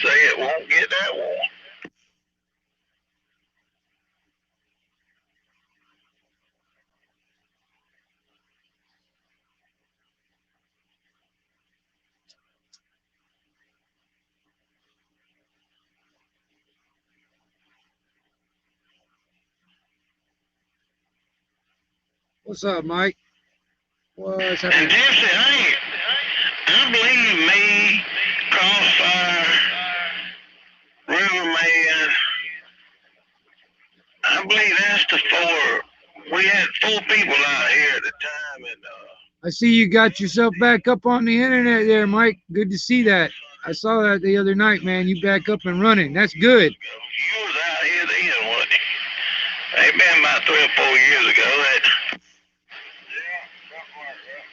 say it won't get that warm. What's up, Mike? What's And happening? Gypsy, I believe me, Crossfire, Riverman, I believe that's the four. We had four people out here at the time, and I see you got yourself back up on the internet there, Mike. Good to see that. I saw that the other night, man. You back up and running. That's good. you was out here then, wasn't you? It been about 3 or 4 years ago. That. Yeah, something like that.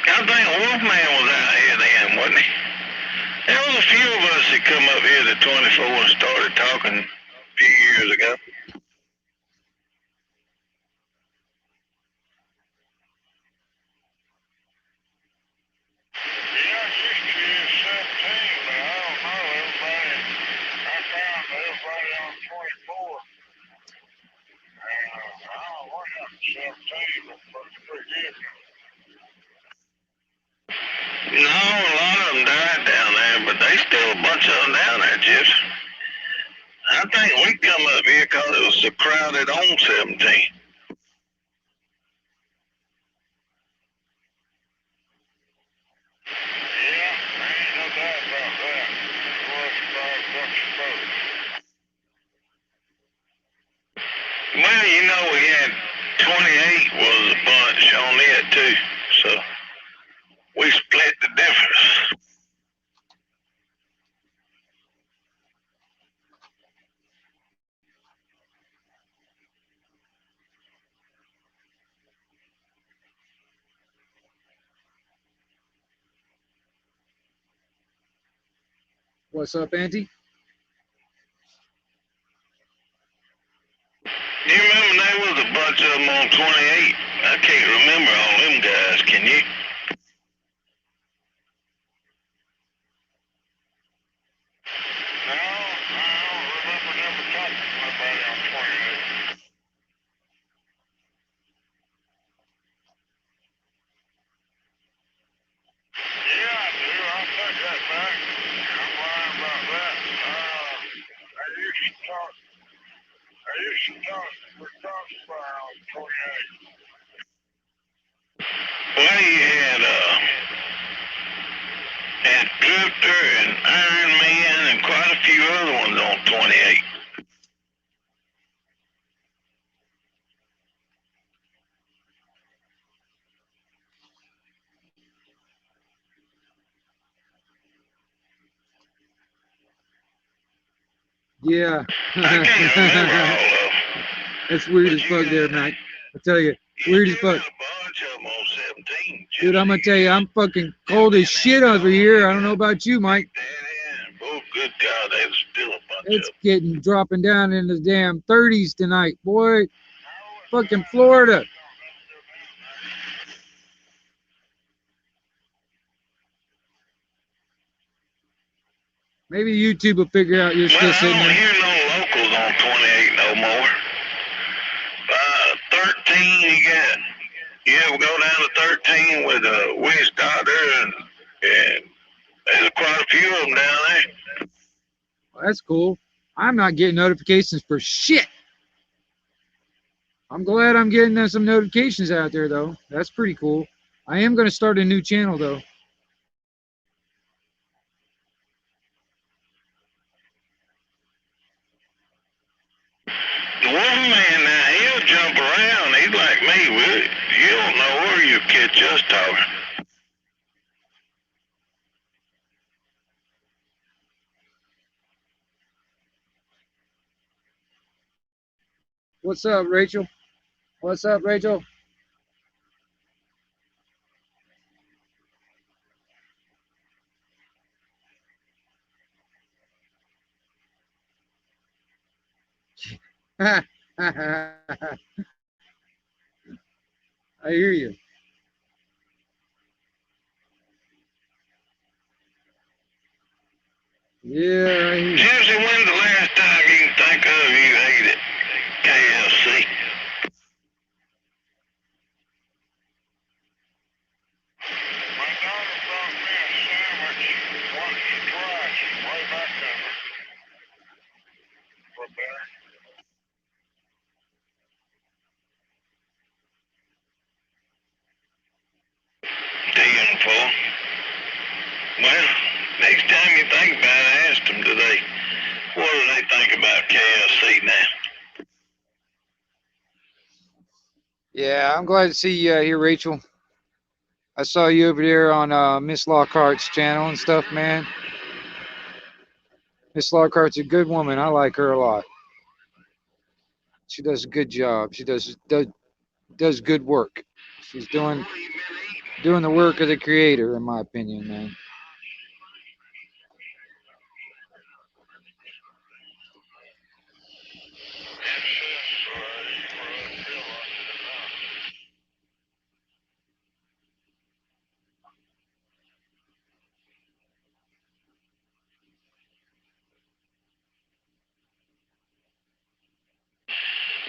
I think Wolfman was out here then, wasn't he? There was a few of us that come up here to 24 and started talking a few years ago. Yeah, I used to be 17, but I don't know. Everybody, I found everybody on 24. I don't know what happened to 17, but it's pretty good. No, a lot of them died down there, but they still a bunch of them down there, Jess. I think we come up here because it was so crowded on 17. Yeah, I ain't no doubt about that. It was about a bunch of folks. Well, you know, we had 28 was a bunch on it too, so we split the difference. What's up, Auntie? You remember there was a bunch of them on 28? I can't remember all them guys, can you? No, I don't remember never talking to nobody on 28. Yeah, I do. I'll take that back. I'm lying about that. I used to talk with Crossfire on 28. Well, you had Drifter and Iron Man and quite a few other ones on 28. Yeah. I can't remember all of them. That's weird But as you fuck there, got, Mike. I tell you, you weird as still fuck. got a bunch of them on 17. Dude, I'm gonna tell you, I'm fucking cold as shit over here. I don't know about you, Mike. Oh, good God, there's still a bunch It's of getting dropping down in the damn 30s tonight, boy. Fucking Florida. Maybe YouTube will figure out you're Well, still I sitting don't there. hear no locals on 28 no more. 13, you ever go down to 13 with a Wish Doctor, and there's quite a few of them down there. Well, that's cool. I'm not getting notifications for shit. I'm glad I'm getting some notifications out there, though. That's pretty cool. I am going to start a new channel, though. The Wolfman now, he'll jump around. He's like me. You don't know where you catch us talking. What's up, Rachel? What's up, Rachel? I hear you. Yeah, I hear you. Jesse, when's the last time you can think of you ate at KFC? My daughter brought me a sandwich once or twice, way back there. For better. Damn full. Well, next time you think about it, ask them today. What do they think about KFC now? Yeah, I'm glad to see you here, Rachel. I saw you over there on Miss Lockhart's channel and stuff, man. Miss Lockhart's a good woman. I like her a lot. She does a good job. She does good work. She's doing the work of the creator, in my opinion, man.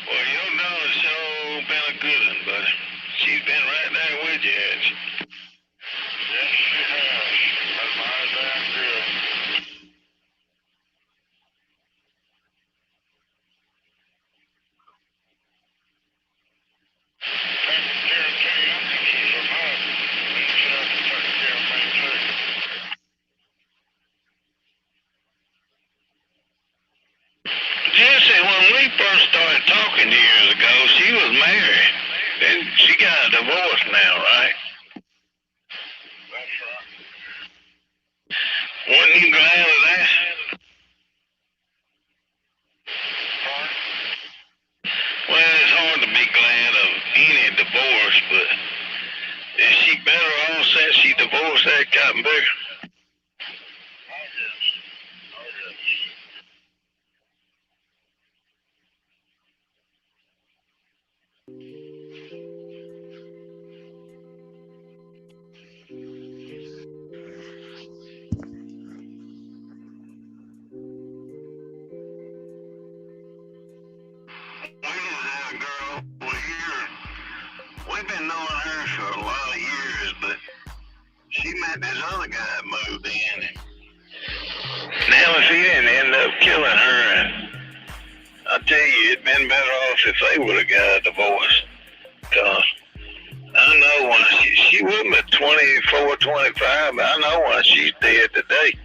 Well, your daughter's sure been a good one, buddy. She's been right there with you, hasn't she? Yes, she has. That's mighty damn good. Taking care of two youngsters is enough. And she has to take care of me, too. Jesse, when we first started talking years ago, she was married. And she got a divorce now, right? That's right. Wasn't you glad of that? Pardon? Well, it's hard to be glad of any divorce, but is she better off since she divorced that cotton picker? Oh, yes. Oh, yes. We just had a girl over here. We've been knowing her for a lot of years, but she met this other guy that moved in. Now, if he didn't end up killing her, I tell you, it'd been better off if they would have got a divorce. Cause I know when she wasn't but 24, 25, but I know when she's dead today.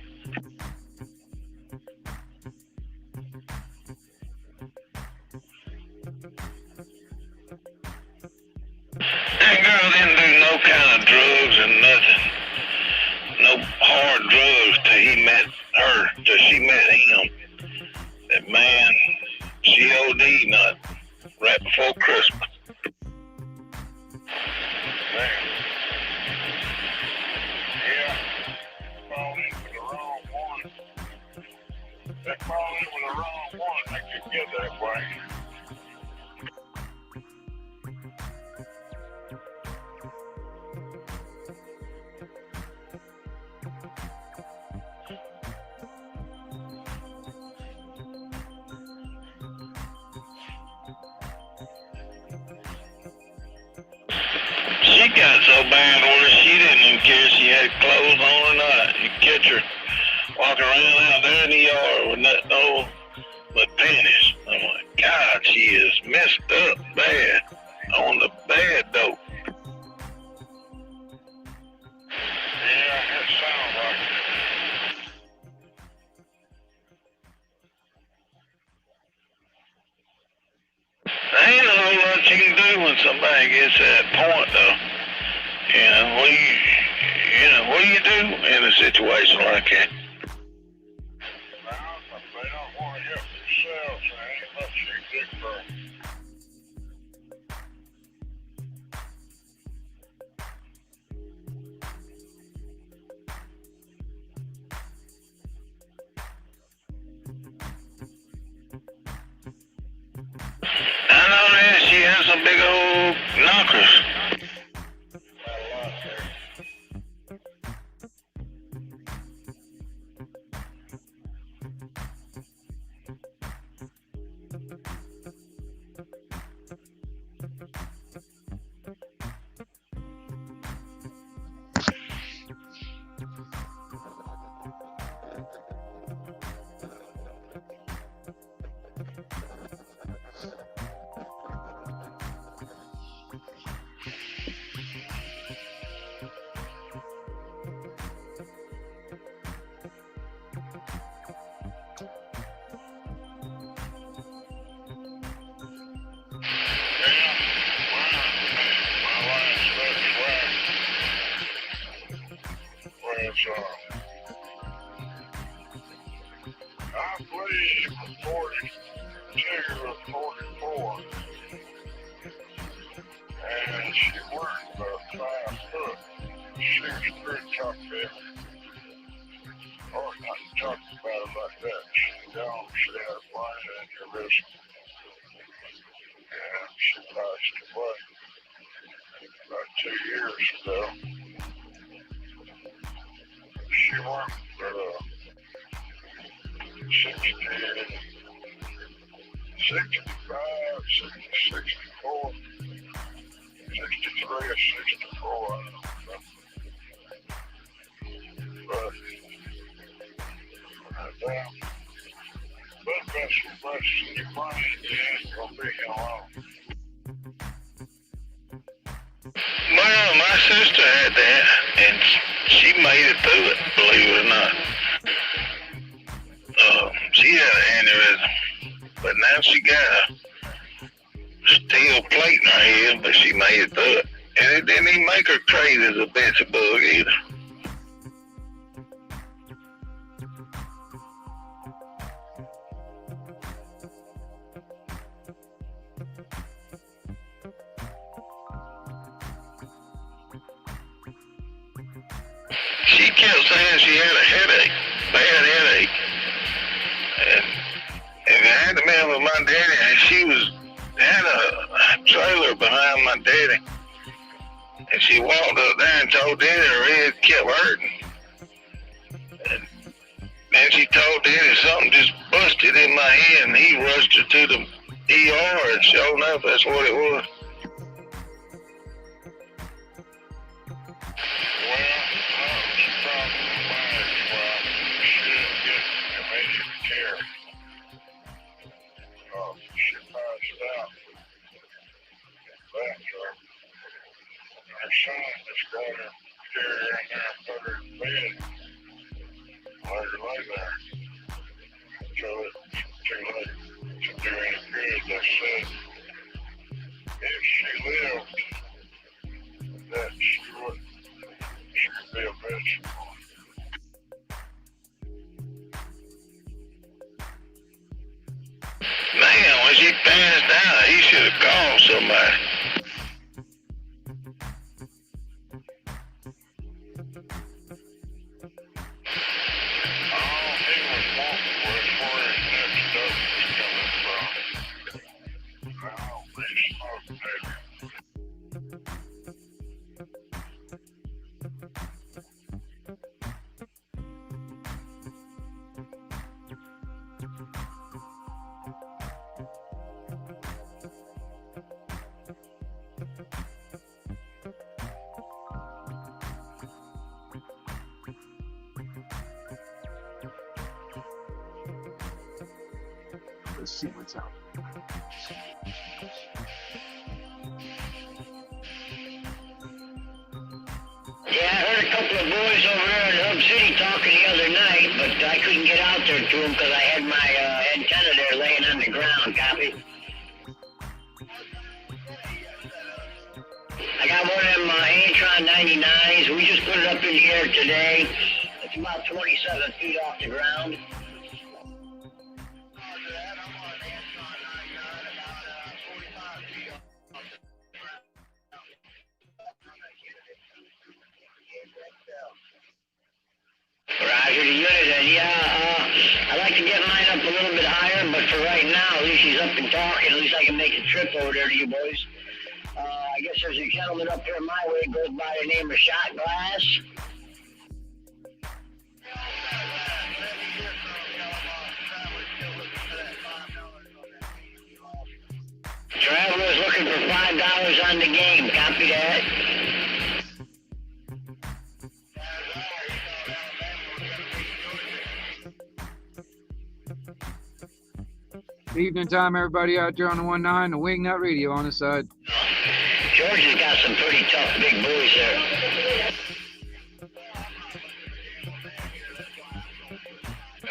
That girl didn't do no kind of drugs and nothing. No hard drugs till he met her, till she met him. That man, she OD'd not right before Christmas. Man. Yeah, fall in with the wrong one. They fall in with the wrong one, they could get that way. She got so bad with her, she didn't even care if she had clothes on or not. You catch her walking around out there in the yard with no but panties. I'm like, God, she is messed up bad on the bed though. Yeah, that sounds like it. There ain't a whole lot you can do when somebody gets to that point, though. You know, what do you do in a situation like that? Well, if they don't want to help themselves, there ain't much you can do for them. them big old knockers. I believe 42 or 44, and she worked about 5 foot. She was pretty tough there. Oh, not to talk about it like that. She had a brain aneurysm, and she passed away about 2 years ago. She worked for 60, 65, 60, 64, 63 or 64, I don't know. But, that's your money, you ain't gonna be here long. Well, my sister had that, and she made it through it, believe it or not. She had an aneurysm, but now she got a steel plate in her head, but she made it through it. And it didn't even make her crazy as a bitch bug either. She kept saying she had a headache, bad headache. And it had to be with my daddy, and she had a trailer behind my daddy. And she walked up there and told daddy her head kept hurting. And then she told daddy something just busted in my head, and he rushed her to the ER, and sure enough, that's what it was. Her son just got her, carried her in there and put her in bed. Let her lay there. Until it's too late to do any good. They said if she lived, that she would be a vegetable. Man, when she passed out, he should have called somebody. Let's see what's out. Yeah, I heard a couple of boys over there in Hub City talking the other night, but I couldn't get out there to them because I had my antenna there laying on the ground. Copy? I got one of them Antron 99s. We just put it up in the air today. It's about 27 feet off the ground. Roger the unit, and I'd like to get mine up a little bit higher, but for right now, at least she's up and talking. At least I can make a trip over there to you boys. I guess there's a gentleman up here my way goes by the name of Shot Glass. Traveler's looking for $5 on the game. Copy that. Evening time, everybody out there on the 1-9, the Wingnut Radio on the side. George has got some pretty tough big boys there.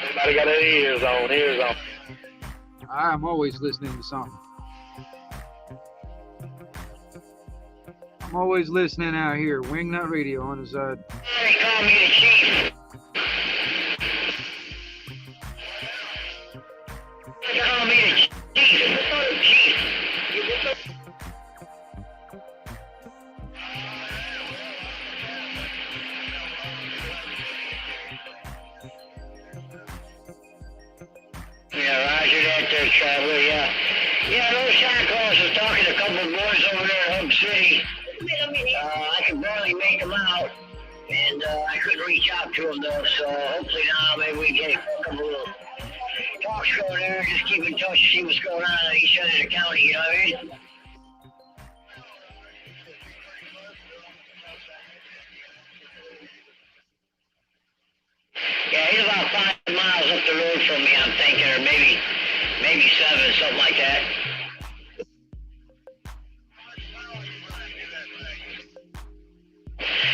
Everybody got their ears on. I'm always listening to something. I'm always listening out here. Wingnut Radio on the side. They call me the Chief. They call me the Chief. Yeah, roger that there, Traveler, yeah. Yeah, those Santa Claus was talking to a couple of boys over there in Hub City. I could barely make them out, and I couldn't reach out to them, though, so hopefully now maybe we get a couple of talks going there, just keep in touch, see what's going on each side of the county, you know what I mean? Yeah, he's about 5 miles up the road from me, I'm thinking, or maybe 7, something like that.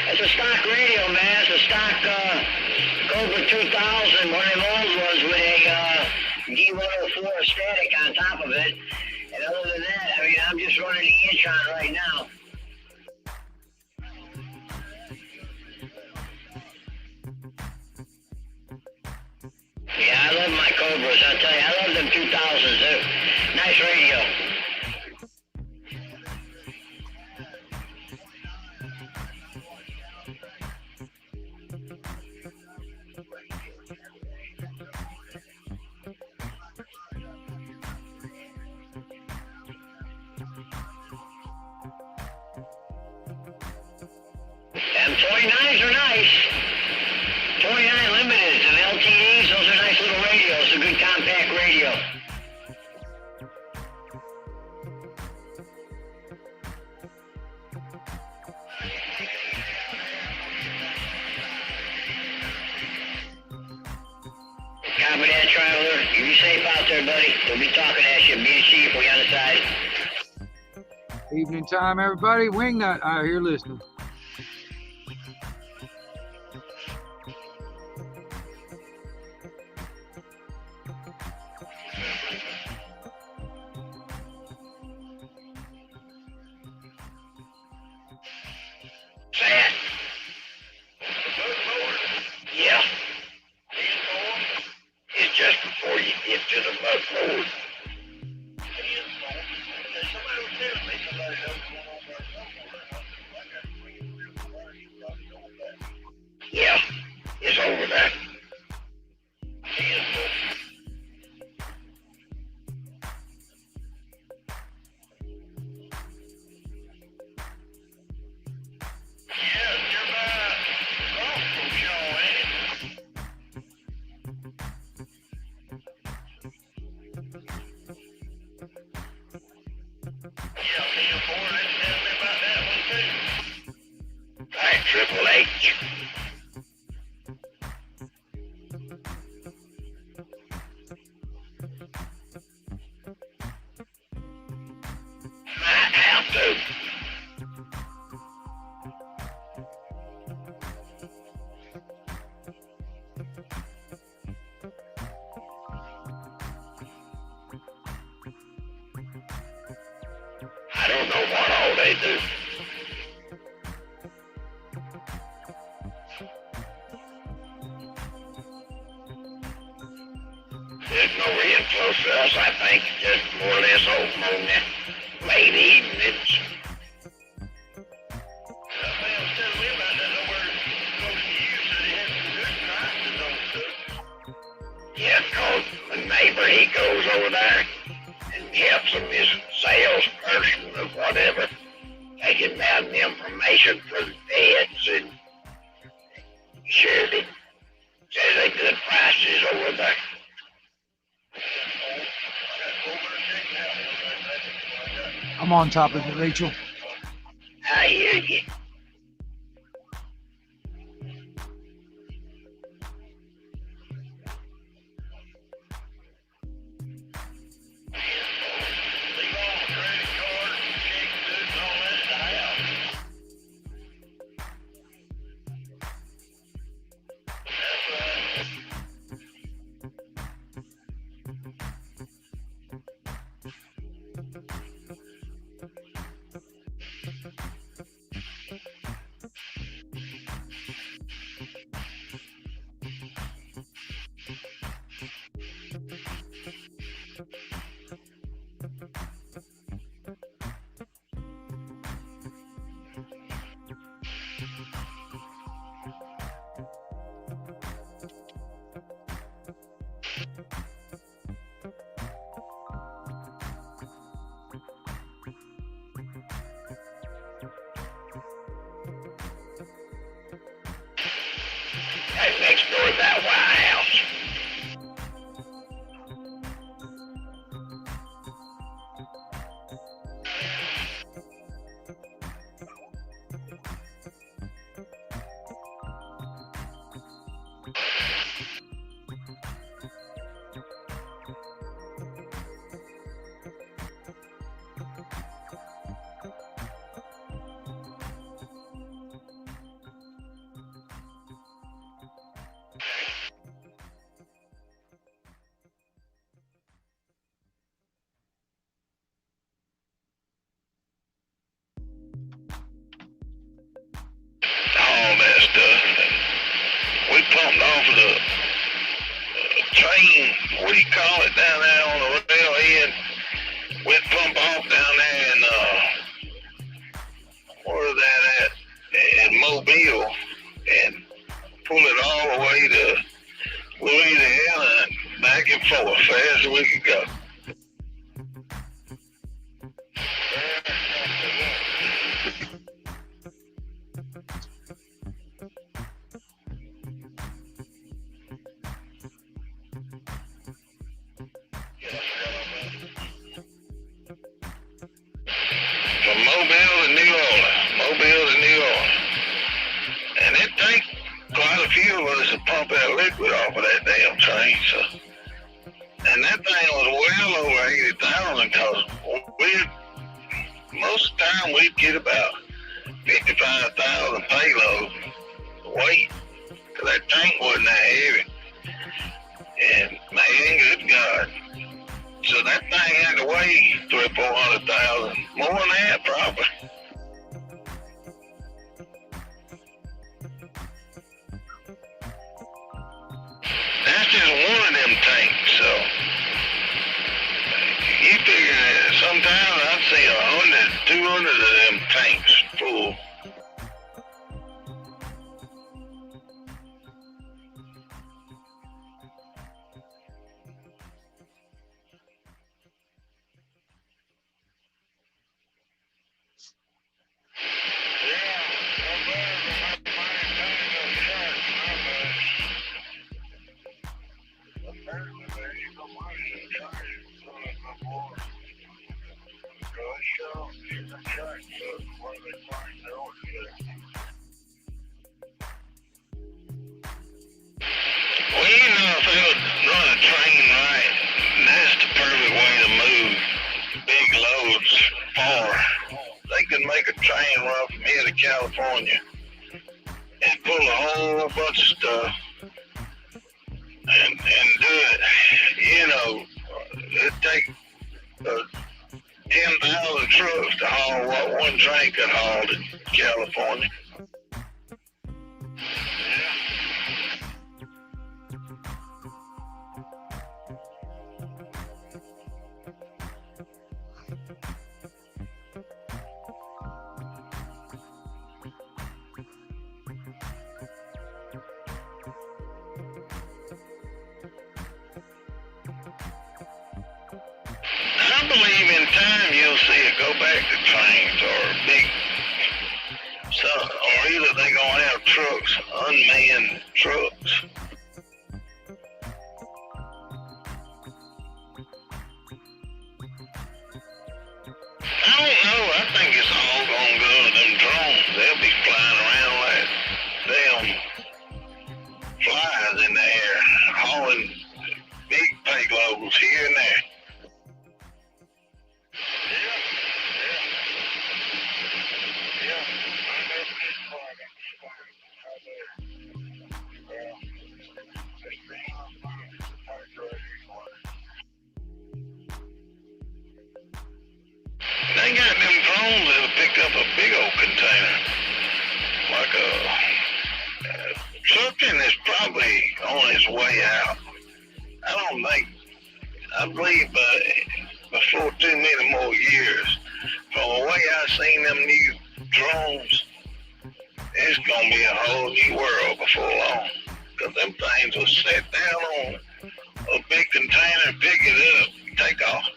It's a stock radio, man. It's a stock Cobra 2000, one of them old ones with a D104 static on top of it. And other than that, I mean, I'm just running the Intron right now. Yeah, I love my Cobras. I'll tell you, I love them 2000s. They're nice radio. Them 29s are nice. 29 Limiteds and LTDs, those are nice little radios. A good compact radio. Copy that, Traveler. You be safe out there, buddy. We'll be talking at you. Be the Chief. We on the side. Evening time, everybody. Wingnut out here listening. Sad. Yeah. It's just before you get to the buckboard. Yeah, it's over there. Triple H. Might have to. I don't know what all they do. There's no real close to us, I think. Just more or less open on that late evenings. Yeah, cause my neighbor, he goes over there and helps him, his salesperson or whatever. taking down the information for the feds and surety. Says they put prices over there. I'm on top of it, Rachel. I hear you. That's next door to that White House. All that stuff. And we pumped off of the train, what do you call it, down there on the rail end. We'd pump off down there in, where is that at? In Mobile, and pull it all the way to Louisiana and back and forth fast as we could go. From Mobile to New Orleans. And it takes quite a few of us to pump that liquid off of that damn train, so. And that thing was well over 80,000, because most of the time we'd get about 55,000 payload weight, because that tank wasn't that heavy. And man, good God. So that thing had to weigh 300,000 or 400,000, more than that probably. That's just one of them tanks, so you figure that sometimes I'd see 100, 200 of them tanks full. Well, you know, if they would run a train right, that's the perfect way to move big loads far. They could make a train run from here to California and pull a whole bunch of stuff and do it. You know, it'd take 10,000 trucks to haul what one train could haul to California. I I believe in time you'll see it go back to trains or big, or either they gonna have trucks, unmanned trucks. I don't know. I think it's all gonna go to them drones. They'll be flying around like damn flies in the air, hauling big payloads here and there. They got them drones that'll pick up a big old container, like something that's probably on its way out. I believe before too many more years, from the way I seen them new drones, it's gonna be a whole new world before long. Cause them things will set down on a big container, pick it up, take off.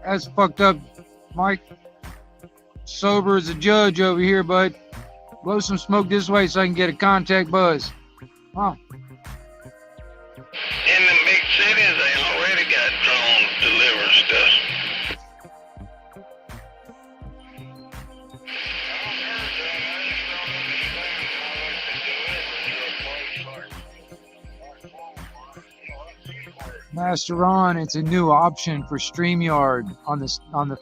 That's fucked up, Mike. Sober as a judge over here, bud. Blow some smoke this way so I can get a contact buzz. Huh. In the big cities, they already got drones delivering stuff. Master Ron, it's a new option for StreamYard on the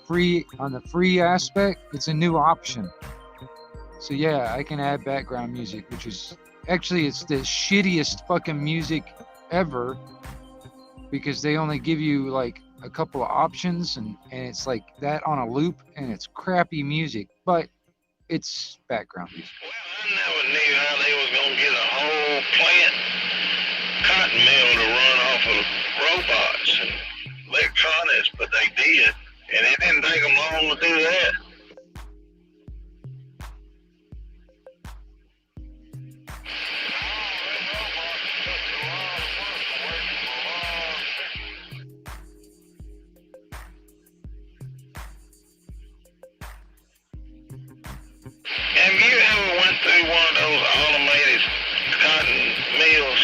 free aspect. It's a new option. So yeah, I can add background music, which is actually it's the shittiest fucking music ever because they only give you like a couple of options and it's like that on a loop and it's crappy music, but it's background music. Well, I never knew how they was gonna get a whole plant cotton mill to run off of robots and electronics, but they did, and it didn't take them long to do that. Have you ever went through one of those automated cotton mills?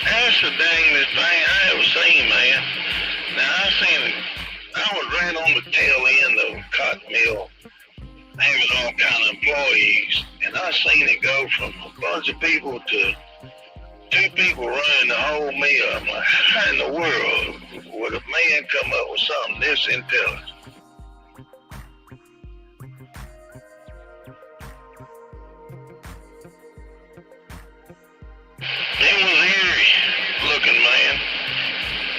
That's the dangest thing I ever seen, man. Now I was right on the tail end of a cotton mill, having all kind of employees, and I seen it go from a bunch of people to 2 people running the whole mill. I'm like, how in the world would a man come up with something this intelligent? It was eerie looking, man.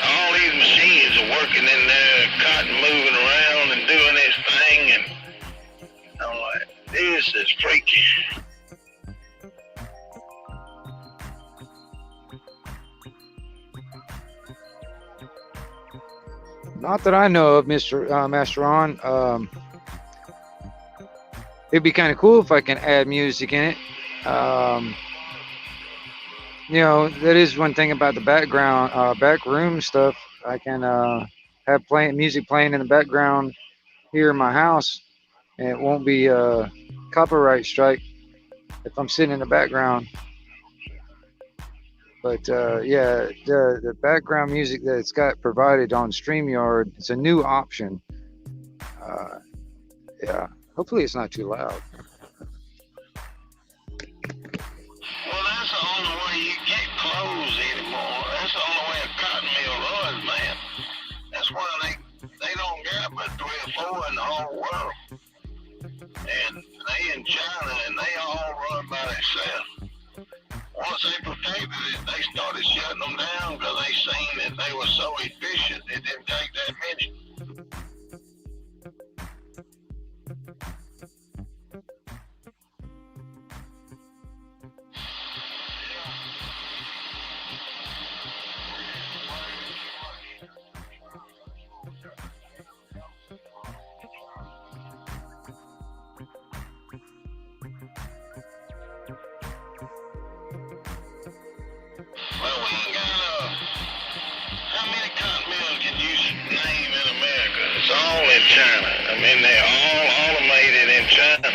All these machines are working in there, cotton moving around and doing this thing, and I'm like, this is freaky. Not that I know of, Master Ron. It'd be kind of cool if I can add music in it. You know, that is one thing about the back room stuff. I can have music playing in the background here in my house, and it won't be a copyright strike if I'm sitting in the background. But yeah, the background music that it's got provided on StreamYard, it's a new option. Yeah, hopefully it's not too loud. Well, that's the only way you get clothes anymore. That's the only way a cotton mill runs, man. That's why they don't got but 3 or 4 in the whole world. And they in China, and they all run by themselves. Once they protected it, they started shutting them down because they seen that they were so efficient, it didn't take that many. all in China. I mean, they're all automated in China.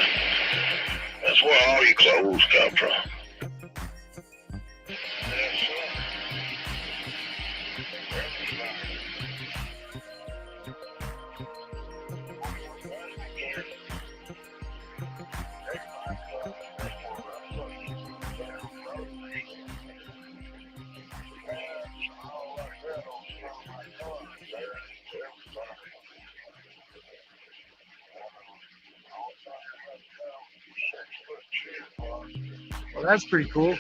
That's where all your clothes come from. Well, that's pretty cool.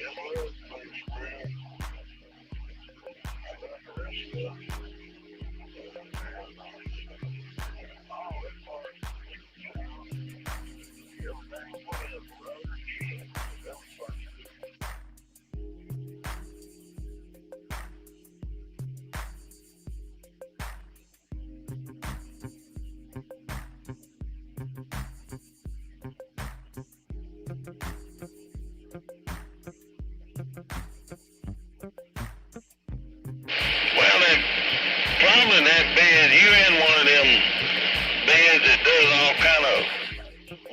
Well, then, probably that bed, you're in one of them beds that does all kind of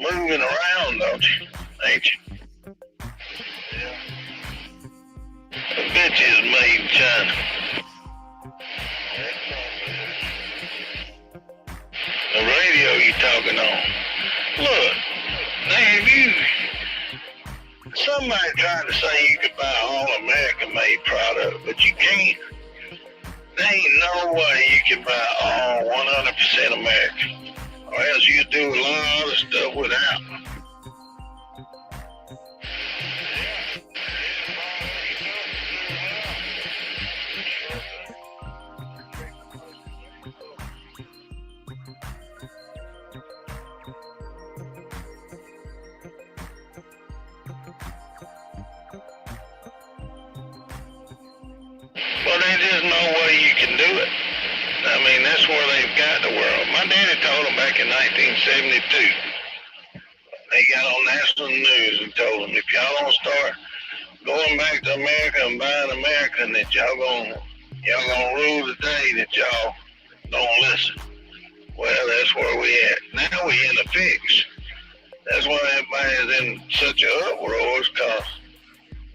moving around, don't you? Ain't you? Yeah. I bet you it's made in China. The radio you talking on. Look, now if you, somebody tried to say you could buy all American made product, but you can't. There ain't no way you can buy all 100% American, or else you do a lot of other stuff without. Well, there's just no way you can do it. I mean, that's where they've got the world. My daddy told them back in 1972. They got on national news and told them, if y'all don't start going back to America and buying American, that y'all gonna rule the day that y'all don't listen. Well, that's where we at. Now we in a fix. That's why everybody's in such a uproar, because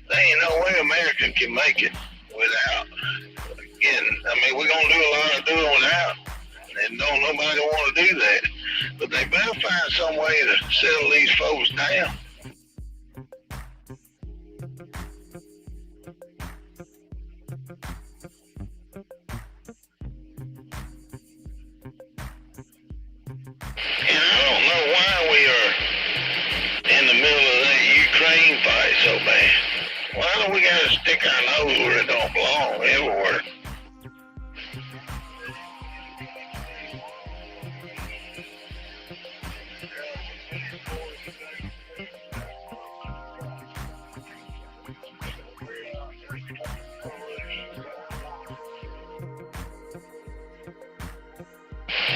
there ain't no way American can make it without. Again, I mean, we're going to do a lot of doing without, and don't nobody want to do that. But they better find some way to settle these folks down. And I don't know why we are in the middle of that Ukraine fight so bad. Why do we got to stick our nose where it don't belong everywhere?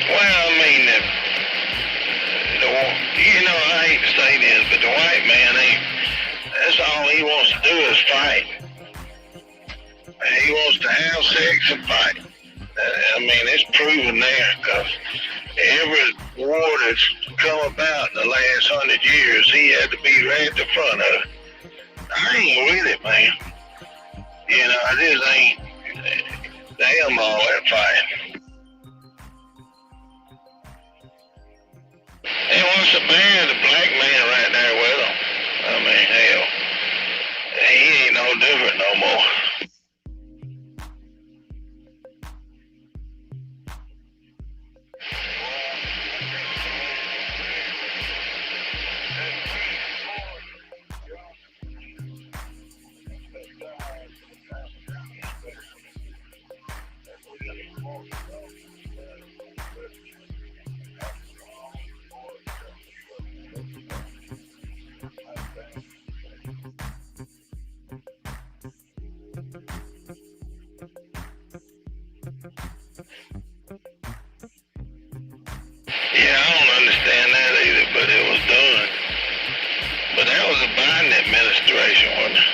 Well, I mean, you know, I hate to say this, but the white man ain't, that's all he wants to do is fight. And he wants to have sex and fight. I mean, it's proven there, because every war that's come about in the last 100 years, he had to be right at the front of it. I ain't with it, man. You know, I just ain't, damn all that fighting. And what's the bad? The black man right there with him. I mean, hell, he ain't no different no more. Yeah, I don't understand that either, but it was done. But that was a Biden administration, wasn't it?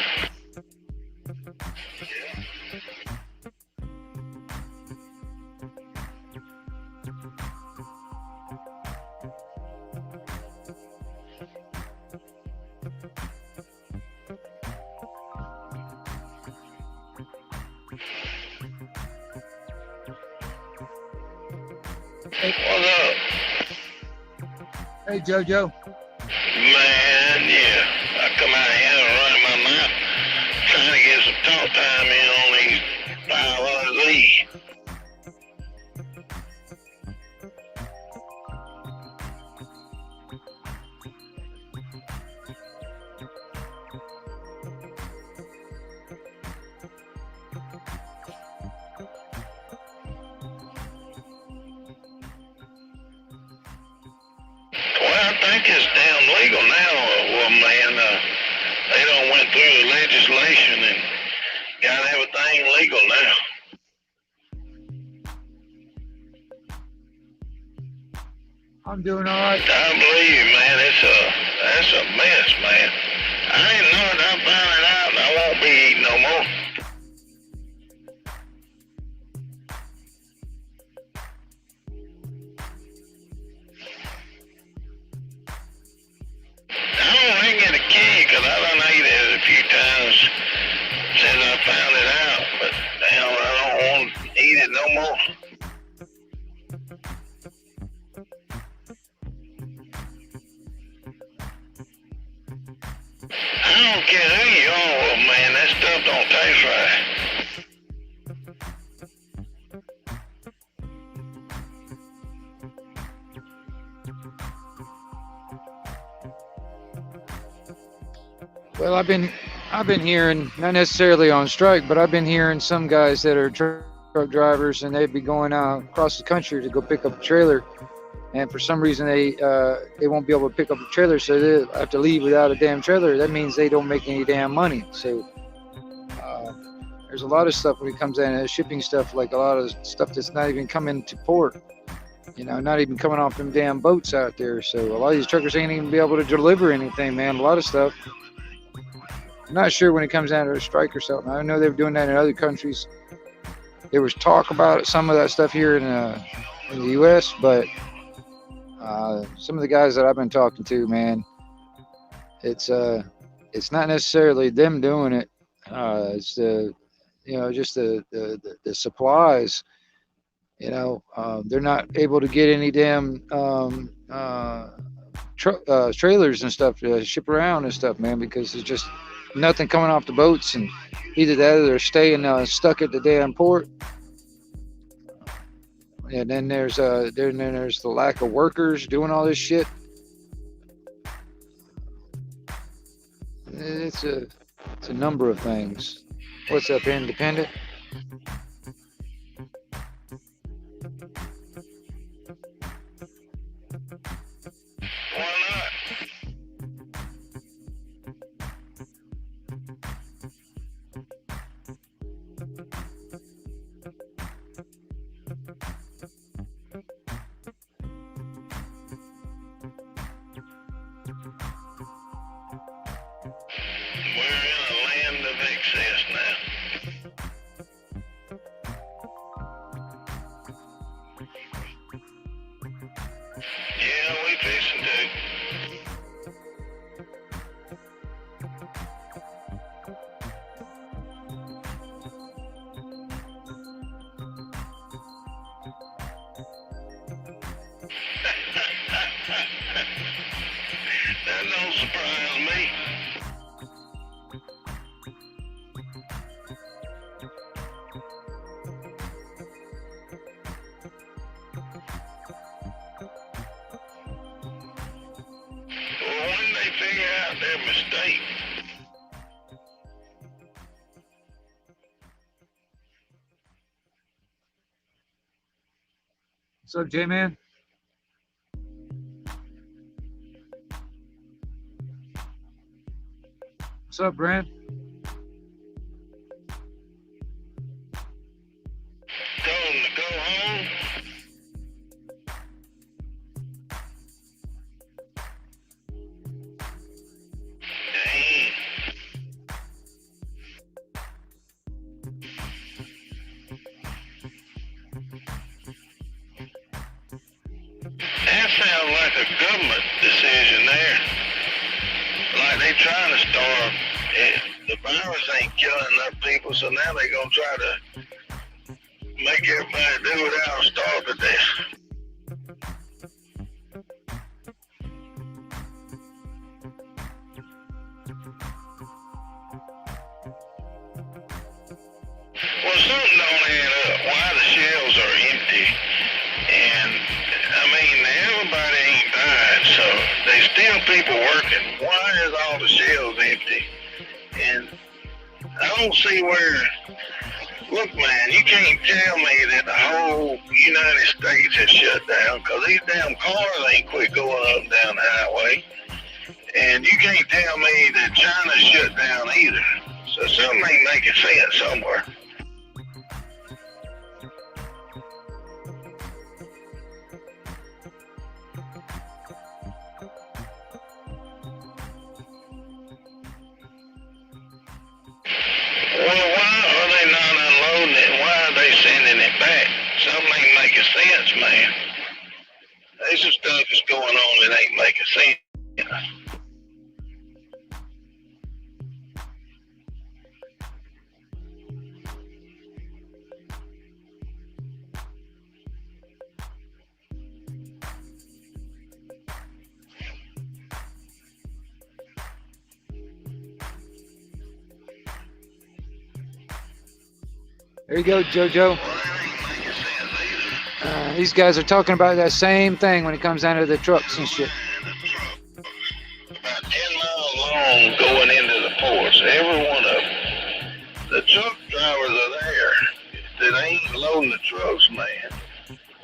What's up? Hey, JoJo. Man, yeah. I come out here and run my mouth, trying to get some talk time in on these 500Z. Well, I think it's damn legal now. Well, man, they done went through the legislation and got everything legal now. I'm doing all right. I believe you, man. That's a mess, man. I didn't know it. I found it out, and I won't be eating no more. I don't ring it a key because I done ate it a few times since I found it out, but damn, I don't want to eat it no more. I don't care who you are, man. That stuff don't taste right. Well, I've been hearing, not necessarily on strike, but I've been hearing some guys that are truck drivers, and they'd be going out across the country to go pick up a trailer, and for some reason they won't be able to pick up a trailer, so they have to leave without a damn trailer. That means they don't make any damn money. So there's a lot of stuff when it comes in shipping stuff, like a lot of stuff that's not even coming to port. You know, not even coming off them damn boats out there. So a lot of these truckers ain't even be able to deliver anything, man. A lot of stuff. I'm not sure when it comes down to a strike or something. I know they were doing that in other countries. There was talk about some of that stuff here in the U.S., but some of the guys that I've been talking to, man, it's not necessarily them doing it. It's just the supplies. You know, they're not able to get any damn trailers and stuff to ship around and stuff, man, because there's just nothing coming off the boats, and either that or they're staying stuck at the damn port. And then there's the lack of workers doing all this shit. It's a number of things. What's up, Independent? Why not? We're in a land of excess now. Yeah, we fixing to. That don't surprise me. Well, when they figure out their mistake, What's up, J-Man? What's up, Brent? told them to go home. Dang. That sounds like a government decision there. Like they trying to starve. The virus ain't killing enough people, so now they gonna try to make everybody do it out and starve to death. something don't add up. Why the shelves are empty? And I mean, everybody ain't died, so there's still people working. Why is all the shelves empty? And I don't see where. Look, man, you can't tell me that the whole United States has shut down, because these damn cars ain't quit going up and down the highway. And you can't tell me that China's shut down either. So something ain't making sense somewhere. Well, why are they not unloading it? Why are they sending it back? Something ain't making sense, man. There's some stuff that's going on that ain't making sense. There you go, JoJo. These guys are talking about that same thing when it comes down to the trucks and shit. About 10 miles long going into the ports, every one of them. The truck drivers are there. That ain't loading the trucks, man.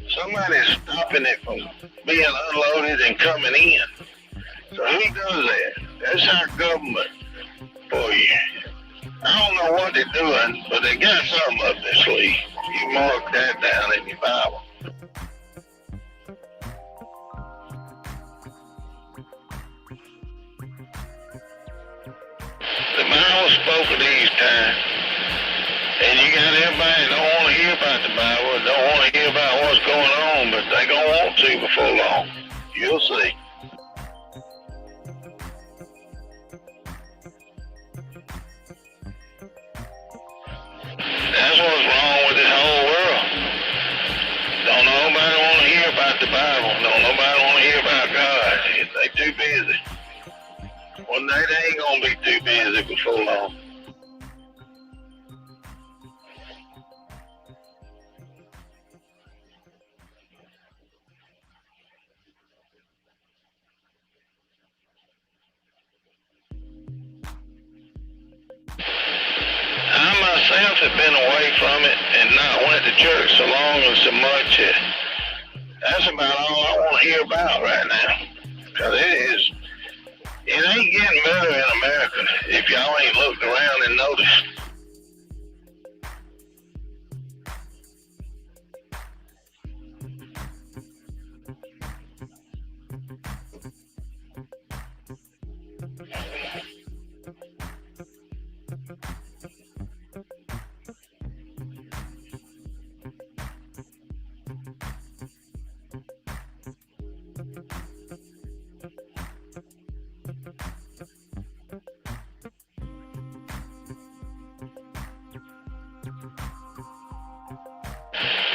Somebody's stopping it from being unloaded and coming in. So who does that? That's our government for you. I don't know what they're doing, but they got something up their sleeve. You mark that down in your Bible. The Bible spoke of these times, and you got everybody that don't want to hear about the Bible, don't want to hear about what's going on, but they gonna want to before long. You'll see. That's what's wrong with this whole world. Don't nobody want to hear about the Bible. Don't nobody want to hear about God. They too busy. One day they ain't gonna be too busy before long. I myself have been away from it and not went to church so long and so much. That's about all I want to hear about right now. Because it ain't getting better in America if y'all ain't looked around and noticed.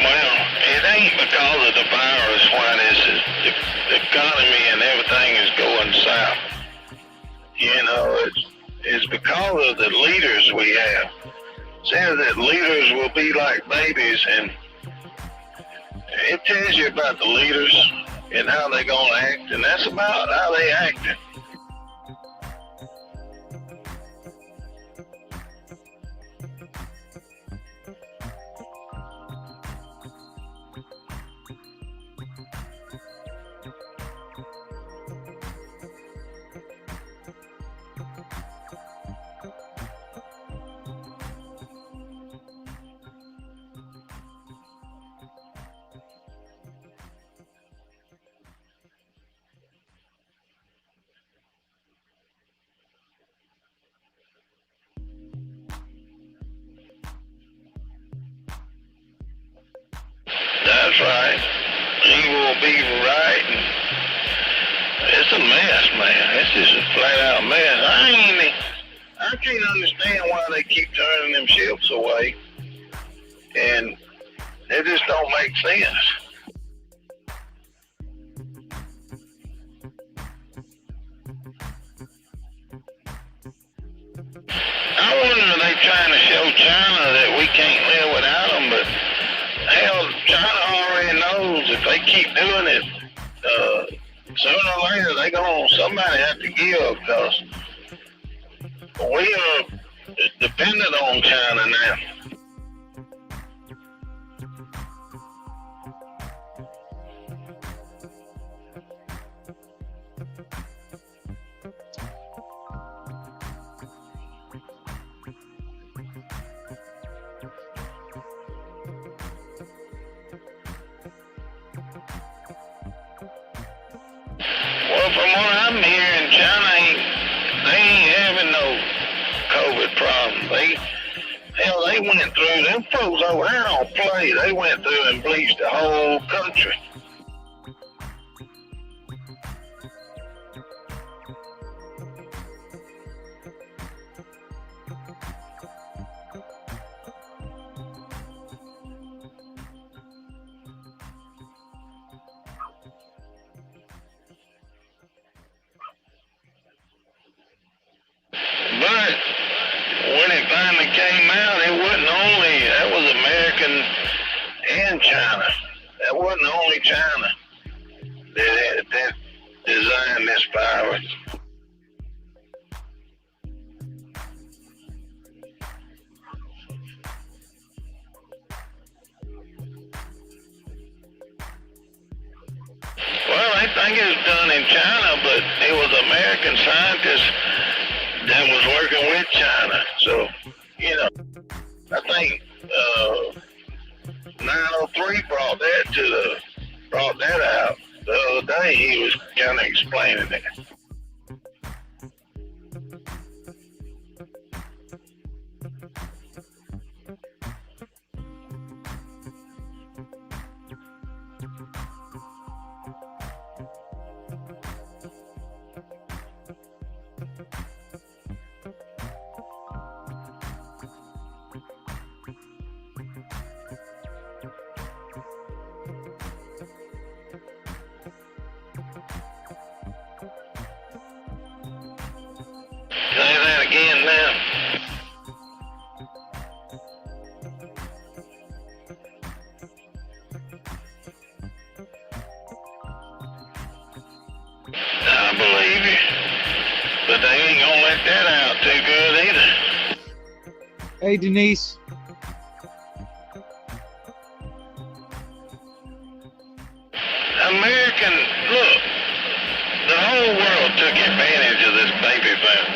Well, it ain't because of the virus why the economy and everything is going south. You know, it's because of the leaders we have. It says that leaders will be like babies, and it tells you about the leaders and how they're going to act, and that's about how they acting. That's right. Evil will be right. And it's a mess, man. It's just a flat out mess. I can't understand why they keep turning them ships away. And it just don't make sense. I wonder if they trying to show China that we can't live they keep doing it, sooner or later somebody have to give, because we are dependent on China now. Well, from what I'm hearing, China they ain't having no COVID problem. They went through, them folks over there don't play. They went through and bleached the whole country. But when it finally came out, that was American and China. That wasn't only China that designed this virus. Well, I think it was done in China, but it was American scientists that was working with China. So, I think 903 brought that out the other day. He was kind of explaining it. Say that again now. I believe you, but they ain't gonna let that out too good either. Hey, Denise. Look, the whole world took advantage of this baby boom.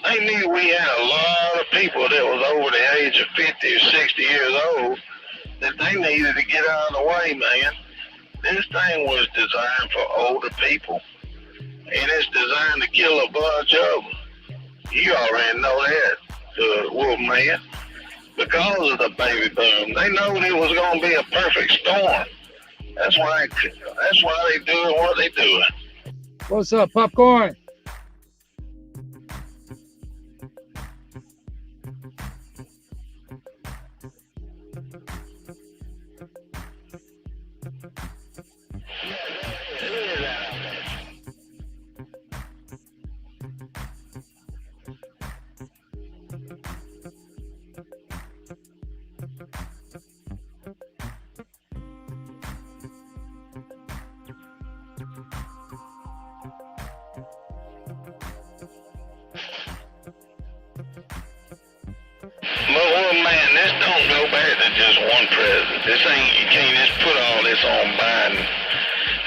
They knew we had a lot of people that was over the age of 50 or 60 years old that they needed to get out of the way, man. This thing was designed for older people, and it's designed to kill a bunch of them. You already know that, Wolfman, because of the baby boom. They know it was going to be a perfect storm. That's why they doing what they doing. What's up, popcorn? But well, man, this don't go back to just one president. You can't just put all this on Biden.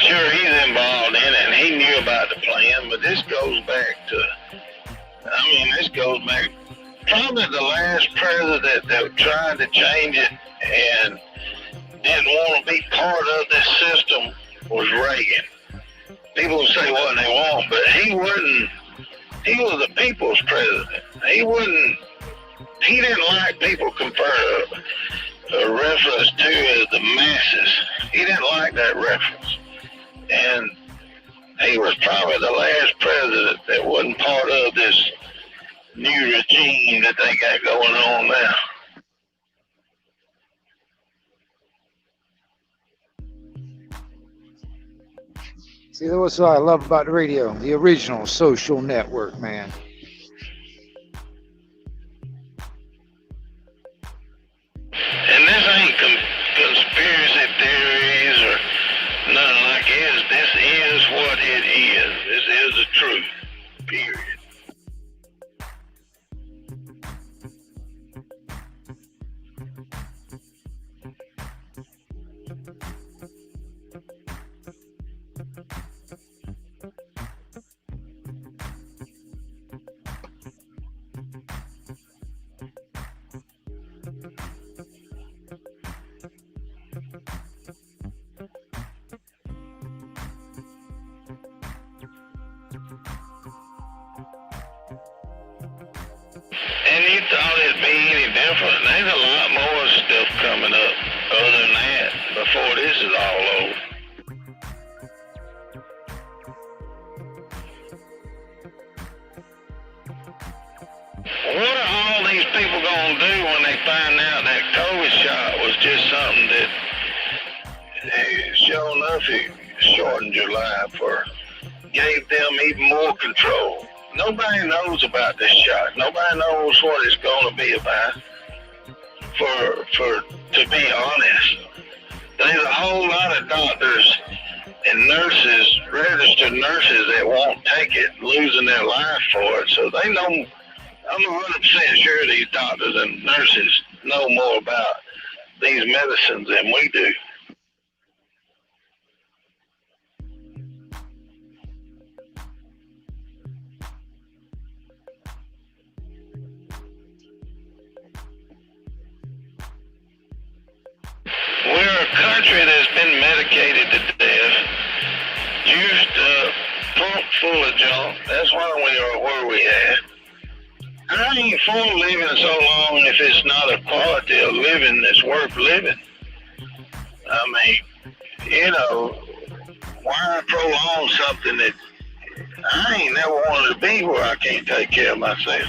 Sure, he's involved in it and he knew about the plan, but this goes back probably the last president that tried to change it and didn't want to be part of this system was Reagan. People say what they want, but he was a people's president. He didn't like people compare a reference to the masses. He didn't like that reference. And he was probably the last president that wasn't part of this new regime that they got going on now. See, that's what I love about the radio, the original social network, man. And this ain't conspiracy theories or is. This is the truth. Period. And you thought it'd be any different. There's a lot more stuff coming up other than that before this is all over. What are all these people gonna do when they find out that COVID shot was just something that, sure enough, it shortened your life or gave them even more control? Nobody knows about this shot. Nobody knows what it's going to be about. To be honest, there's a whole lot of doctors and nurses, registered nurses, that won't take it, losing their life for it. So they know. I'm 100% sure these doctors and nurses know more about these medicines than we do. We're a country that's been medicated to death, juiced up, pumped full of junk. That's why we are where we at. I ain't for living so long if it's not a quality of living that's worth living. I mean, you know, why prolong something that I ain't never wanted to be where I can't take care of myself?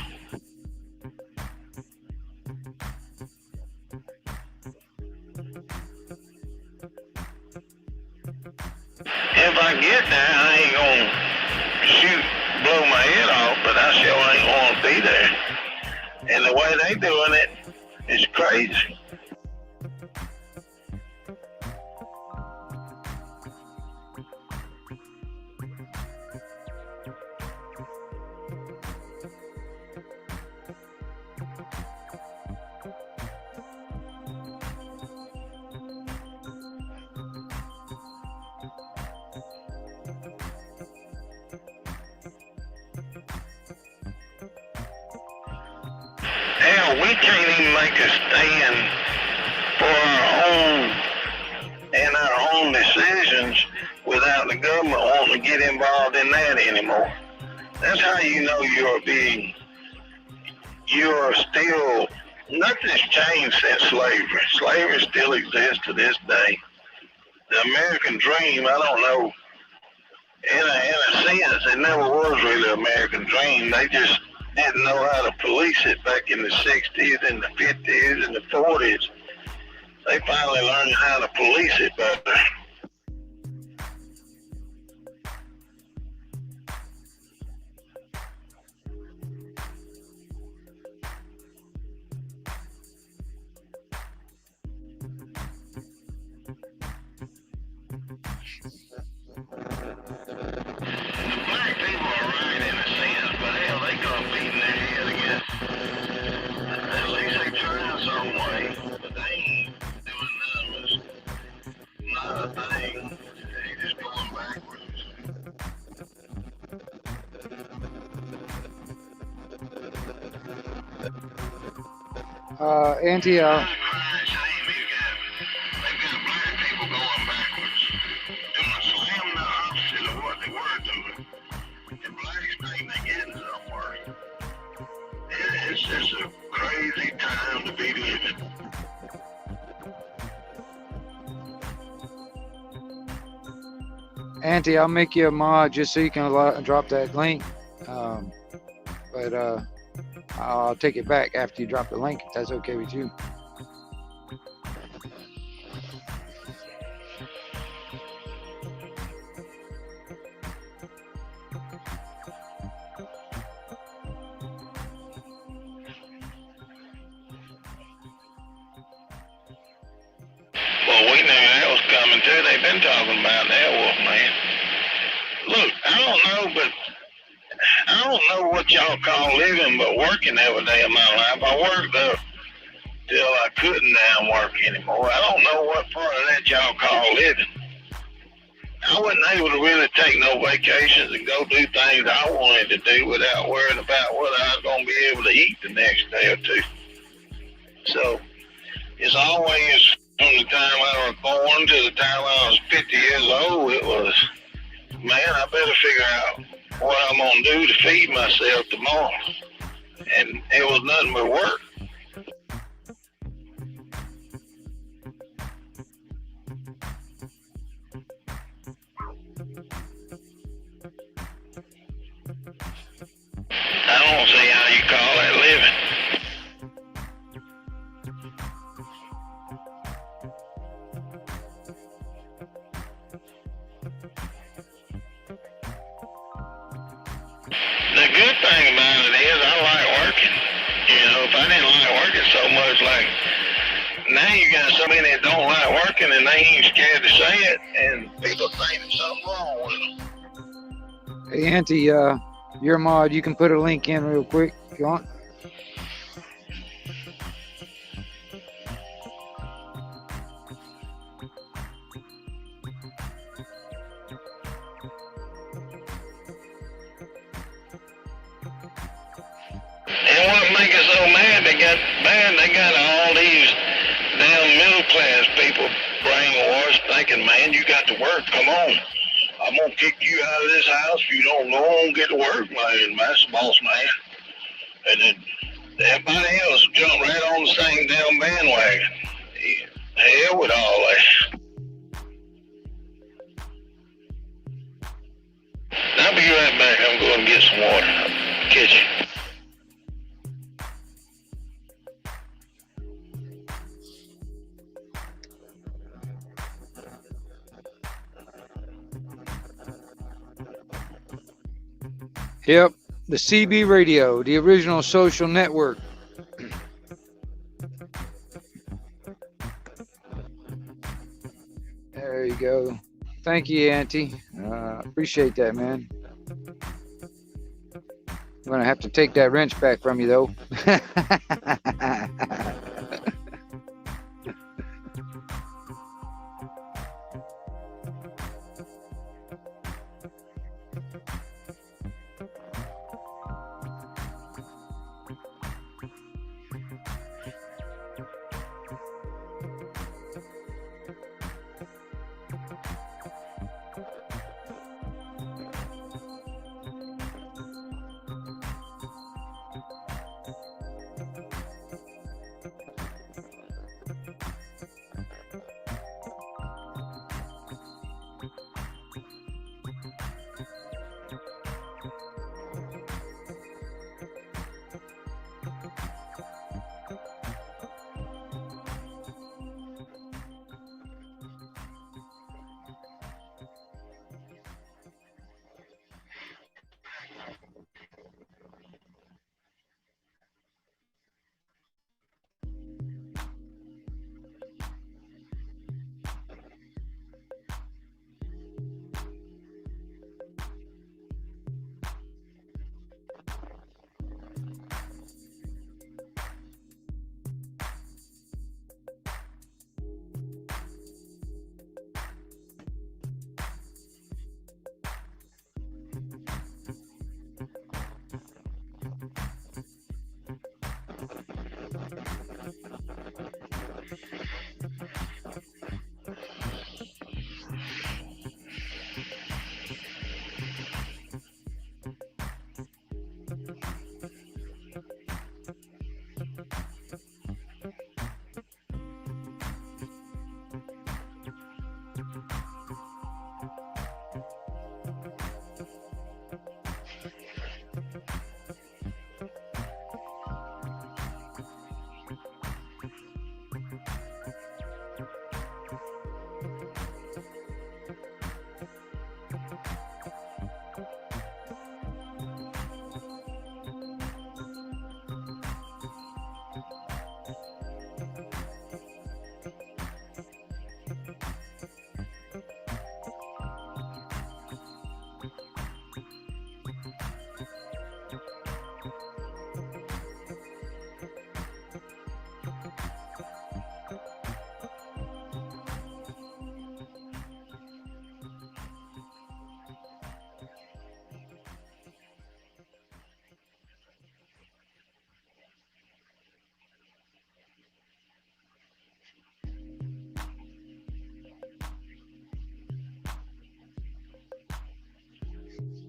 If I get there, I ain't gonna blow my head off, but I sure ain't gonna be there. And the way they doing it is crazy. Hell, we can't even make a stand for our own and our own decisions without the government wanting to get involved in that anymore. That's how you know you're still, nothing's changed since slavery. Slavery still exists to this day. The American dream, I don't know, in a sense, it never was really an American dream. They just didn't know how to police it back in the 60s and the 50s and the 40s. They finally learned how to police it better. Black people are right in a sense, but hell, they come beating their head again. At least they trying some way, but they ain't doing nothing. It's not a thing. They just going backwards. Auntie, They got black people going backwards, doing slim the opposite of what they were doing. And blacks think they're getting somewhere. It's just a crazy time to be living. Auntie, I'll make you a mod just so you can drop that link. But I'll take it back after you drop the link, if that's okay with you. Well, we knew that was coming too. They've been talking about that, Wolfman. Look, I don't know, but I don't know what y'all call living, but working every day of my life. I worked up till I couldn't damn work anymore. I don't know what part of that y'all call living. I wasn't able to really take no vacations and go do things I wanted to do without worrying about whether I was going to be able to eat the next day or two. So it's always from the time I was born to the time I was 50 years old, it was, man, I better figure out what I'm going to do to feed myself tomorrow. And it was nothing but work. I don't see how you call that living. The good thing about it is I like working. You know, if I didn't like working so much, like now you got so many that don't like working and they ain't scared to say it, and people think there's something wrong with them. Hey, Auntie, you're a mod. You can put a link in real quick if you want. And what makes it so mad, they got all these damn middle class people brainwashed thinking, man, you got to work, come on. I'm gonna kick you out of this house if you don't go and get to work, man. That's the boss man. And then everybody else jump right on the same damn bandwagon. Hell with all that. I'll be right back. I'm going to get some water. I'll catch you. Yep, the CB Radio, the original social network. There you go. Thank you, Auntie. Appreciate that, man. I'm going to have to take that wrench back from you, though.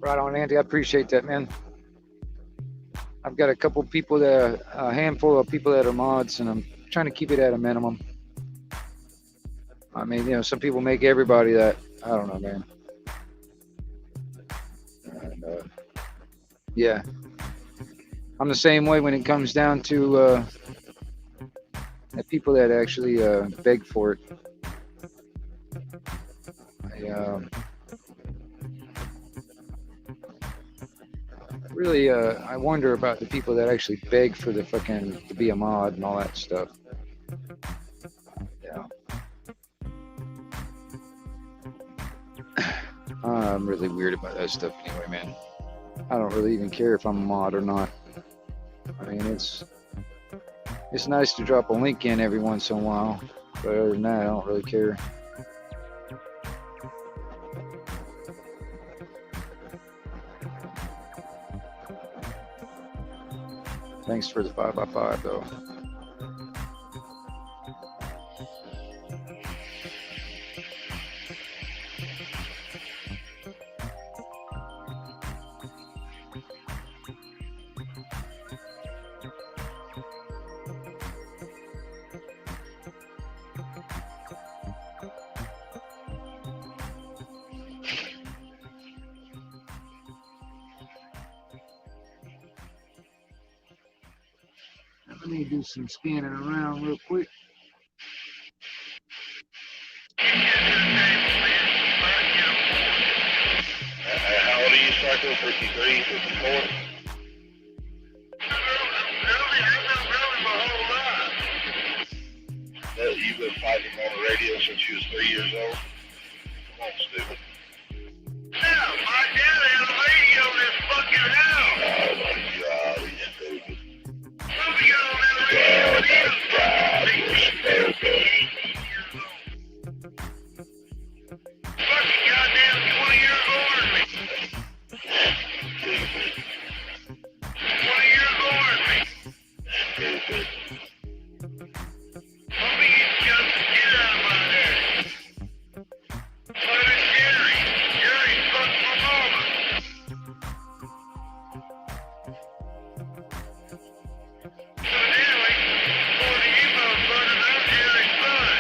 Right on, Andy. I appreciate that, man. I've got a couple people a handful of people that are mods, and I'm trying to keep it at a minimum. I mean, you know, some people make everybody that. I don't know, man. And, yeah. I'm the same way when it comes down to the people that actually beg for it. Really, I wonder about the people that actually beg for the fucking to be a mod and all that stuff. Yeah. I'm really weird about that stuff anyway, man. I don't really even care if I'm a mod or not. I mean, it's nice to drop a link in every once in a while, but other than that, I don't really care. Thanks for the 5x5 though. Let me do some scanning around real quick. How old are you, Cycle? 53, 54? You've been fighting on the radio since you was 3 years old? Come on, stupid. Yeah, my dad had a radio in this fucking house. Oh my God, he's stupid. Somebody got on that radio and he was fucking stupid. Fucking goddamn 20 years older than me. 20 years older than me. Stupid. Homie, you got the shit out of my head. But it's Gary. Gary's fucking my mama. So anyway, for the emo motherfuckers, I'm Gary's son.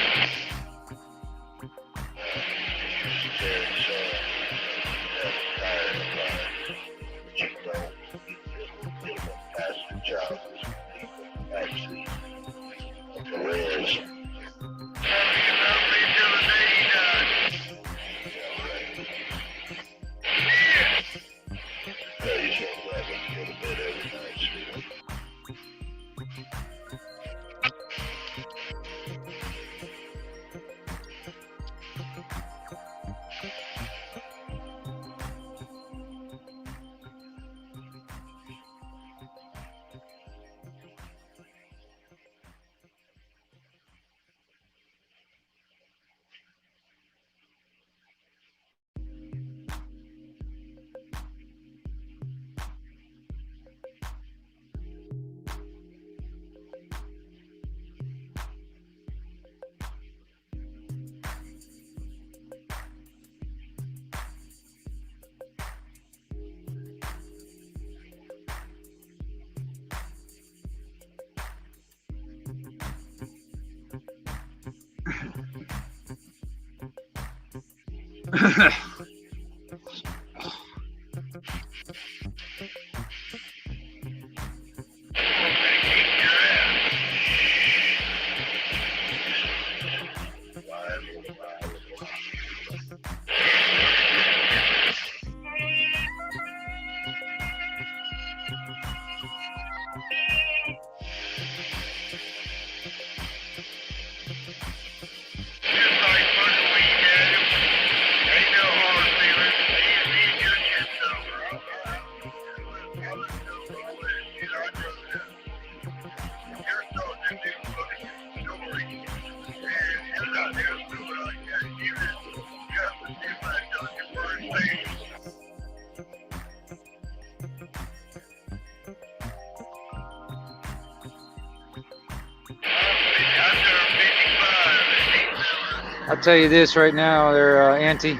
I'll tell you this right now, there, Auntie.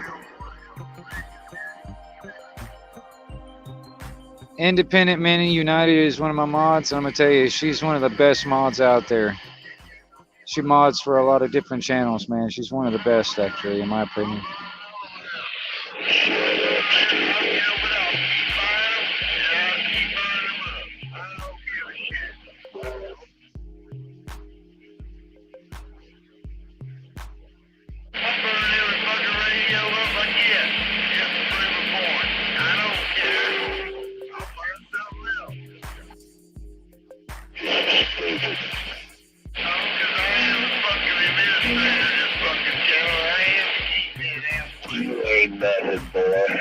Independent Men United is one of my mods. I'm gonna tell you, she's one of the best mods out there. She mods for a lot of different channels, man. She's one of the best, actually, in my opinion. You ain't nothing, boy.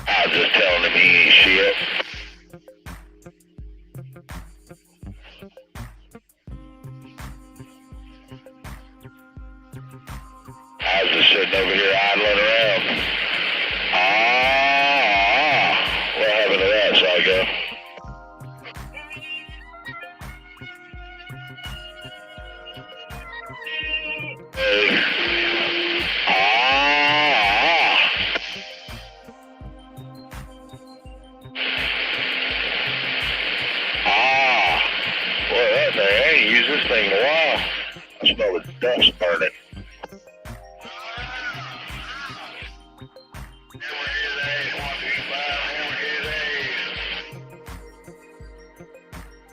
I was just telling him he ain't shit. I was just sitting over here idling around. What happened to that, Psycho? Hey. Boy, that thing, I ain't used this thing in a while. I smell the dust burning.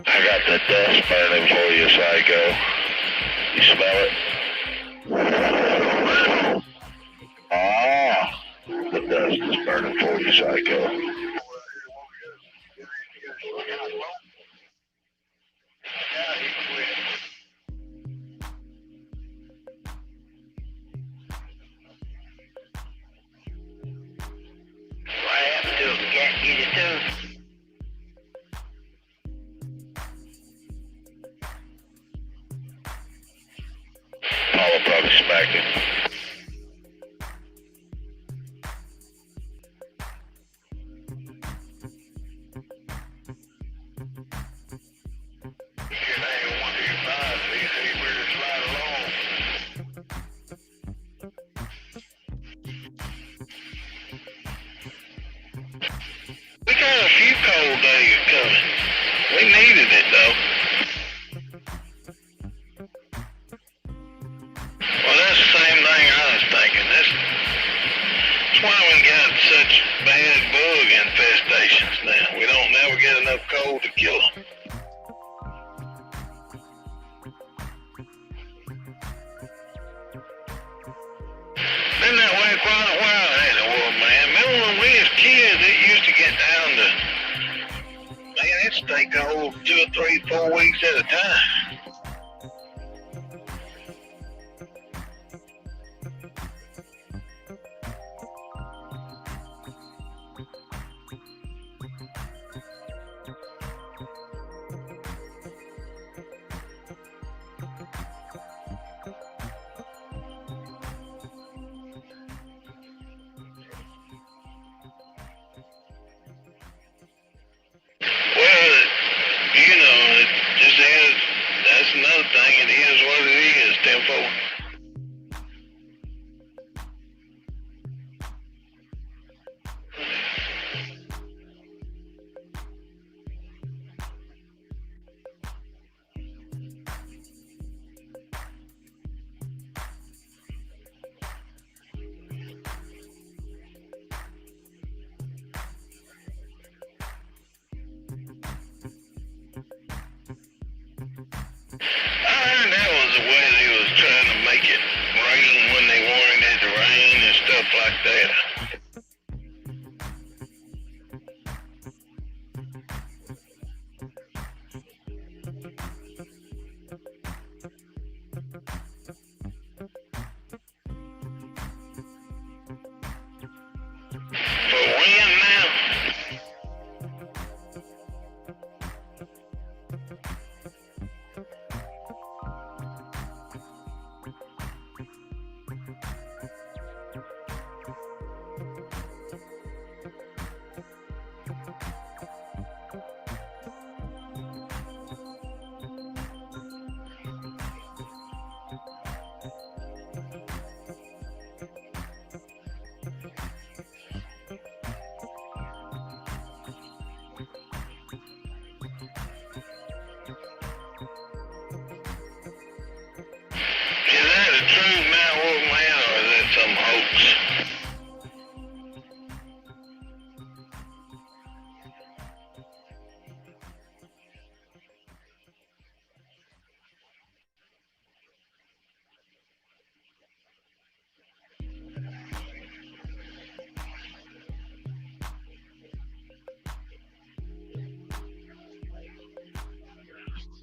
I got the dust burning for you, Psycho. You smell it? The dust is burning for you, Psycho. What happened to him? Can't get it too. Paula probably smacked him. We got a few cold days coming. We needed it though. Well, that's the same thing I was thinking. That's why we got such bad bug infestations now. We don't never get enough cold to kill them. Been that way quite a while, ain't it, well, man? Remember when we was kids, it used to get down to, man, it'd stay cold 2 or 3, 4 weeks at a time. Well, you know, it just is, that's another thing, it is what it is, Tempo. I heard that was the way they was trying to make it rain when they wanted it to rain and stuff like that. But when now?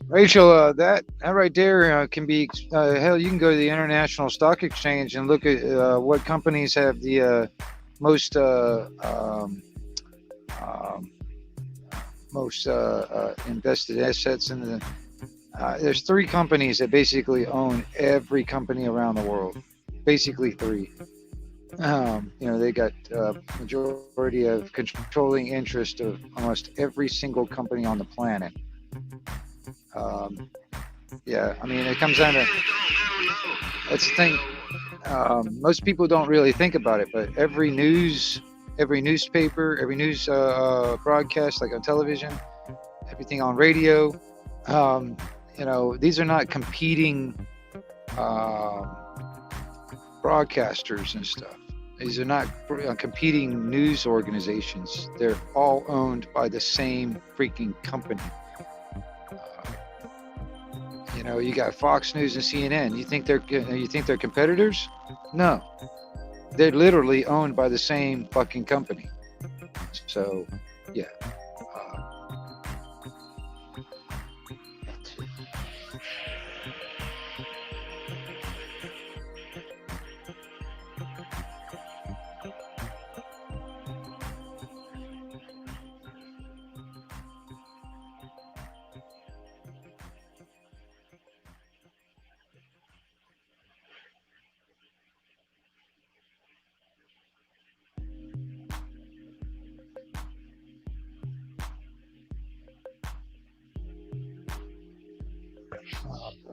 Rachel, that right there can be hell. You can go to the International Stock Exchange and look at what companies have the most invested assets in the. There's 3 companies that basically own every company around the world. Basically 3. They got majority of controlling interest of almost every single company on the planet. I mean, it comes down to, that's the thing. Most people don't really think about it, but every newspaper, every news broadcast, like on television, everything on radio, these are not competing broadcasters and stuff. These are not competing news organizations. They're all owned by the same freaking company. You got Fox News and CNN. You think they're competitors? No, they're literally owned by the same fucking company. So, yeah.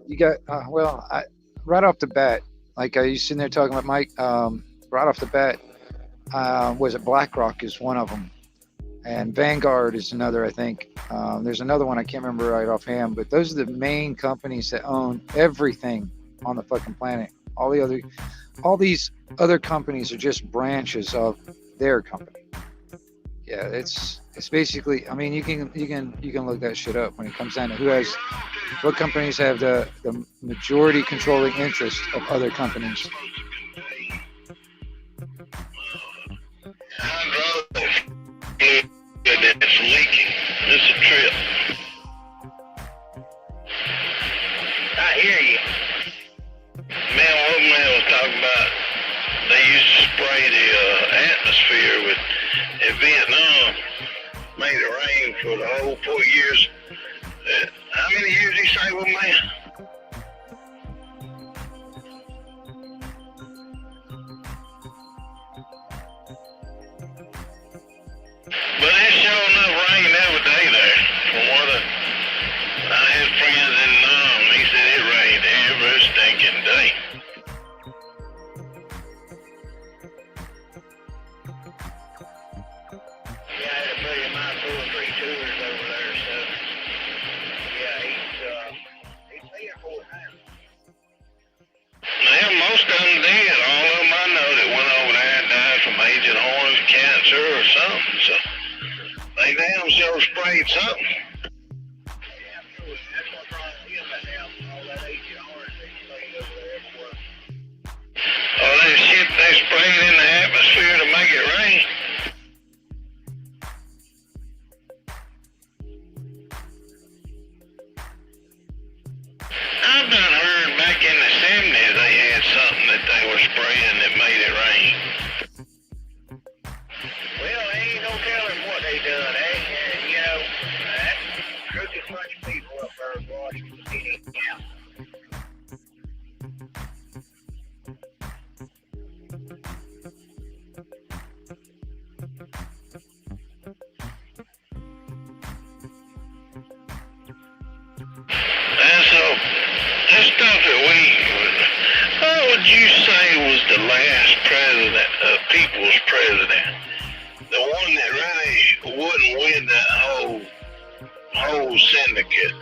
You got right off the bat, like you sitting there talking about Mike. Right off the bat, was it BlackRock is one of them, and Vanguard is another. I think there's another one I can't remember right offhand, but those are the main companies that own everything on the fucking planet. All these other companies are just branches of their company. Yeah, it's basically. I mean, you can look that shit up when it comes down to what companies have the majority controlling interest of other companies. It's leaking. It's a trip. I hear you. One man was talking about they used to spray the atmosphere with in Vietnam. Made it rain for the whole 4 years. How many years he say, well, man? But it's sure enough rain every day there. From what I had friends in Nam, he said it rained every stinking day. Yeah, I had a buddy of mine pulling 3 tours over there, so yeah, he's paying for it now. Now, most of them did. All of them I know that went over there and died from Agent Orange cancer or something. So they damn sure sprayed something. Yeah, absolutely. That's what's wrong with him right now. All that Agent Orange they sprayed over there everywhere. All that shit they sprayed in the atmosphere to make it rain. I've done heard back in the 70s they had something that they were spraying that made it rain. Well, ain't no telling what they done, eh? That's a crooked bunch of people up there in Washington City. Yeah. And so, that stuff that what would you say was the last president, people's president? The one that really wouldn't win that whole syndicate?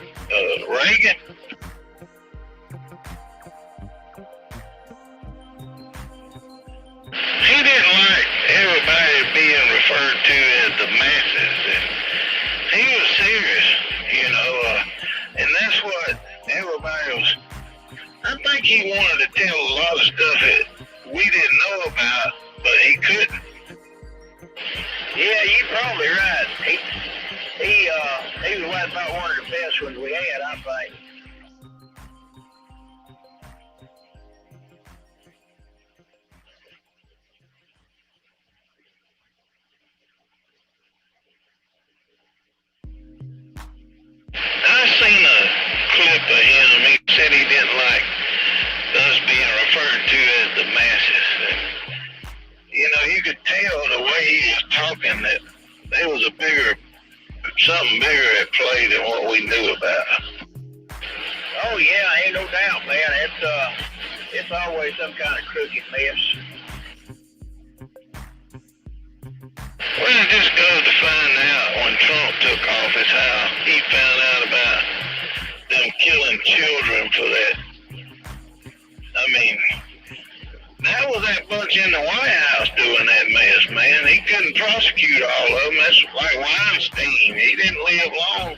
Reagan? He didn't like everybody being referred to as the masses. And he was serious, and that's what everybody was. I think he wanted to tell a lot of stuff that we didn't know about, but he couldn't. Yeah, you're probably right. He was about one of the best ones we had, I think. could tell the way he was talking that there was something bigger at play than what we knew about. Oh yeah, ain't no doubt, man. It's always some kind of crooked mess. Well, it just goes to find out when Trump took office how he found out about them killing children for that. I mean, that was that bunch in the White House doing that mess, man. He couldn't prosecute all of them. That's like Weinstein. He didn't live long.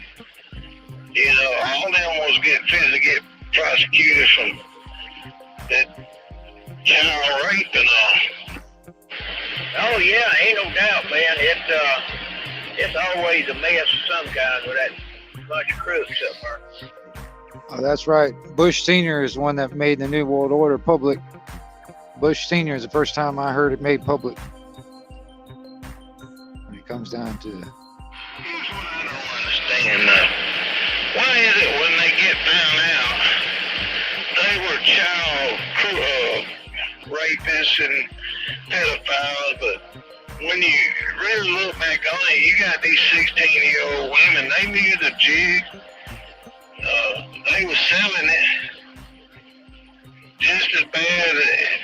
You know, all them was to get prosecuted from that child rape and all. Oh yeah, ain't no doubt, man. It's always a mess of some kind with that bunch of crooks up there. Oh, that's right. Bush Sr. is the one that made the New World Order public. Bush Sr. is the first time I heard it made public. When it comes down to... Here's what I don't understand, though. Why is it when they get found out, they were child rapists and pedophiles, but when you really look back on it, you got these 16-year-old women, they knew the jig. They were selling it just as bad.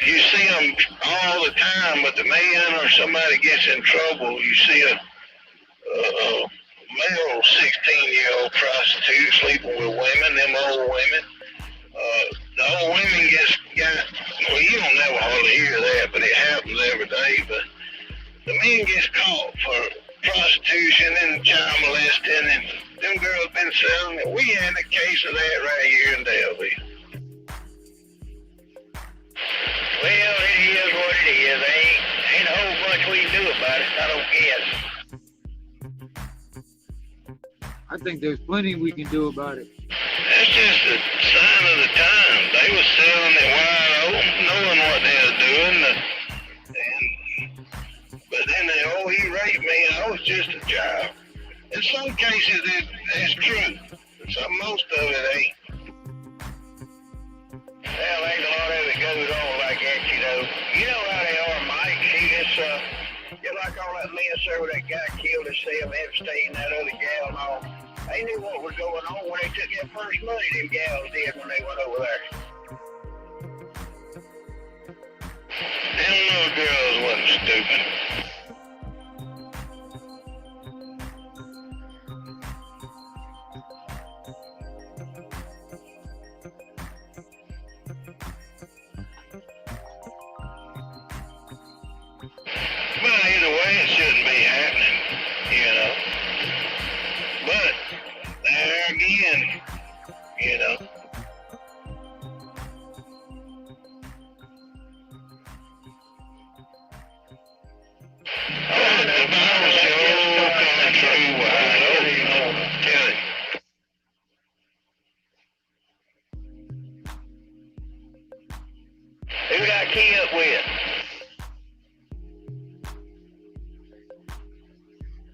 You see them all the time, but the man or somebody gets in trouble, you see a male 16-year-old prostitute sleeping with women, them old women. The old women well, you don't never hardly hear that, but it happens every day. But the man gets caught for prostitution and child molesting, and them girls been selling it. We had a case of that right here in Delville. Well, it is what it is. Ain't a whole bunch we can do about it, I don't guess. I think there's plenty we can do about it. That's just a sign of the time. They were selling it wide open, knowing what they were doing. But then he raped me, and I was just a child. In some cases, it's true. Most of it ain't. Well, ain't a lot of it goes on like that, you know. You know how they are, Mike. See, just like all that mess there with that guy killed himself, Epstein, that other gal and all. They knew what was going on when they took that first money, them gals did, when they went over there. Them little girls wasn't stupid. Well, either way, it shouldn't be happening, you know. But, there again, you know. Oh, the Bible sure coming true wide open, tell it. Who got key up with?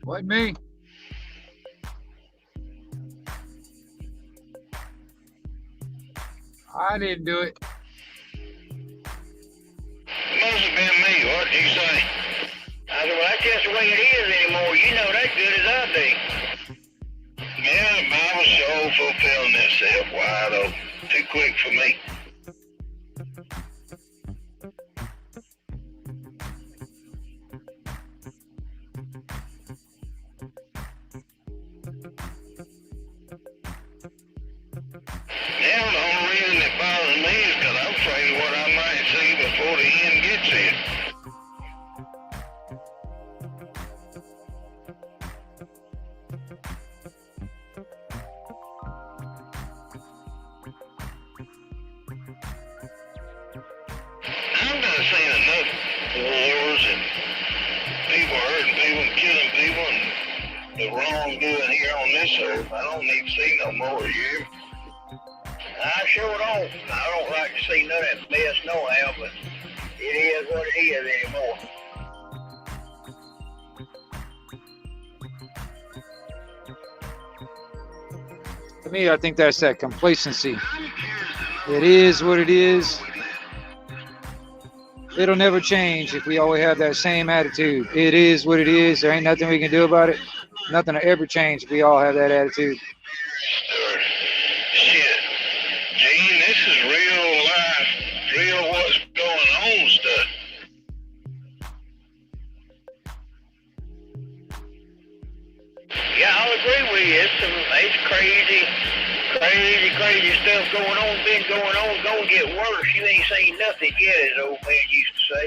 What, me? I didn't do it. Must have been me. What did you say? I said, well, that's just the way it is anymore. You know that good as I do. Yeah, the Bible sure fulfilling itself wide open. Too quick for me. Now the only reason it bothers me is because I'm afraid of what I might see before the end gets here. I've done seen enough wars and people hurting people and killing people and the wrongdoing here on this earth. I don't need to see no more of you. I sure don't. I don't like to see none of that mess nohow, but it is what it is anymore. To me, I think that's that complacency. It is what it is. It'll never change if we always have that same attitude. It is what it is. There ain't nothing we can do about it. Nothing will ever change if we all have that attitude. Shit. Gene, this is real life, real what's going on stuff. Yeah, I'll agree with you. It's crazy stuff going on. Been going on. Gonna get worse. You ain't seen nothing yet, as old man used to say.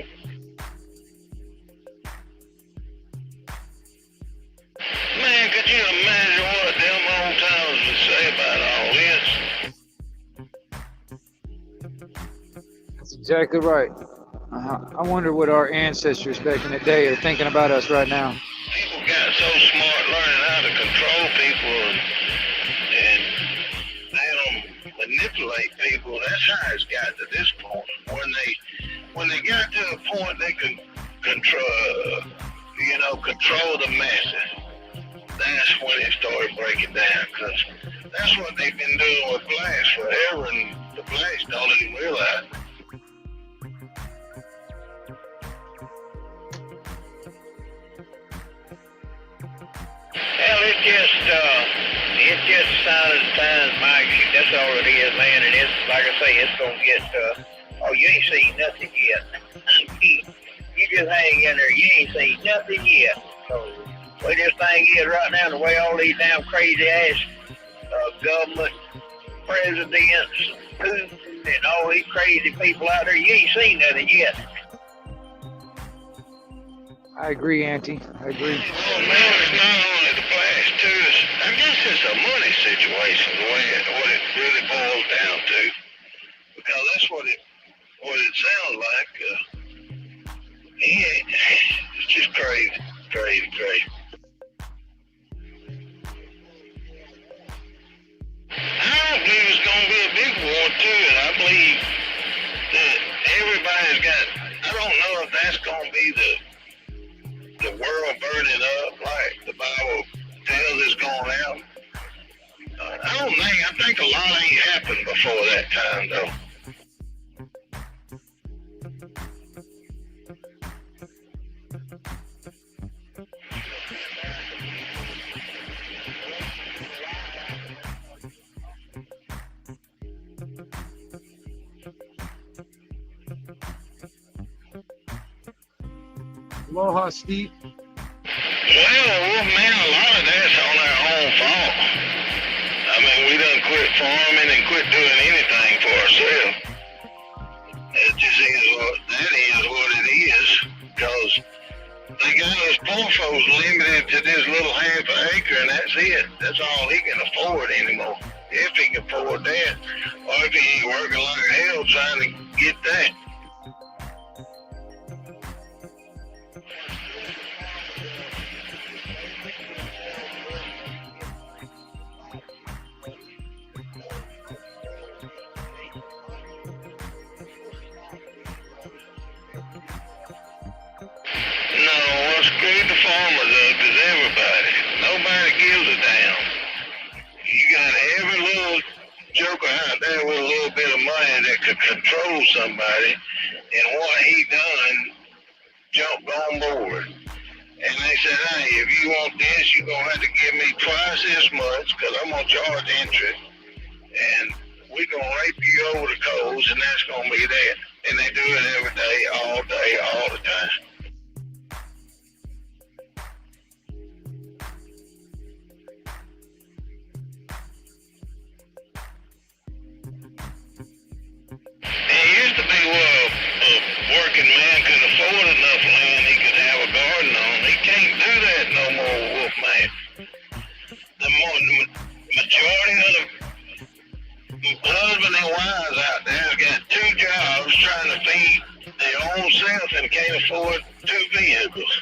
Man, could you imagine what them old timers would say about all this? That's exactly right. I wonder what our ancestors back in the day are thinking about us right now. People got so smart learning how to control people and manipulate people. That's how it's got to this point. When they got to a point they can control the masses, that's when it started breaking down, because that's what they've been doing with blacks forever, and the blacks don't even realize it. Hell, it's just a sign of the times, Mike. That's all it is, man. And it's, like I say, it's gonna get, you ain't seen nothing yet. You just hang in there, you ain't seen nothing yet. So, the way this thing is right now, the way all these damn crazy ass government presidents, Putin, and all these crazy people out there, you ain't seen nothing yet. I agree, Auntie. I agree. Well, man, it's not only the blacks too. I guess it's a money situation, what it really boils down to, because that's what it sounds like. It's just crazy. I don't believe it's going to be a big war too, and I believe that everybody's got. I don't know if that's going to be the world burning up like the Bible tells it's going to happen. I think a lot ain't happened before that time though. Aloha, Steve. Well, man, a lot of that's on our own fault. I mean, we done quit farming and quit doing anything for ourselves. It just is what it is, because they got us poor folks limited to this little half an acre, and that's it. That's all he can afford anymore, if he can afford that, or if he ain't working like hell trying to get that. Nobody gives a damn. You got every little joker out there with a little bit of money that could control somebody, and what he done jumped on board. And they said, hey, if you want this, you're going to have to give me twice this much, because I'm going to charge interest, and we're going to rape you over the coals, and that's going to be that. And they do it every day, all the time. Working man could afford enough land he could have a garden on. He can't do that no more, Wolfman. The majority of the husband and wives out there have got 2 jobs trying to feed their own self and can't afford 2 vehicles.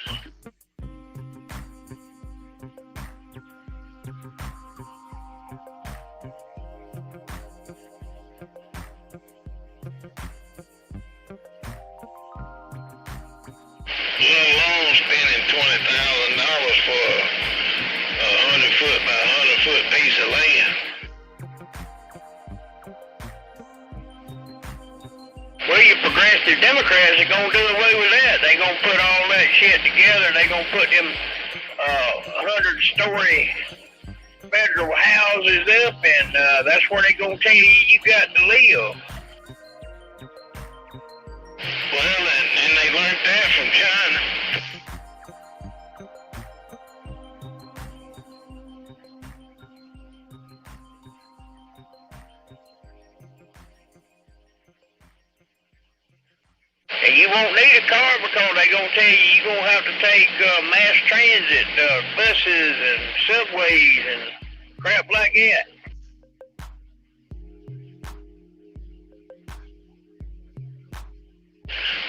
Let alone spending $20,000 for a 100-foot by 100-foot piece of land. Well, you progressed the Democrats are gonna do away with that. They gonna put all that shit together. They gonna put them 100-story federal houses up, and that's where they gonna tell you got to live. Well, and they learned that from China. And you won't need a car because they gonna tell you you're gonna have to take mass transit, buses and subways and crap like that.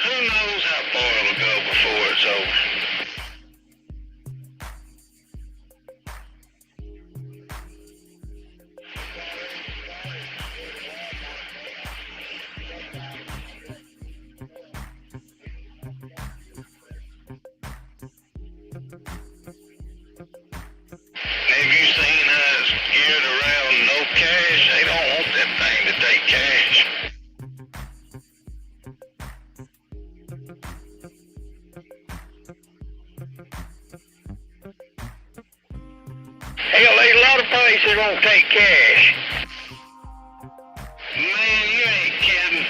Who knows how far it'll go before it's over? Have you seen us geared around no cash? They don't want that thing to take cash. Hell, there's a lot of places won't take cash. Man, you ain't kidding.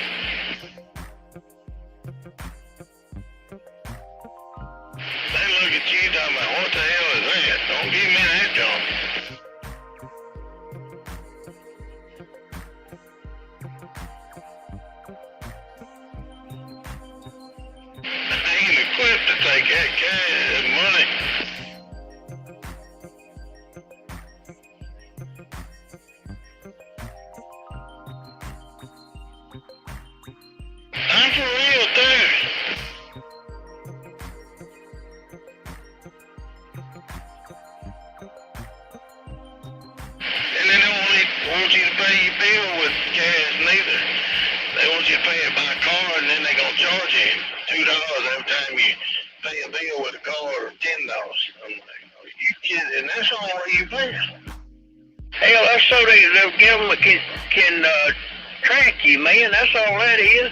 They look at you talking about, what the hell is that? Don't give me that junk. I ain't equipped to take that cash, that money. I'm for real, too. And they don't want you to pay your bill with cash neither. They want you to pay it by card, and then they're going to charge you $2 every time you pay a bill with a card, or $10. I'm like, are you kidding? That's all you pay. Hell, that's so the government can track you, man. That's all that is.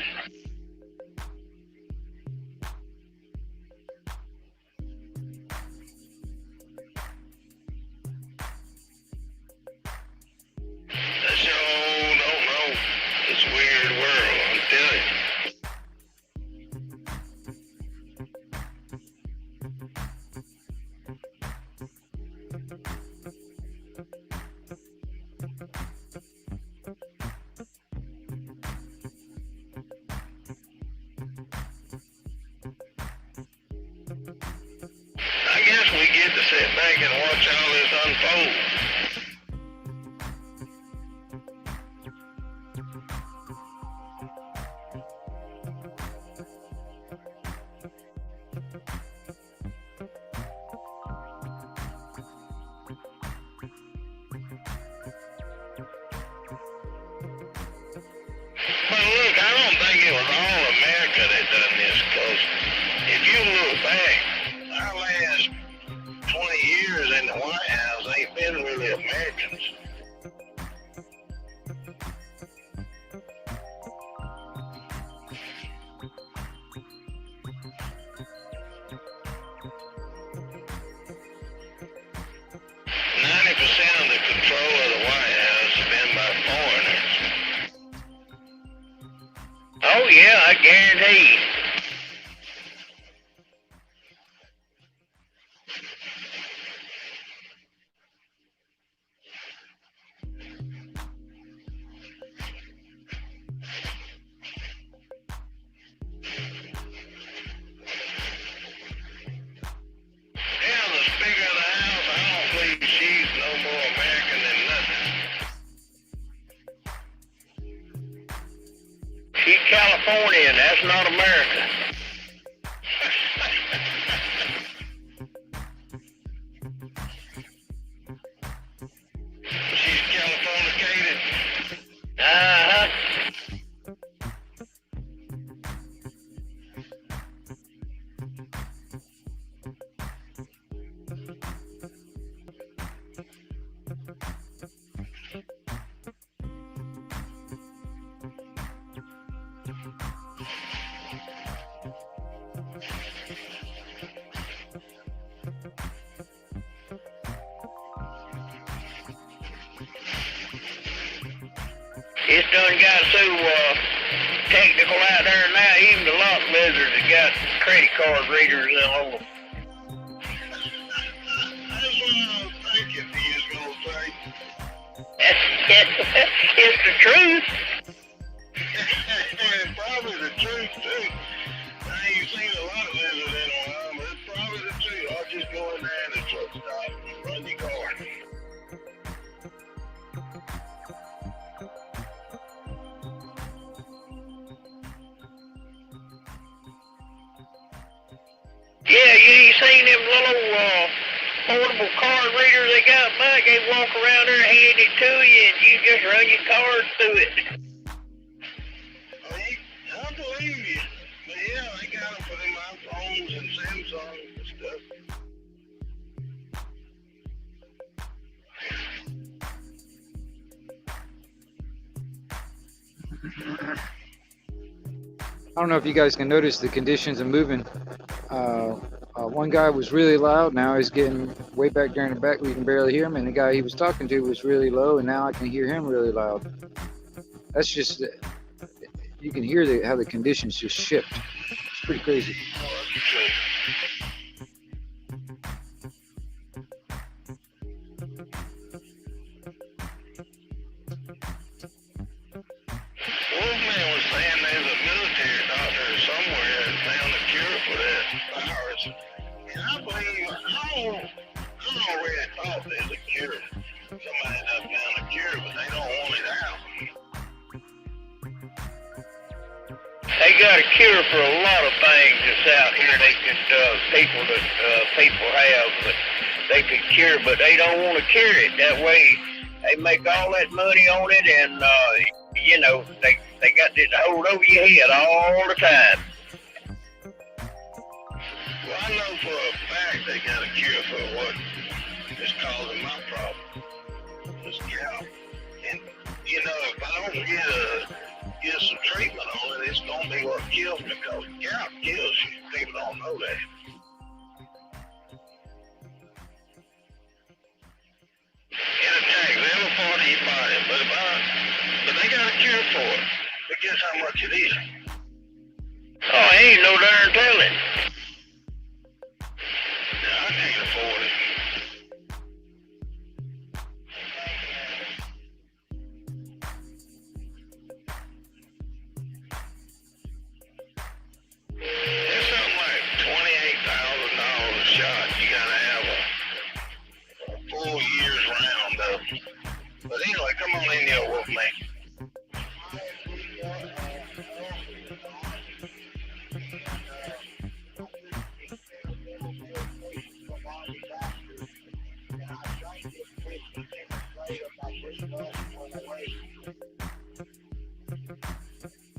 They sure don't know this weird world, I'm telling you. I guess we get to sit back and watch all this unfold. But look, I don't think it was all America that done this, because if you look back, our last 20 years in the White House ain't been really Americans. % of the control of the White House has been by foreigners. Oh, yeah, I guarantee you. Yeah, the Speaker of the House, I don't believe she's no more American than nothing. She's Californian. That's not America. She's Californicated. Uh-huh. done got so technical out there now, even the lock lizards have got credit card readers in on them. That's what I was thinking he was gonna say. It's the truth. Probably the truth too. I ain't seen a lot of lizards in a while, but it's probably the truth. I'll just go in there in the truck stop and run your car. Yeah, you ain't seen them little portable card readers they got, Mike? They walk around there, hand it to you, and you just run your card through it. I believe you. But yeah, I got them for them iPhones and Samsung and stuff. I don't know if you guys can notice the conditions of moving. One guy was really loud. Now he's getting way back there in the back. We can barely hear him. And the guy he was talking to was really low. And now I can hear him really loud. That's just, you can hear how the conditions just shift. It's pretty crazy. Wolfman was saying there's a military doctor somewhere that found a cure for that virus. And I believe, I already thought there's a cure. Somebody done found a cure, but they don't want it out. They got a cure for a lot of things that's out here. They could people have, but they could cure, but they don't want to cure it. That way, they make all that money on it, and you know, they got this hold over your head all the time. Well, I know for a fact they got a cure for what is causing my problem. This gout. And, you know, if I don't get some treatment on it, it's going to be what kills me, because gout kills you. People don't know that. It attacks every part of your body, but they got a cure for it. But guess how much it is? Oh, ain't no darn telling. Yeah, I can't afford it. It's something like $28,000 a shot. You gotta have a full year's roundup. But anyway, come on in here, Wolfman.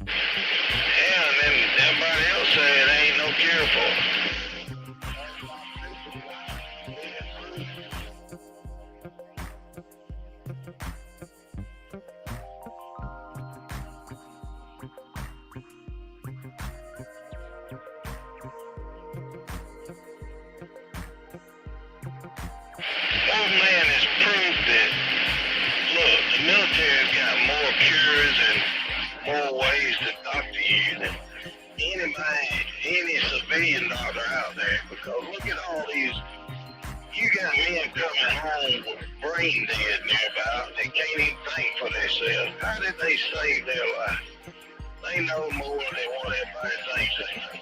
Yeah, and then everybody else say it ain't no cure for it. Old man has proved that, look, the military's got more cures and more ways to doctor you than any civilian doctor out there. Because look at all these, you got men coming home with brain dead nearby. They can't even think for themselves. How did they save their life? They know more than what everybody thinks they know.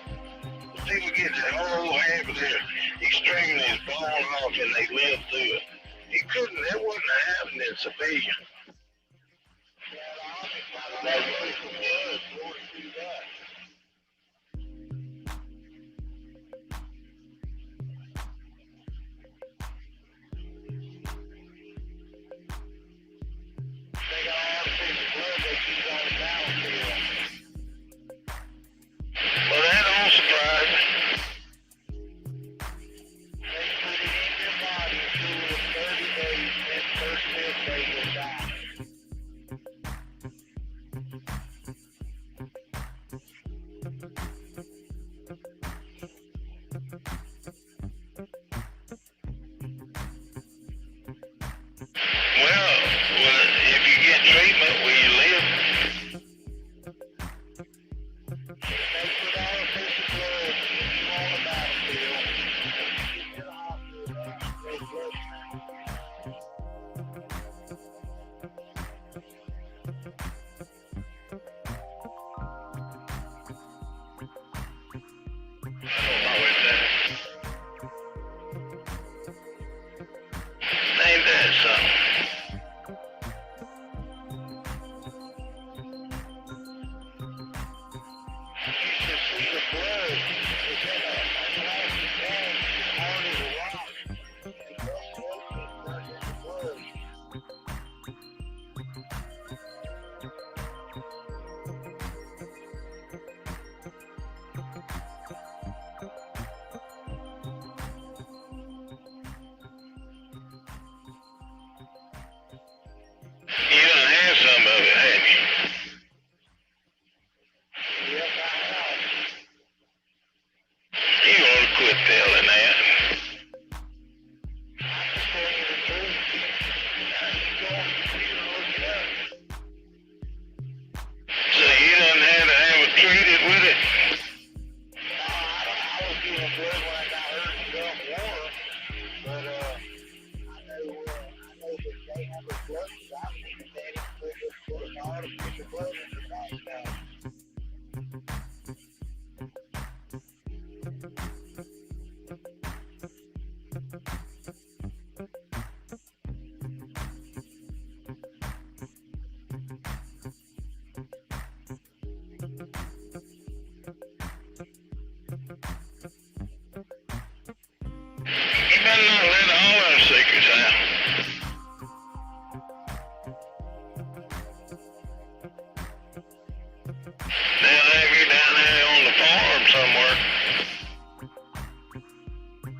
People get their whole half of their extremities blown off and they live through it. That wouldn't have happened in civilian. Well, that don't surprise me.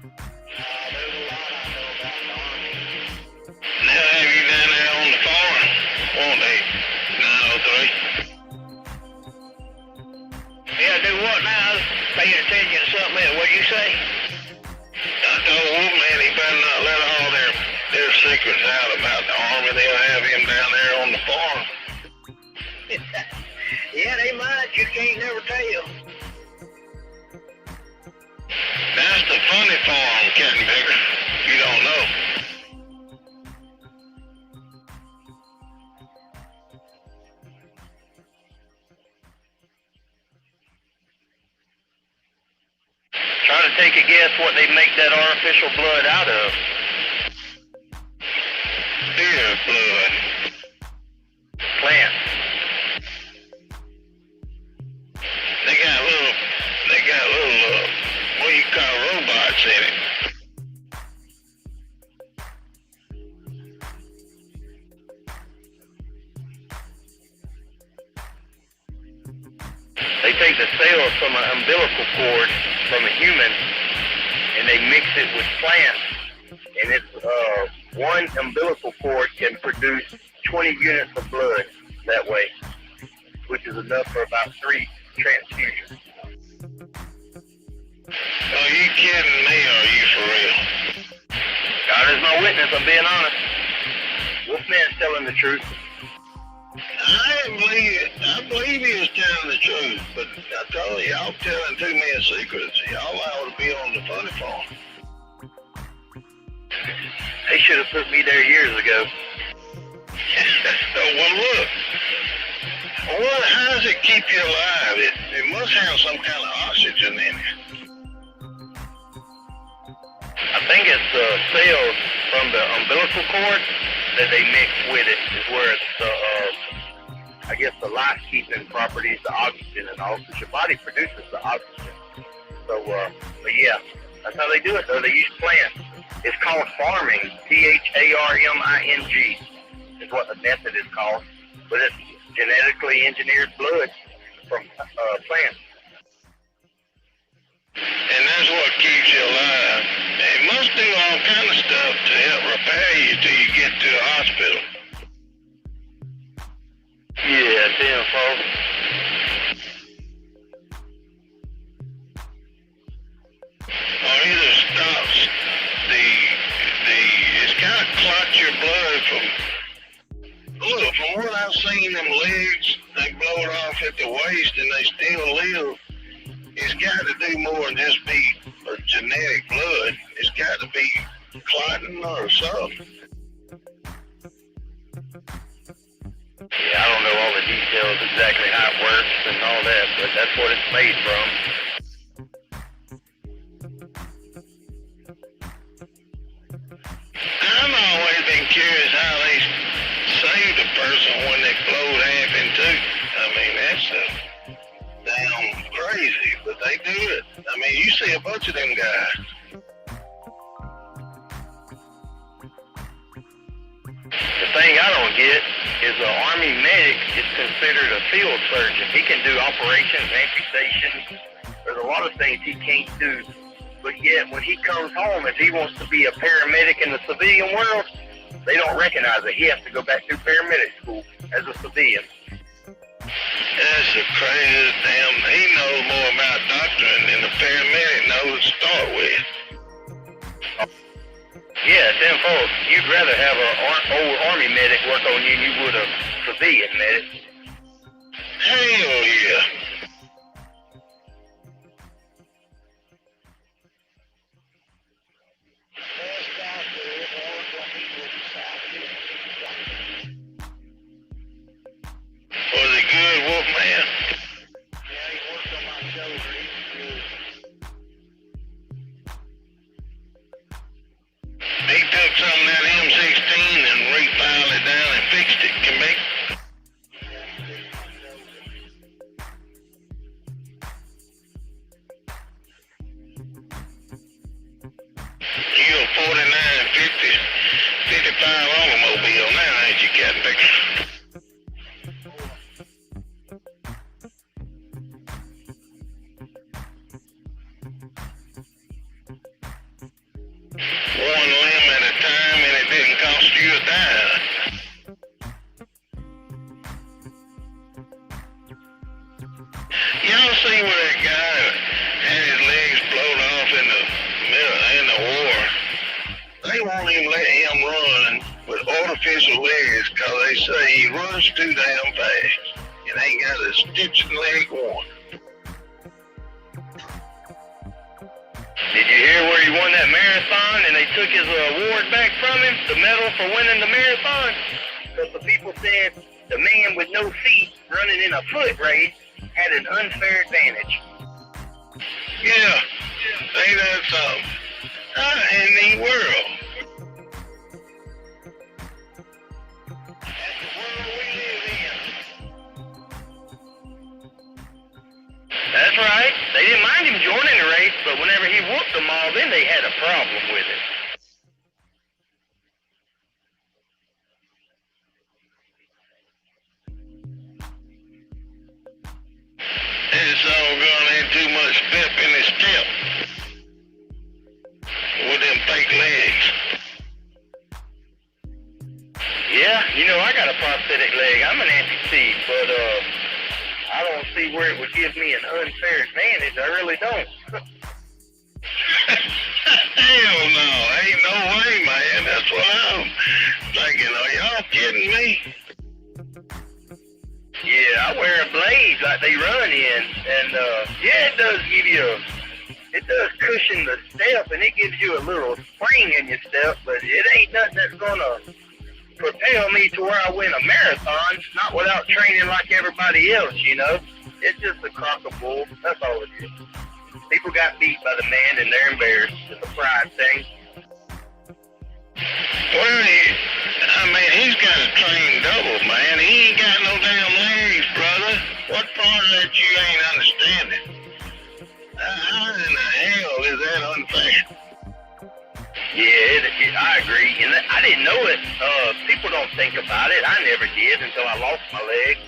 There's a lot I know about the Army. They'll have you down there on the farm, won't they? 903. Yeah, do what now? Paying attention to something else. What'd you say? I told Wolfman he better not let all their secrets out about the Army. They'll have him down there on the farm. Yeah, they might. You can't never tell. That's the funny farm, Captain Baker. You don't know. Try to take a guess what they make that artificial blood out of. Deer blood. Plant. They got little, what you call robots in it. They take the cells from an umbilical cord from a human and they mix it with plants. And it's one umbilical cord can produce 20 units of blood that way, which is enough for about 3 transfusions. Are you kidding me or are you for real? God is my witness, I'm being honest. Wolfman's telling the truth. I believe he was telling the truth, but I told you, y'all telling too many secrets. Y'all ought to be on the funny farm. They should have put me there years ago. Well, look. How does it keep you alive? It must have some kind of oxygen in it. I think it's the cells from the umbilical cord that they mix with it is where it's I guess the life-keeping properties, the oxygen and all, because your body produces the oxygen. So, but yeah, that's how they do it, though. They use plants. It's called farming, PHARMING is what the method is called. But it's genetically engineered blood from plants. And that's what keeps you alive. It must do all kind of stuff to help repair you till you get to the hospital. Yeah, damn, folks. Or either stops it's kind of clots your blood from. Look, from what I've seen, them legs, they blow it off at the waist and they still live. It's got to do more than just be a genetic blood. It's got to be clotting or something. Yeah, I don't know all the details exactly how it works and all that, but that's what it's made from. I've always been curious how they saved a person when they blowed half in two. I mean, that's damn crazy, but they do it. I mean, you see a bunch of them guys. The thing I don't get is an Army medic is considered a field surgeon. He can do operations, amputations. There's a lot of things he can't do. But yet, when he comes home, if he wants to be a paramedic in the civilian world, they don't recognize it. He has to go back through paramedic school as a civilian. That's the craziest damn. He knows more about doctoring than the paramedic knows to start with. Yeah, tenfold. You'd rather have an old Army medic work on you than you would a civilian medic. Hell yeah. Was it good, Wolfman? Yeah, he worked on my shoulder. He took some of that M16 and refiled it down and fixed it, can be? You're a 49 and 55 automobile now, ain't you, Captain Baker? even let him run with artificial legs because they say he runs too damn fast and ain't got a stitch in leg one. Did you hear where he won that marathon and they took his award back from him, the medal for winning the marathon? Because the people said the man with no feet running in a foot race had an unfair advantage. Yeah, ain't that something? How in the world? That's the world we live in. That's right. They didn't mind him joining the race, but whenever he whooped them all, then they had a problem with it. This all girl ain't too much step in his step with them fake legs. Yeah, you know, I got a prosthetic leg. I'm an amputee, but I don't see where it would give me an unfair advantage. I really don't. Hell no, ain't no way, man. That's what I'm thinking. Are y'all kidding me? Yeah, I wear a blade like they run in, and yeah, it does give you it does cushion the step, and it gives you a little spring in your step, but it ain't nothing that's gonna propel me to where I win a marathon, not without training like everybody else, you know. It's just a crock of bull, that's all it is. People got beat by the man, and they're embarrassed. It's a pride thing. Well, he's got to train double, man. He ain't got no damn legs, brother. What part of that you ain't understanding? How in the hell is that unfair? Yeah, I agree. And I didn't know it. People don't think about it. I never did until I lost my leg.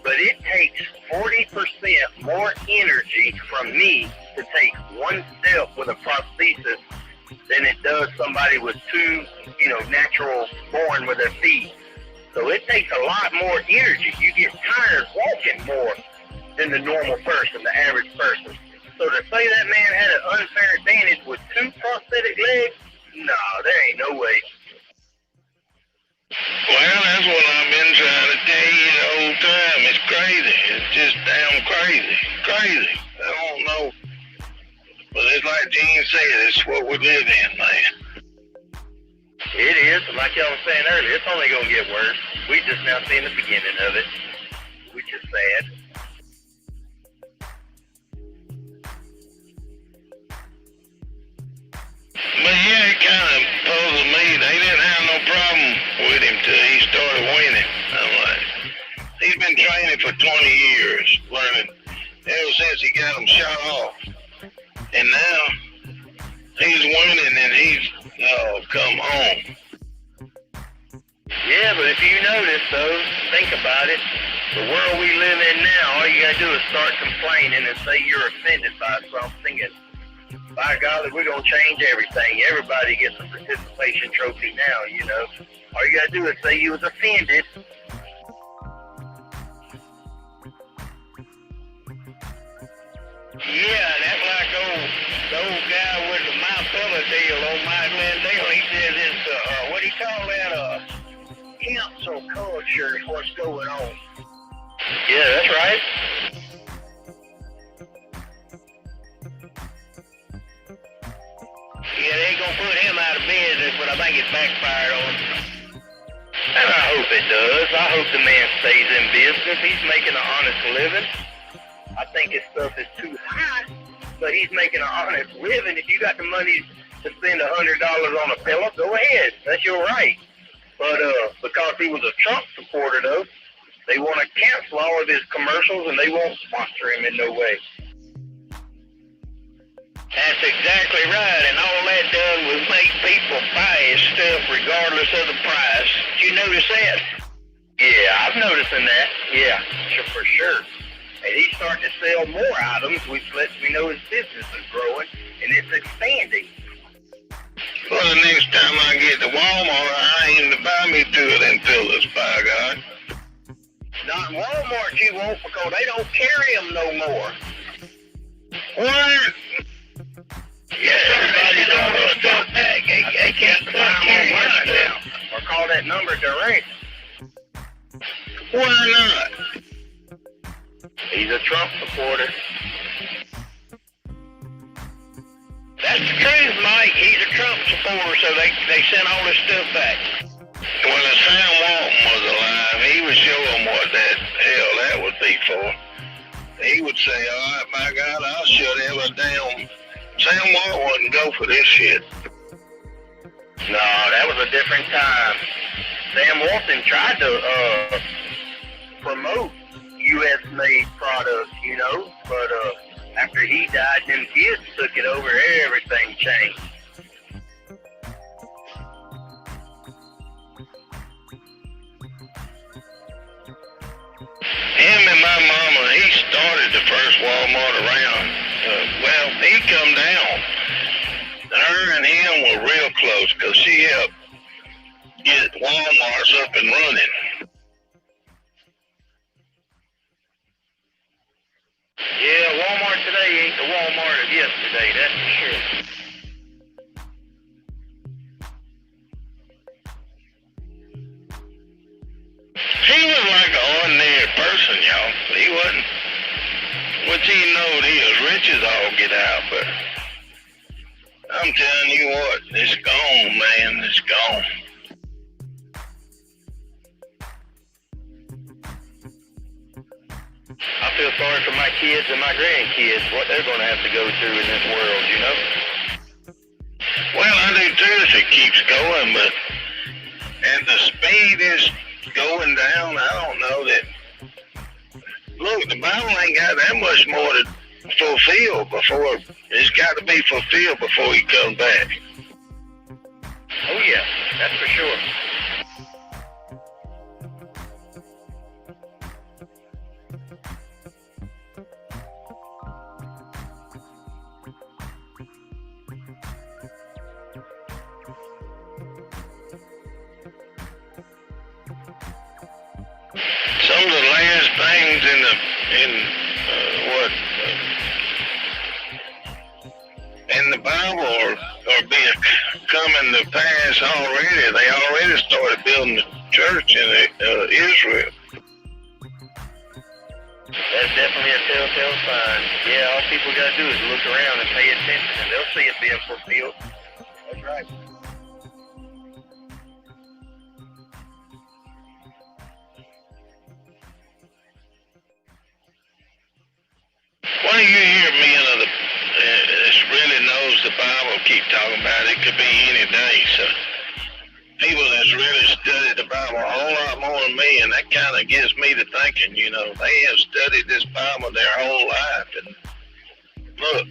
But it takes 40% more energy from me to take one step with a prosthesis than it does somebody with two, natural born with their feet. So it takes a lot more energy. You get tired walking more than the normal person, the average person. So to say that man had an unfair advantage with two prosthetic legs, no, there ain't no way. Well, that's what I've been trying to tell you the whole time. It's crazy. It's just damn crazy. Crazy. I don't know. But it's like Gene said, it's what we live in, man. It is. Like y'all was saying earlier, it's only going to get worse. We just now seeing the beginning of it, which is sad. But yeah, it kind of puzzled me. They didn't have no problem with him till he started winning. I'm like, he's been training for 20 years, learning ever since he got him shot off. And now he's winning and he's come home. Yeah, but if you notice, though, think about it. The world we live in now, all you got to do is start complaining and say you're offended by something, and by golly, we're going to change everything. Everybody gets a participation trophy now, All you got to do is say you was offended. Yeah, that's like the old guy with the Mount Pillar deal, old Mike Lindell. He says it's, what do you call that, cancel culture is what's going on. Yeah, that's right. Yeah, they ain't gonna put him out of business, but I think it backfired on him. And I hope it does. I hope the man stays in business. He's making an honest living. I think his stuff is too high, but he's making an honest living. If you got the money to spend $100 on a pillow, go ahead. That's your right. But because he was a Trump supporter, though, they want to cancel all of his commercials, and they won't sponsor him in no way. That's exactly right, and all that done was make people buy his stuff regardless of the price. Did you notice that? Yeah, I'm noticing that. Yeah, for sure. And he's starting to sell more items, which lets me know his business is growing, and it's expanding. Well, the next time I get to Walmart, I aim to buy me two of them pillows, by God. Not in Walmart you won't, because they don't carry them no more. What? Yeah, everybody's on a stuff bag. They can't climb that number direct. Why not? He's a Trump supporter. That's the truth, Mike. He's a Trump supporter, so they sent all this stuff back. When Sam Walton was alive, he would show them what the hell that would be for. He would say, all right, my God, I'll shut every damn... Sam Walton wouldn't go for this shit. No, that was a different time. Sam Walton tried to promote U.S.-made products, you know, but after he died, them kids took it over, everything changed. Him and my mama, he started the first Walmart around. Well, he come down. Her and him were real close because she helped get Walmart's up and running. Yeah, Walmart today ain't the Walmart of yesterday, that's for sure. He was like an ordinary person, y'all. He wasn't, what he knowed, he was rich as all get out, but I'm telling you what, it's gone, man, it's gone. I feel sorry for my kids and my grandkids, what they're going to have to go through in this world, you know? Well, I do too if it keeps going, but at the speed it's going down, I don't know that. Look, the Bible ain't got that much more to fulfill before, it's got to be fulfilled before he comes back. Oh yeah, that's for sure. Some of the last things in the Bible are being coming to pass already. They already started building the church in Israel. That's definitely a telltale sign. Yeah, all people got to do is look around and pay attention, and they'll see it being fulfilled. That's right. Why you hear men of the that really knows the Bible keep talking about it? It could be any day. So people that's really studied the Bible a whole lot more than me, and that kind of gets me to thinking. You know, they have studied this Bible their whole life, and look,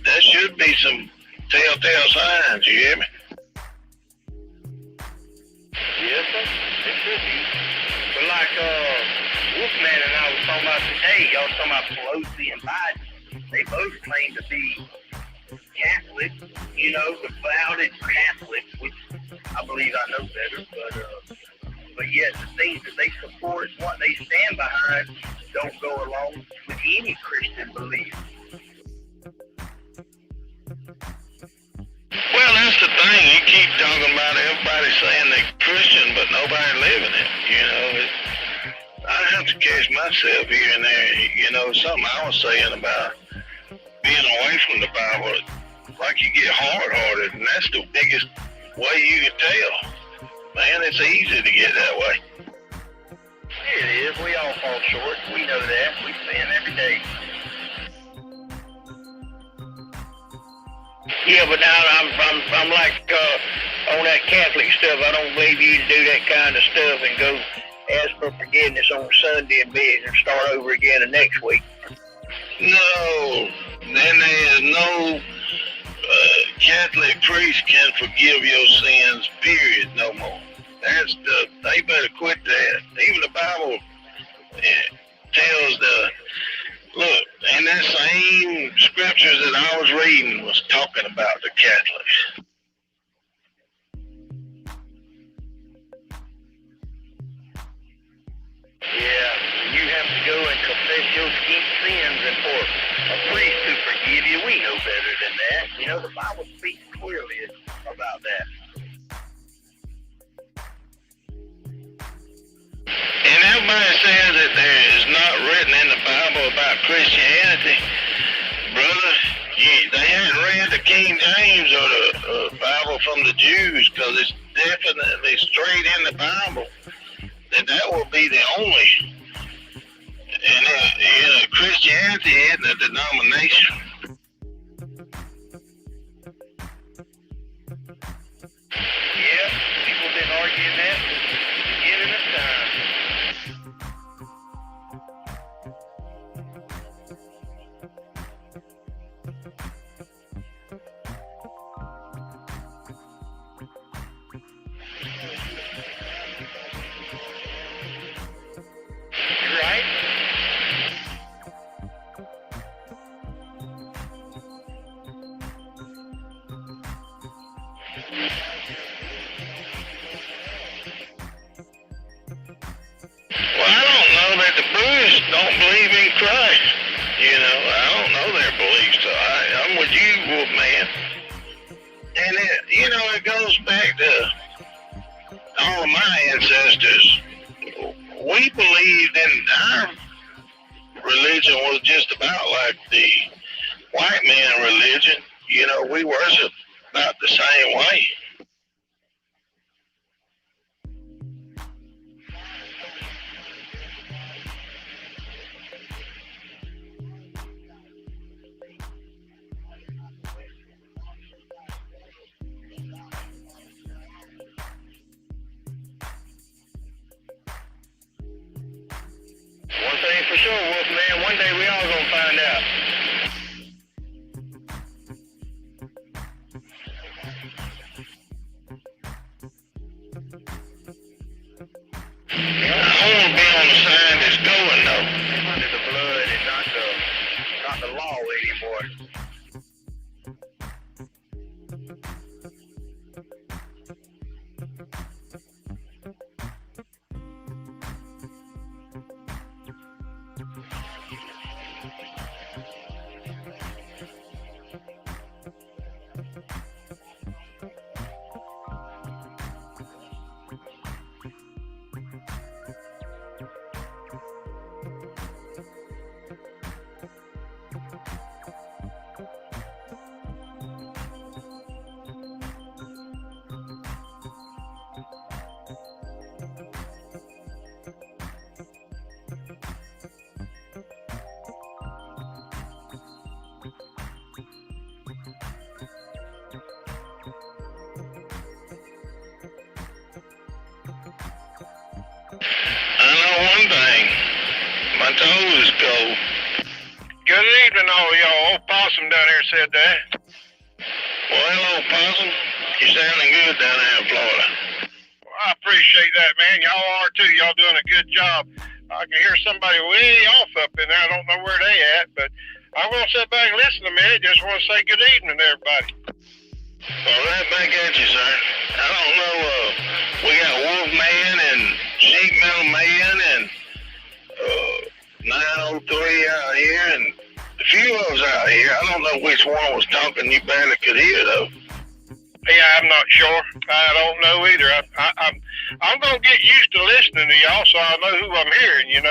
that should be some telltale signs. You hear me? Yes, sir. It should be. But like Wolfman and I was talking about today, y'all talking about Pelosi and Biden. They both claim to be Catholic, you know, devoted Catholics, which I believe I know better, but yet the things that they support, what they stand behind, don't go along with any Christian belief. Well, that's the thing. You keep talking about everybody saying they're Christian, but nobody living it. You know, I have to catch myself here and there. You know, something I was saying about being away from the Bible, like you get hard-hearted, and that's the biggest way you can tell. Man, it's easy to get that way. It is. We all fall short. We know that. We sin every day. Yeah, but now I'm like on that Catholic stuff. I don't believe you do that kind of stuff and go ask for forgiveness on Sunday and start over again the next week. No, then there is no Catholic priest can forgive your sins, period, no more. They better quit that. Even the Bible tells look, and that same scriptures that I was reading was talking about the Catholics. Yeah, you have to go and confess your sins and for a priest to forgive you. We know better than that. You know, the Bible speaks clearly about that. somebody says that there is not written in the Bible about Christianity, brother, they hadn't read the King James or the Bible from the Jews, because it's definitely straight in the Bible that will be the only. And Christianity isn't a denomination. Yep, people been arguing that since the beginning of time. Right? Well, I don't know that the Buddhists don't believe in Christ. I don't know their beliefs. So I'm with you, Wolfman. And it goes back to all of my ancestors. We believed in our religion was just about like the white man religion. We worship about the same way. One thing for sure, Wolfman, one day we all gonna find out. I want to be on the side that's going though. Under the blood and not the law anymore. I know one thing. My toes is cold. Good evening, all y'all. Old Possum down here said that. Well, hello, Possum. You're sounding good down there in Florida. Well, I appreciate that, man. Y'all are too. Y'all doing a good job. I can hear somebody way off up in there. I don't know where they at, but I'm going to sit back and listen a minute. Just want to say good evening to everybody. Well, right back at you, sir. I don't know. We got Wolfman and Sheep Metal Man and 903 out here, and a few of us out here. I don't know which one was talking you barely could hear, though. Yeah, I'm not sure. I don't know either. I'm going to get used to listening to y'all so I know who I'm hearing,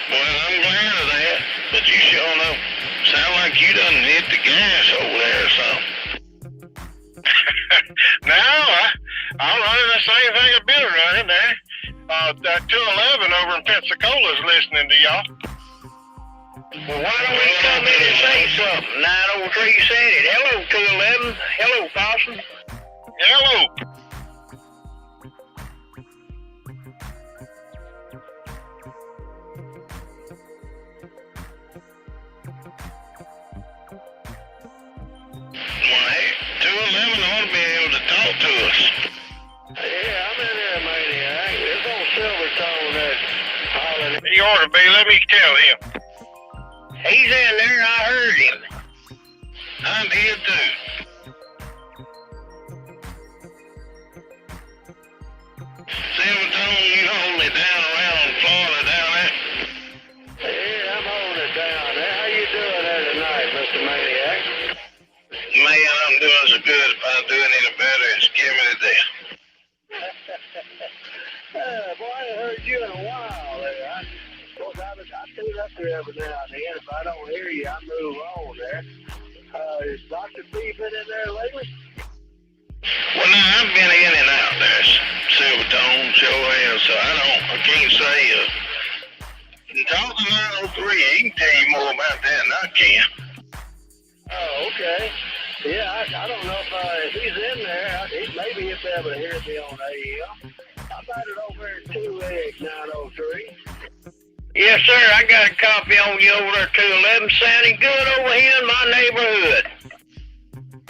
Well, I'm glad of that, but you sure know. Sound like you done hit the gas over there or something. Now, I'm running the same thing I've been running there. That 211 over in Pensacola is listening to y'all. Well, why don't we come in and say something? 903 said it. Hello, 211. Hello, Possum. Hello. Well, hey, 211 ought to be able to talk to us. Yeah, I'm in there, maniac. There's old Silvertone that's hollering. He ought to be. Let me tell him. He's in there. I heard him. I did too. Silvertone, you hold it down around Florida down there. Yeah, I'm holding it down there. How you doing there tonight, Mr. Maniac? Man, I'm doing so good. If I'm doing any better, it's giving me to death. Is Dr. B been in there lately? Well, no, I've been in and out there, Silvertone, Joanne, so I can't say. You can talk to 903, he can tell you more about that than I can. Oh, okay. Yeah, I don't know if he's in there. Maybe he'll be able to hear me on AM. How about it over at 2X 903? Yes, sir. I got a copy on you over there, 211. Sounding good over here in my neighborhood.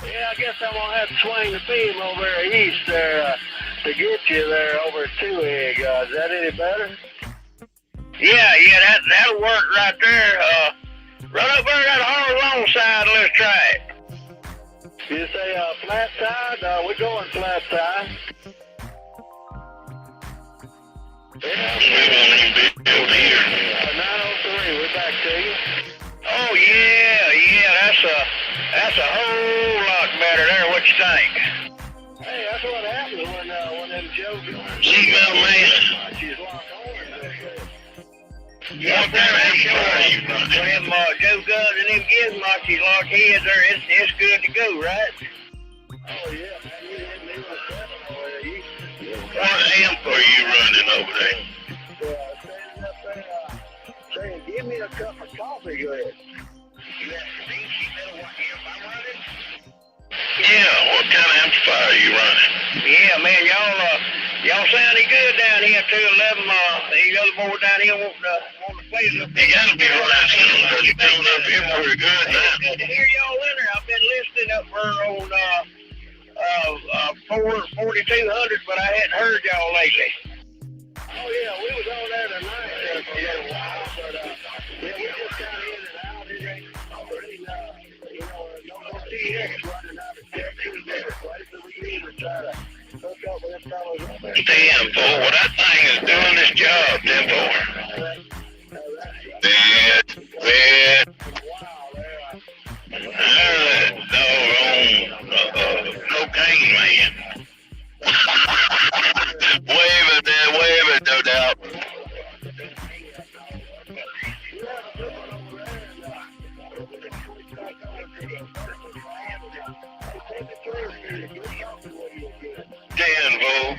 Yeah, I guess I'm going to have to swing the beam over there east there to get you there over at 2Egg. Is that any better? Yeah, that'll work right there. Run up there that hard long side and let's try it. You say flat side? We're going flat side. Yeah, here. 903, we're back to you. Oh, yeah, that's a whole lot better there. What you think? Hey, that's what happens when them Joe Guns. Sheet metal man. She's locked on. What kind of amplifier you running? Them Joe Guns and them gizmos lock heads there, it's good to go, right? Oh, yeah, man. You hit me with seven over there. What amp are you running over there? Standing up there saying, give me a cup of coffee, good. Yeah, what kind of amplifier are you running? Yeah, man, y'all sounding good down here, 211. These other boys down here want to play a little bit. You gotta be running something because you're coming up here pretty good now. Good to hear y'all in there. I've been listening up there on 4200, but I hadn't heard y'all lately. Oh, yeah, we was on there tonight for a little while, but yeah, we just got in and out. It ain't pretty, no more TX running out of Texas there, so we need to try to hook up with them fellas up there. 10-4, well, that thing is doing this job, 10-4. Bad. Cocaine man. Wave it, no doubt.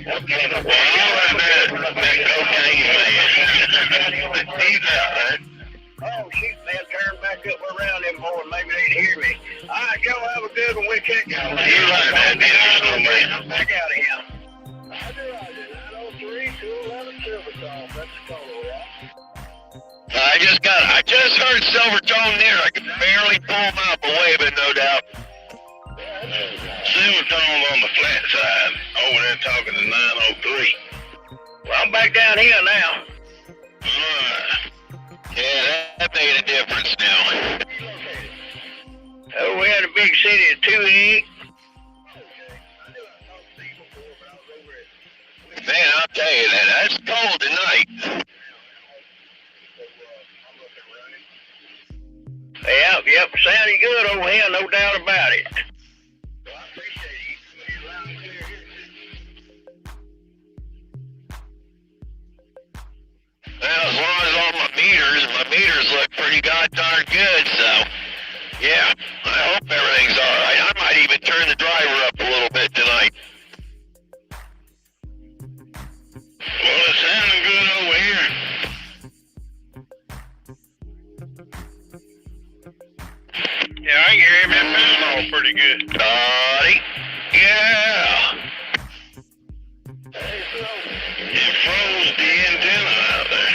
What kind of that cocaine man? He's out there. Oh, shoot, man, turn back up around them boys. Maybe they can hear me. All right, y'all have a good one. We'll check out. You're right, man. I'm back out of here. I do. 903 211 Silvertone. That's the color, yeah. I just heard Silvertone there. I could barely pull him out, but waving, no doubt. Silvertone on the flat side. Over there talking to 903. Well, I'm back down here now. Yeah, that made a difference now. Oh, we had a big city at 2 Man, I'll tell you that. That's cold tonight. Yep, sounding good over here, no doubt about it. Well, as long as all my meters look pretty darn good, so yeah, I hope everything's alright. I might even turn the driver up a little bit tonight. Well, it's sounding good over here. Yeah, I can hear him in Panama pretty good. Yeah. It froze the antenna out there.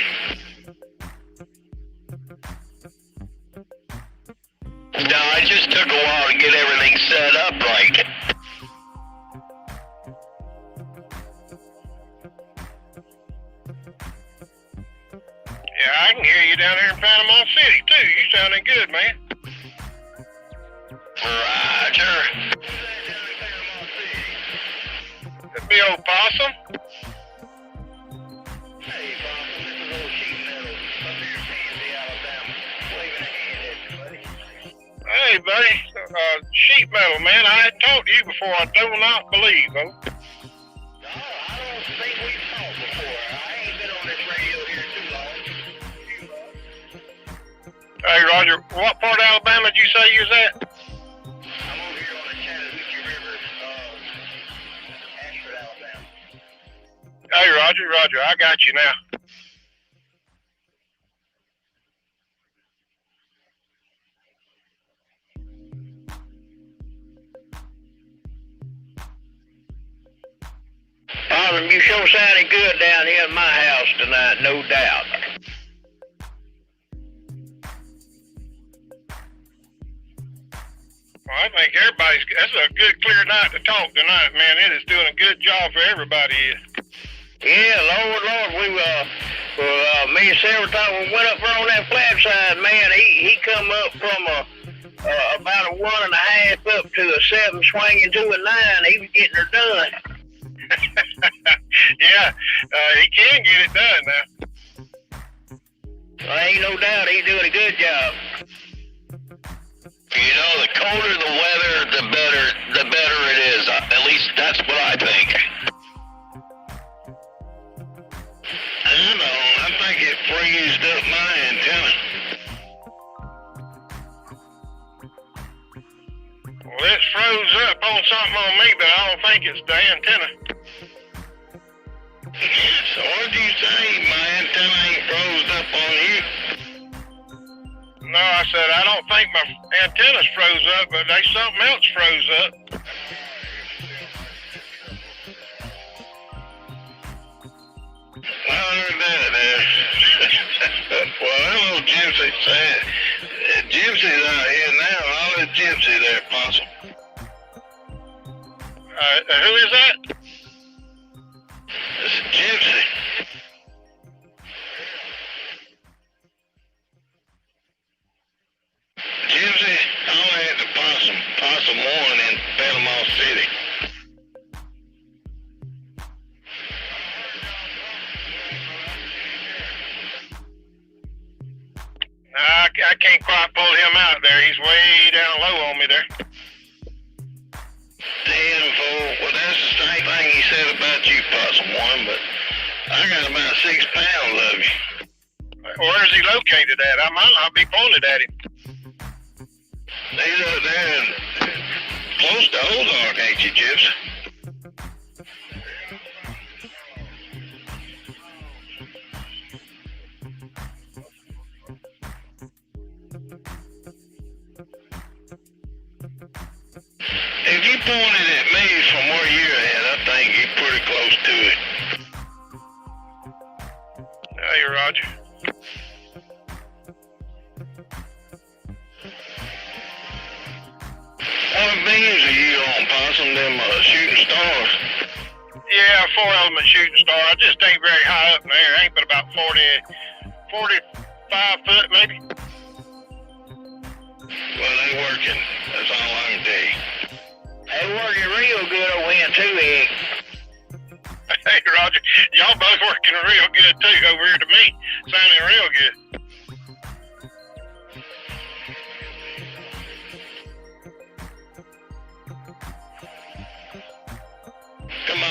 No, it just took a while to get everything set up right. Yeah, I can hear you down there in Panama City, too. You sounding good, man. Roger. That be old Possum? Hey, Bob, this is old Sheet Metal up here in Pansy, Alabama. Waving a hand at you, buddy. Hey, buddy. Sheet Metal, man. I had talked to you before. I do not believe, oh. No, I don't think we've talked before. I ain't been on this radio here too long. Hey, Roger, what part of Alabama did you say you was at? Roger. I got you now. Harlem, you sure sounded good down here in my house tonight, no doubt. Well, I think that's a good, clear night to talk tonight, man. It is doing a good job for everybody here. Yeah, Lord, me and Sarah thought we went up there on that flat side, man. He come up from about a 1.5 up to a 7, swinging to a 9. He was getting her done. Yeah, he can get it done now. Well, ain't no doubt he's doing a good job. You know, the colder the weather, the better it is. At least that's what I think. I don't know. I think it freezed up my antenna. Well, it's froze up on something on me, but I don't think it's the antenna. So what did you say? My antenna ain't froze up on you? No, I said I don't think my antenna's froze up, but there's something else froze up. I heard that. Well, hello, Gypsy. Gypsy's out here now. I'll let Gypsy there, Possum. Who is that? It's Gypsy. Gypsy, I'll add the Possum 1 in Panama City. I can't quite pull him out there. He's way down low on me there. Damn fool. Well, that's the same thing he said about you, Possum 1, but I got about 6 pounds of you. Where is he located at? I might not be pointed at him. He's up there close to Ozark, ain't you, Gypsy? If you pointed at me from where you're at, I think you're pretty close to it. Hey, Roger. What beams are you on, Possum? Them shooting stars? Yeah, 4-element shooting star. I just ain't very high up in the air. Ain't but about 45 foot maybe. Well, they working. That's all I can tell you. They working real good over here too, Egg. Hey, Roger. Y'all both working real good too over here to me. Sounding real good. Come on.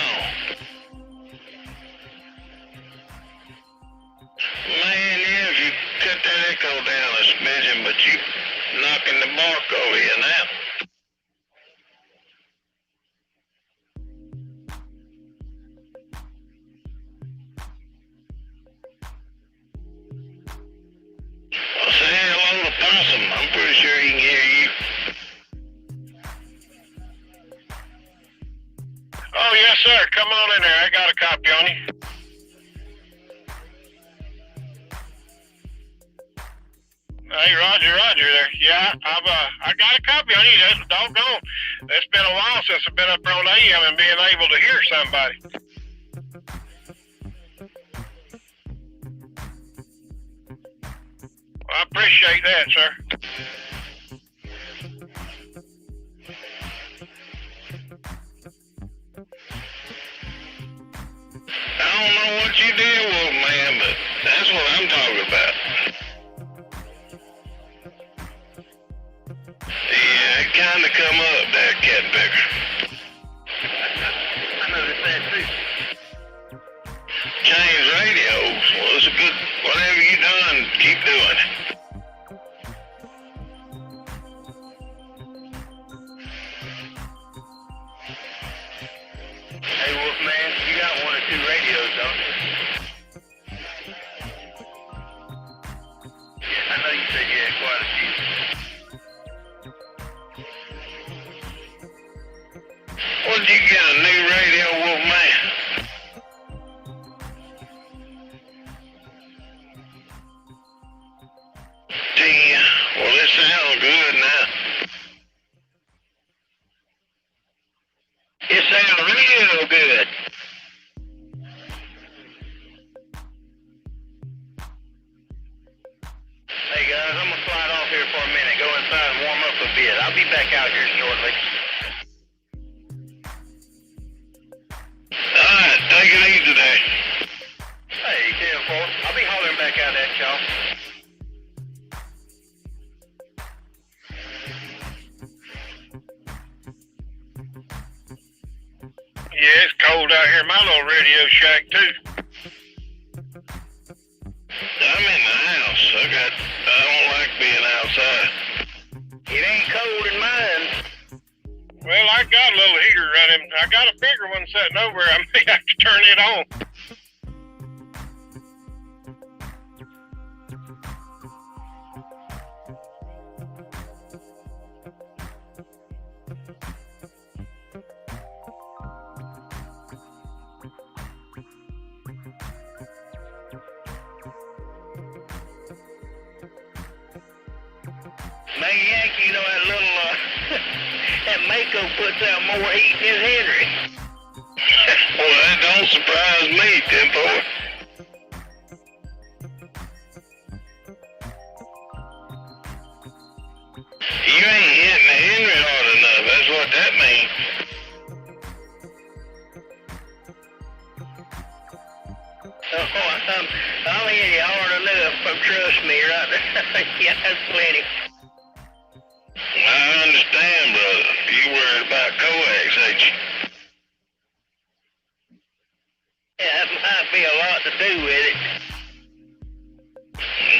Man, yeah, if you cut that echo down a smidgen, but you knocking the bark over here now. Well, say hello to Possum. I'm pretty sure he can hear you. Oh, yes, sir. Come on in there. I got a copy on you. Hey, Roger there. Yeah, I got a copy on you. That's doggone. It's been a while since I've been up there on AM and being able to hear somebody. Well, I appreciate that, sir. I don't know what you did with, man, but that's what I'm talking about. Yeah, it kind of come up there, Catpicker. I noticed that too. Change radios. Well, it's a good, whatever you done, keep doing it. Hey, Wolfman, you got 1 or 2 radios, don't you? What you got, a new radio, Wolfman? Damn, well it sounds good now. It sounds real good. Hey guys, I'm gonna slide off here for a minute. Go inside and warm up a bit. I'll be back out here shortly. Alright, take it easy there. Hey, 10-4. I'll be hollering back out at y'all. Yeah, it's cold out here in my little radio shack, too. I'm in the house. I don't like being outside. It ain't cold in mine. Well, I got a little heater running. I got a bigger one sitting over. I may have to turn it on. Man, Yankee, you know that little, that Mako puts out more heat than Henry. Well, that don't surprise me, Tempo. You ain't hitting the Henry hard enough. That's what that means. Oh, I'll hit you hard enough, but trust me, right there. Yeah, that's plenty. I understand, brother. You worried about coax, ain't you? Yeah, that might be a lot to do with it.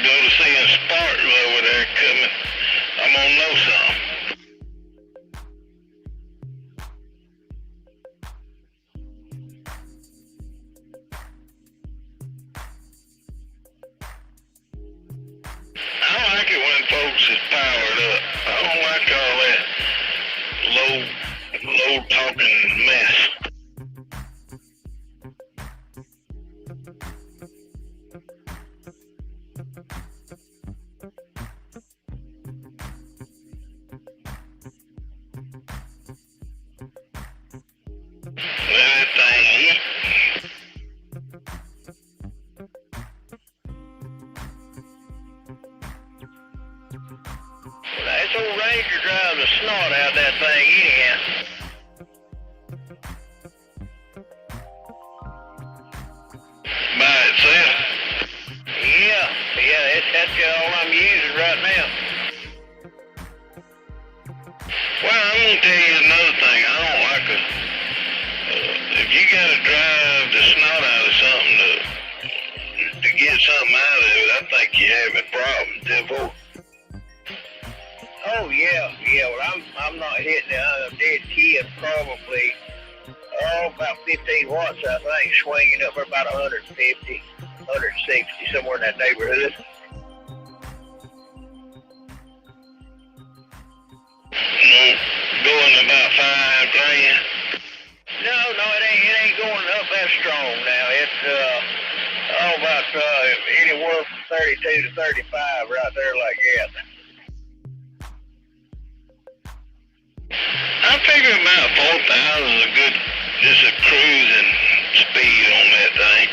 Go to seeing Spartans over there coming. I'm gonna know something. I like it when folks is powered up. I don't like all that low talking mess. That thing, This old Ranger drives a snot out that thing anyhow. by itself. Yeah, that's all I'm using right now. Well, I'm gonna tell you another thing. I don't like a. If you gotta drive the snot out of something to get something out of it, I think you're having problems, Tempo. Oh yeah. Well, I'm not hitting a dead kid probably. About 15 watts, I think, swinging up for about 150, 160, somewhere in that neighborhood. Going about $5,000. No, it ain't going up that strong now. It's about anywhere from 32 to 35 right there like that. I figure about 4,000 is a good, just a cruising speed on that thing.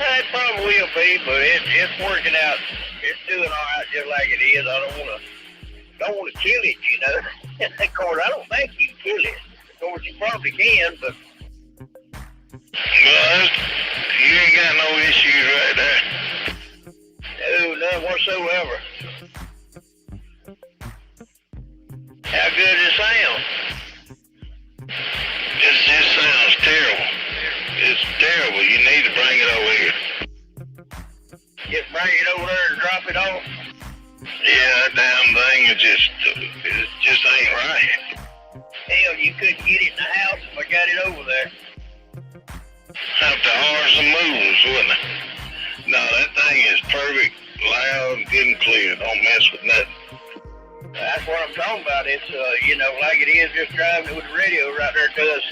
It probably will be, but it's working out. It's doing all right just like it is. I don't want to kill it, you know. Of course, I don't think you can kill it. Of course, you probably can, but Well, you ain't got no issues right there. no, none whatsoever. How good does it sound? It just sounds terrible. It's terrible. You need to bring it over here. Just bring it over there and drop it off. Yeah, that damn thing is it just ain't right. Hell, you couldn't get it in the house if I got it over there. Have to hard some moves, wouldn't it? No, that thing is perfect, loud, good and clear. Don't mess with nothing. That's what I'm talking about. out. It's, like it is just driving it with the radio right there. It does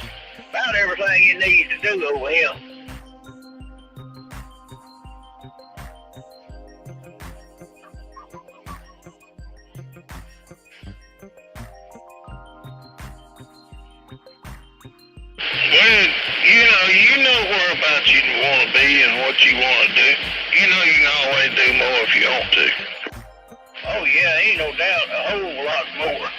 about everything you need to do over here. Well, you know whereabouts you want to be and what you want to do. You know you can always do more if you want to. Oh, yeah, ain't no doubt, a whole lot more.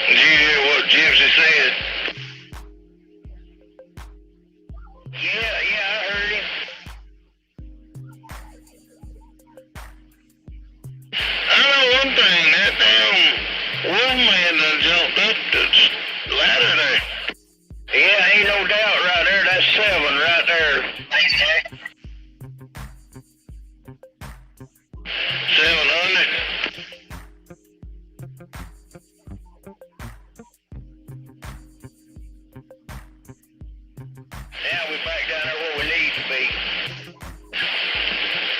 Did you hear what Gypsy said? Yeah, I heard him. I know one thing, that damn wolfman done jumped up the ladder there. Yeah, ain't no doubt right there. That's 7 right there. Thanks, Jack. 700. Now we're back down there where we need to be.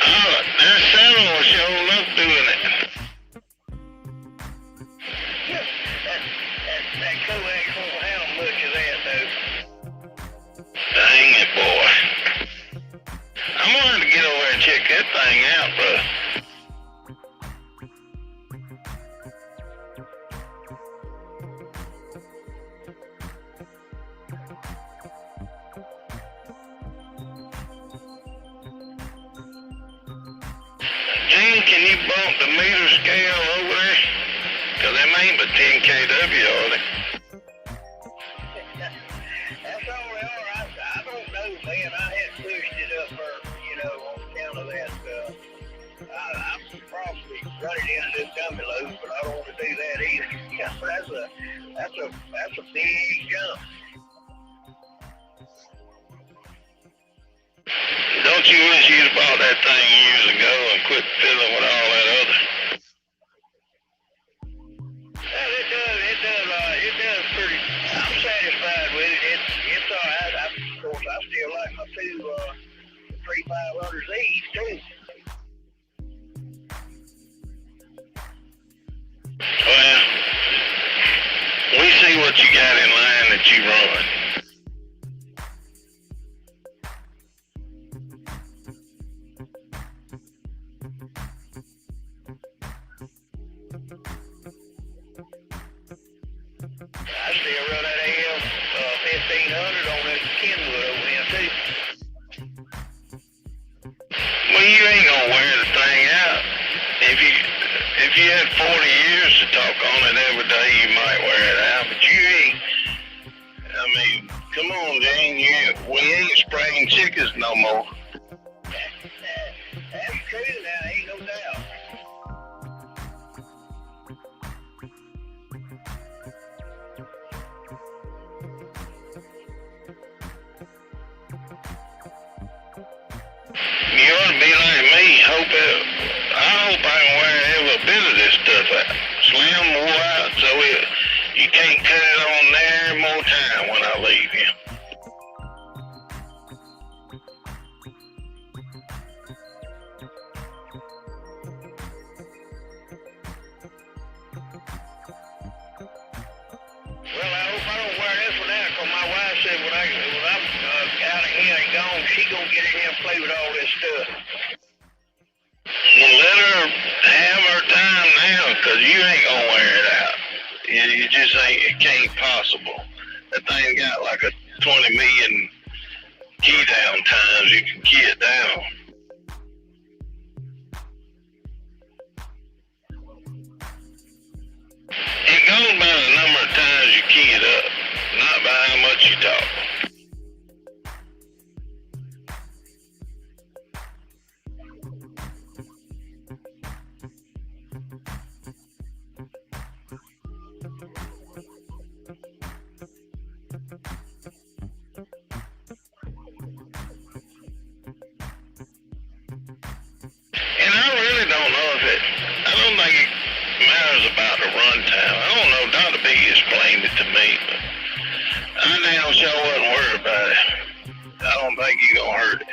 Oh, that 7 was sure enough doing it. That Coax won't handle much of that, though. Dang it, boy. I'm gonna have to get over there and check that thing out, bro. Gene, can you bump the meter scale over there? Cause them ain't but 10 kW, are they? That's all they are. I don't know, man. I had pushed it up there, on account of that. I'm probably running into this dummy load, but I don't want to do that either. That's a big jump. Don't you wish you'd bought that thing years ago and quit fiddling with all that other? Well, it does pretty. I'm satisfied with it. It's all right. Of course, I still like my two 3500Zs too. Well, we see what you got in line that you run. I still run that AL 1500 on that Kenwood over there too. Well, you ain't gonna wear the thing out. If you had 40 years to talk on it every day, you might wear it out. But you ain't. I mean, come on, Jane. We ain't spraying chickens no more. That's true now, ain't no doubt. You ought to be like me. I hope I can wear every bit of this stuff out. Slim wore out, so you can't cut it on there more time when I leave you. Well, I hope I don't wear this one out, because my wife said when I'm out of here and gone, she gonna get in here and play with all this stuff. Well, let her have her time now, because you ain't gonna wear it out. You just ain't, it can't possible. That thing got like a 20 million key down times you can key it down. It goes by the number of times you key it up, not by how much you talk. And I really don't know if I don't think matters about the rundown. I don't know, Dr. B explained it to me, but I damn sure wasn't worried about it. I don't think you're gonna hurt it.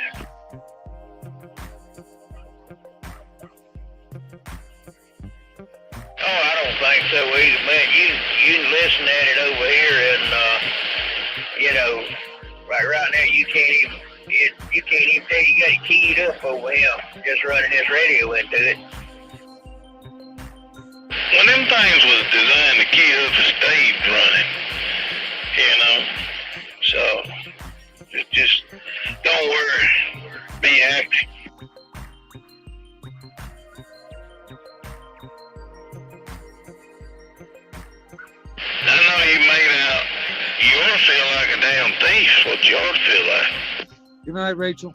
Oh, I don't think so either, man. You can listen at it over here, and right now you can't even tell you got it keyed up over here. Just running this radio into it. Well, them things was designed to keep up the stage running, So just don't worry, be happy. I know you made out. You ought to feel like a damn thief. What you ought to feel like. Good night, Rachel.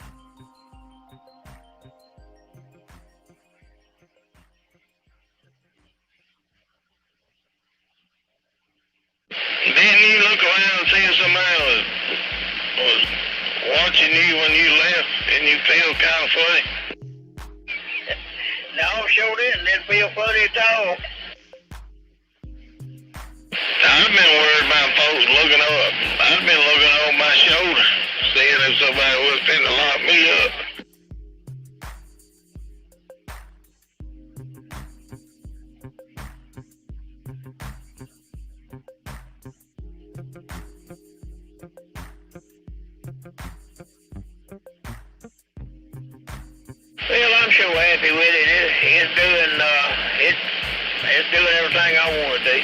Didn't you look around and see somebody was watching you when you left? Didn't you feel kind of funny? No, sure didn't feel funny at all. I've been worried about folks looking up. I've been looking over my shoulder, seeing if somebody was finna lock me up. Well, I'm so happy with it. It's doing everything I want to do.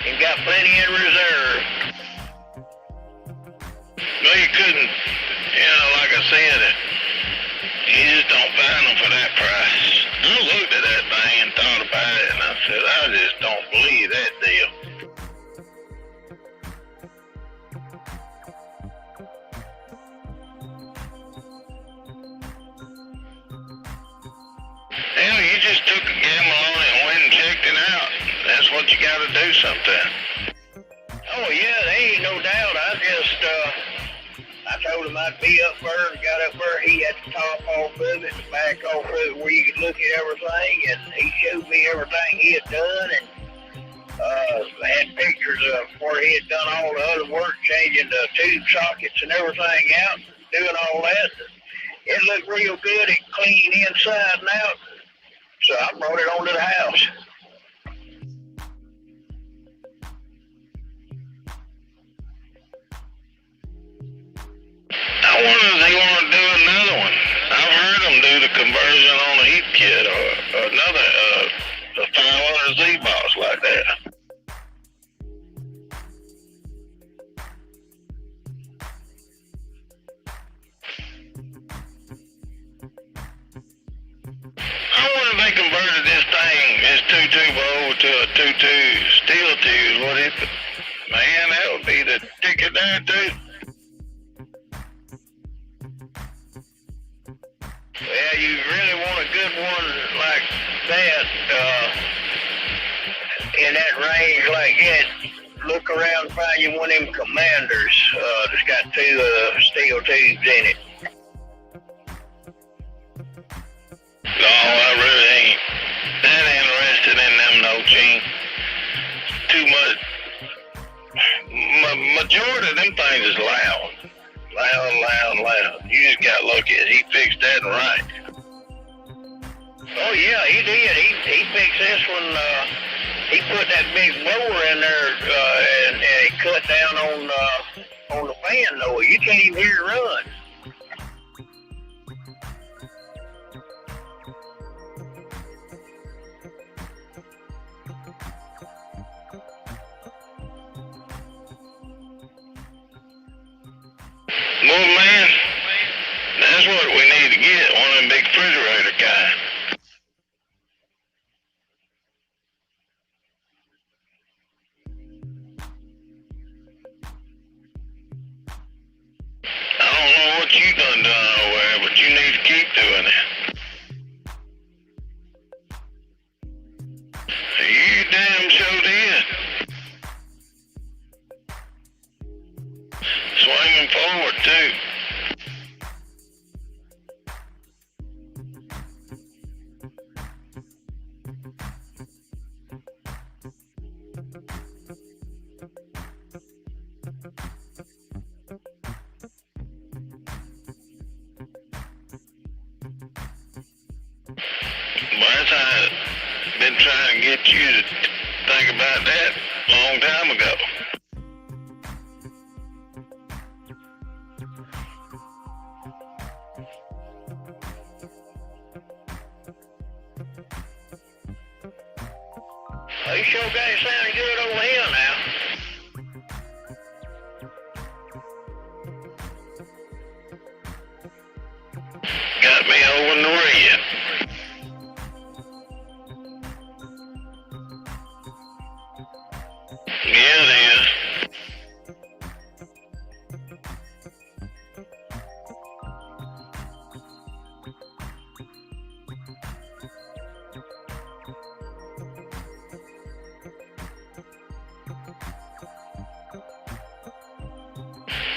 And got plenty in reserve. No, you couldn't. Like I said, you just don't find them for that price. I looked at that thing and thought about it, and I said, I just don't believe that deal. Hell, you just took a gamble on it and went and checked it out. That's what you gotta do sometimes. Oh yeah, there ain't no doubt. I told him I'd be up there and got up there. He had the top off of it, the back off of it, where you could look at everything, and he showed me everything he had done, and had pictures of where he had done all the other work, changing the tube sockets and everything out, doing all that. It looked real good and clean inside and out, so I brought it on to the house. I wonder if they want to do another one. I've heard them do the conversion on a heat kit or another a 500Z box like that. I wonder if they converted this two-tube over to a two-tube steel tube. Man, that would be the ticket there too. Well, you really want a good one like that, in that range like that, look around and find you one of them Commanders that's got two steel tubes in it. No, I really ain't that interested in them, no, Gene. Too much. Majority of them things is loud. Loud. You just got lucky. He fixed that right. Oh yeah, he did. He fixed this one. He put that big blower in there and he cut down on the fan though. You can't even hear it run. Well, man, that's what we need to get, one of them big refrigerator guys. I don't know what you done over there, but you need to keep doing it. You damn sure did. Swinging forward, too. been trying to get you to think about that a long time ago. Well, you sure got it sounding good over here now. Got me over the red. Yeah, it is.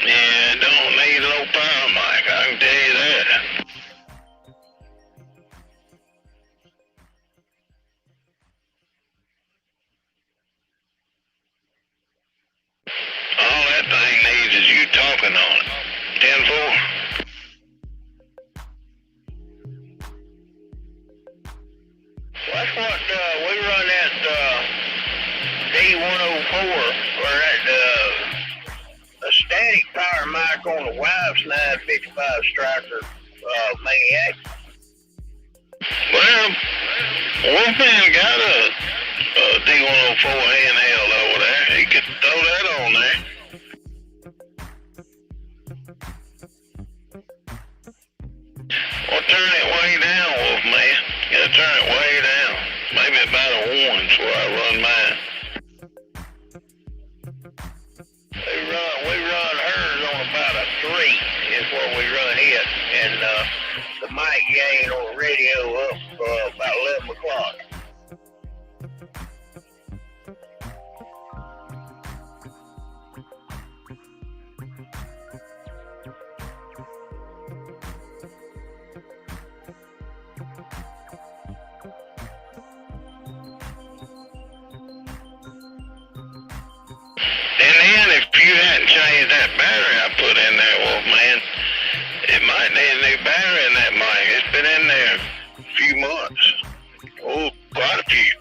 Yeah, it don't need low power, Mike. I can tell you that. All that thing needs is you talking on it. 10-4. That's what we run that D104 or that a static power mic on the Wives 955 Striker Maniac. Well, Wolfman got a D104 handheld over there. He could throw that on there. Well, turn it way down, Wolfman. You gotta turn it way down. Maybe about a 1's where I run mine. We run hers on about a 3 is where we run it, and the mic gain on the radio up about 11 o'clock. And then if you hadn't changed that battery I put in there, Wolfman, it might need a new battery in that mic. It's been in there a few months. Oh, quite a few.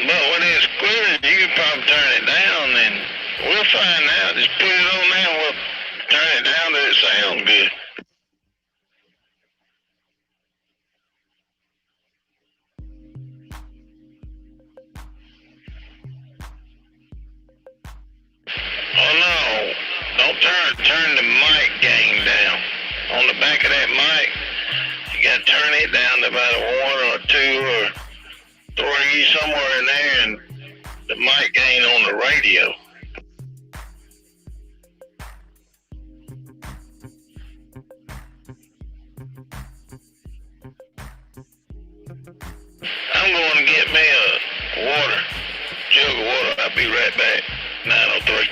But when it's clear, you can probably turn it down, and we'll find out. Just put it on there and we'll turn it down till it sounds good. Oh no, don't turn the mic gain down. On the back of that mic, you gotta turn it down to about a 1 or a 2 or 3, somewhere in there, and the mic gain on the radio. I'm going to get me a jug of water. I'll be right back. 903.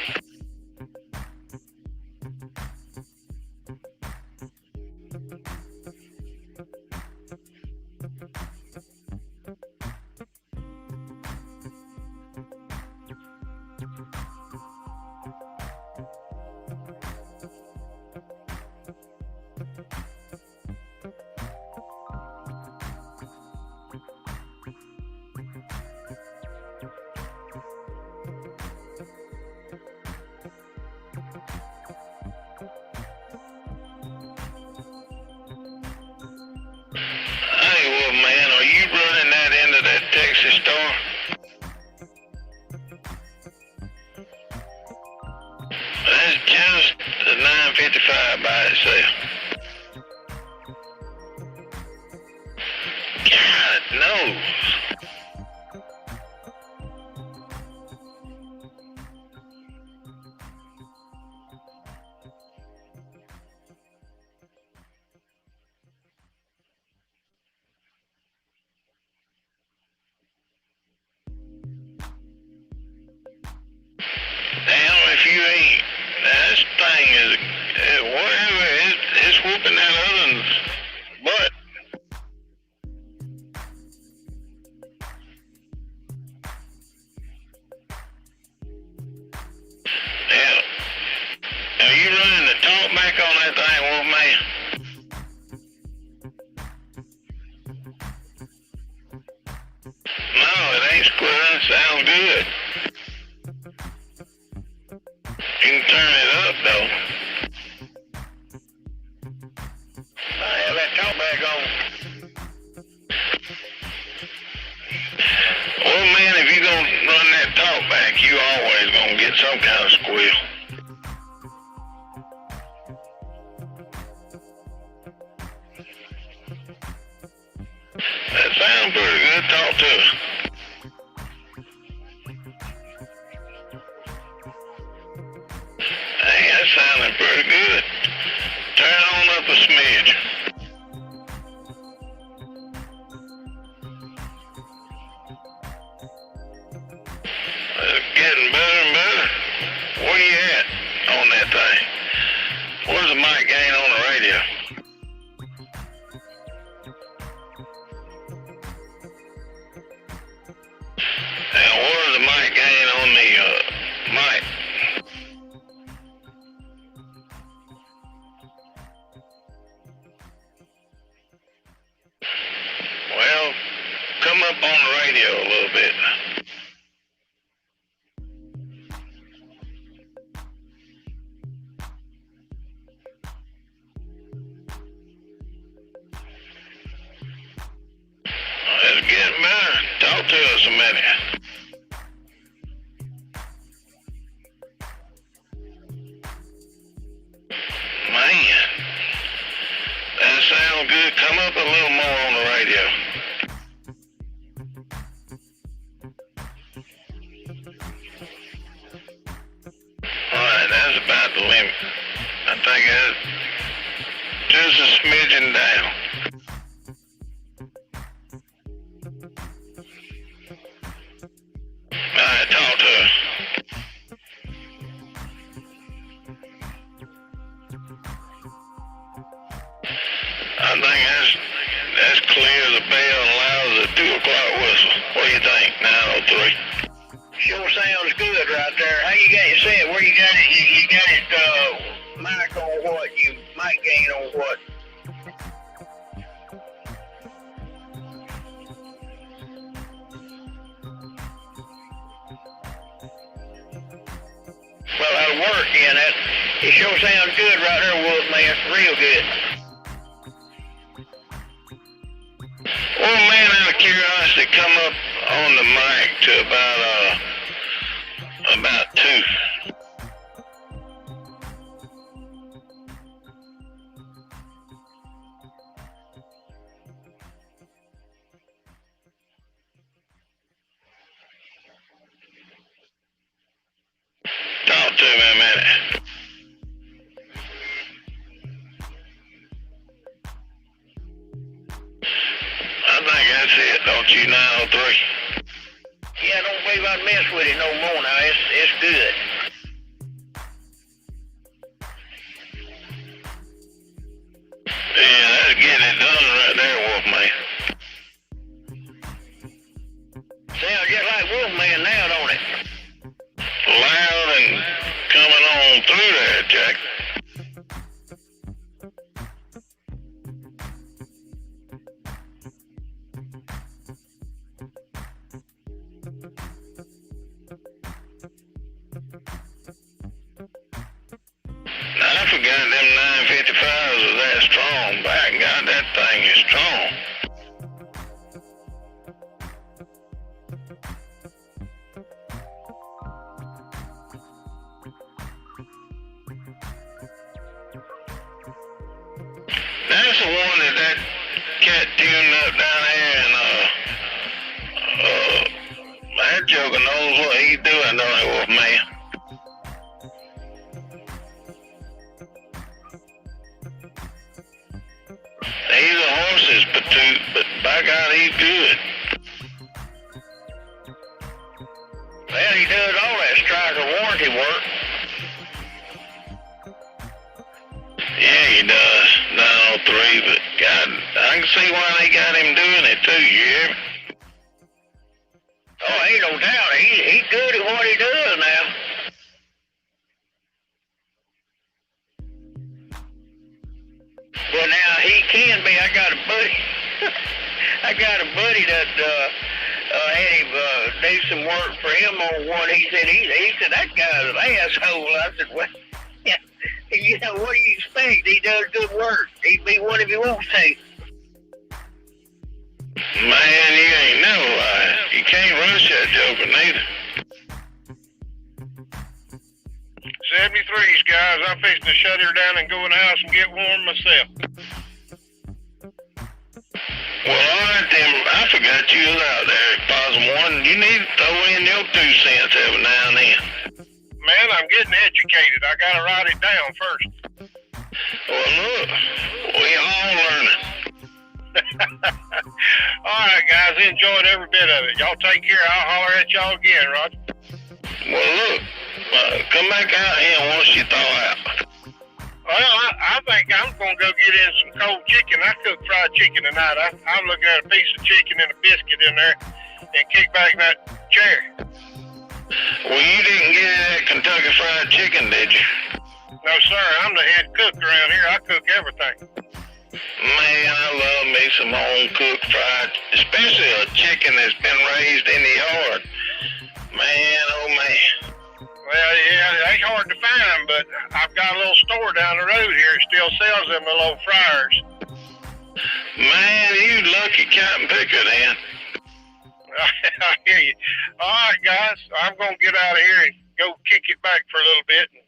Hey, well, man, are you running that into that Texas store? That's just a 955 by itself. God knows. Damn, if you ain't, this thing is, whatever, it's whooping that other one's butt. Yeah, You can turn it up, though. I have that talkback on. Well, man, if you gonna run that talkback, you always gonna get some kind of squeal. That sounds pretty good. Talk to us. Hey, that's sounding pretty good. Turn on up a smidge. It's getting better and better. Where you at on that thing? Where's the mic gain on the radio? And where's the mic gain on the mic? Well, come up on the radio a little bit. It's getting better. Talk to us a minute. Man, that sounds good. Come up a little more on the radio. Alright, that's about the limit. I think that's just a smidgen down. Alright, talk to us. I think that's clear as a bell and loud as a 2 o'clock whistle. What do you think? 903. Sure sounds good right there. How you got it set? Where you got it? You got it, mic on what? You mic gain on what? Well, that'll work, yeah. It sure sounds good right there, Wolfman. Real good. Well, man, out of curiosity, come up on the mic to about 2. Talk to me a minute. I think that's it, don't you, 903? Yeah, don't believe I'd mess with it no more now. It's good. Yeah, that's getting it done right there, Wolfman. Sounds just like Wolfman now, don't it? Loud and coming on through there, Jack. Now, I forgot them 955s was that strong. By God, that thing is strong. That's the one that cat tuned up down there, and that joker knows what he's doing, don't he, Wolfman? He's a horse's patoot, but by God, he's good. Well, he does all that striker warranty work. Yeah, he does. 903, but God, I can see why they got him doing it too, you hear me? Oh, ain't no doubt. He's good at what he does now. Well, now he can be. I got a buddy that had him do some work for him on one. He said that guy's an asshole. I said, well, yeah, you know, what do you expect? He does good work. He'd be one if he wants to. Man, you ain't never lied. You can't rush that joker neither. 73's, guys. I'm fixing to shut her down and go in the house and get warm myself. Well, all right then. I forgot you was out there, Possum One. You need to throw in your 2 cents every now and then. Man, I'm getting educated. I gotta write it down first. Well, look, we all learning. All right, guys. Enjoyed every bit of it. Y'all take care. I'll holler at y'all again, Roger. Well, look, come back out here once you thaw out. Well, I think I'm going to go get in some cold chicken. I cooked fried chicken tonight. I'm looking at a piece of chicken and a biscuit in there and kick back in that chair. Well, you didn't get that Kentucky Fried Chicken, did you? No, sir. I'm the head cook around here. I cook everything. Man, I love me some home-cooked fried, especially a chicken that's been raised in the yard. Man, oh man. Well, yeah, it ain't hard to find, but I've got a little store down the road here that still sells them little old fryers. Man, you lucky cotton picker then. I hear you. All right, guys, I'm going to get out of here and go kick it back for a little bit and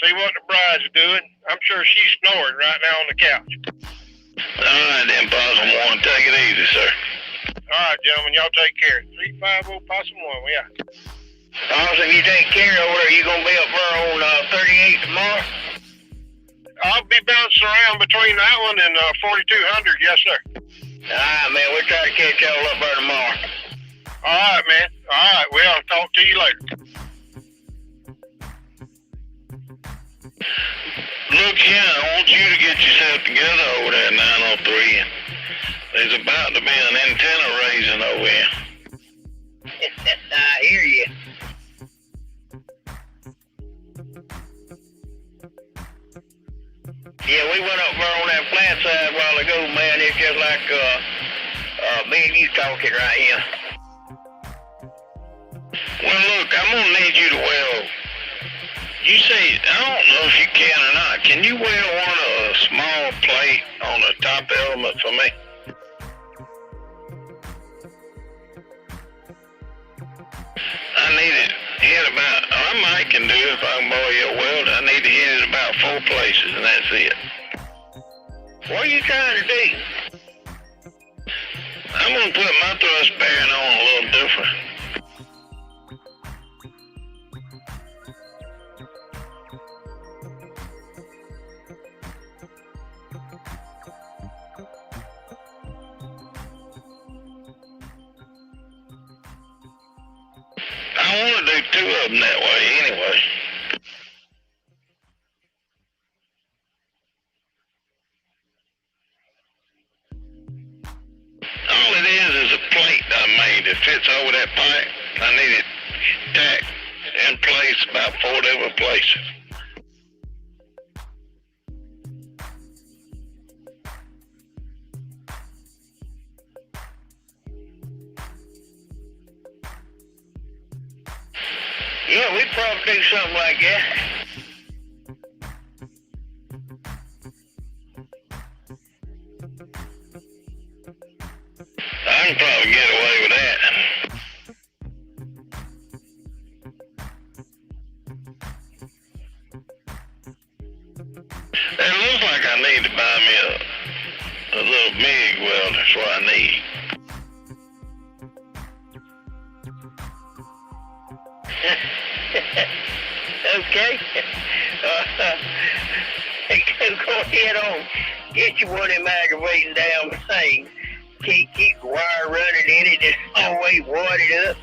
see what the bride's doing. I'm sure she's snoring right now on the couch. All right, then, Possum One. Take it easy, sir. All right, gentlemen, y'all take care. 350 Possum One, we out. Awesome, you take care over there. You gonna be up there on 38 tomorrow? I'll be bouncing around between that one and 4200, yes, sir. All right, man. We'll try to catch y'all up there tomorrow. All right, man. All right, well, I'll talk to you later. Look here, I want you to get yourself together over there at 903. There's about to be an antenna raising over here. I hear you. Yeah, we went up there on that flat side a while ago, man. It's just like me and you talking right here. Well, look, I'm going to need you to weld. You say, I don't know if you can or not. Can you weld a small plate on the top element for me? I need it hit about, I might can do it if I can borrow your weld. I need to hit it about 4 places, and that's it. What are you trying to do? I'm going to put my thrust bearing on a little different. I want to do 2 of them that way anyway. All it is a plate I made that fits over that pipe. I need it tacked in place about 4 different places. Yeah, we'd probably do something like that. I can probably get away with that. It looks like I need to buy me a little MIG welder. That's what I need. Okay. Go ahead on. Get you one of them aggravating damn things. Keep the wire running in it. Just always wad it up.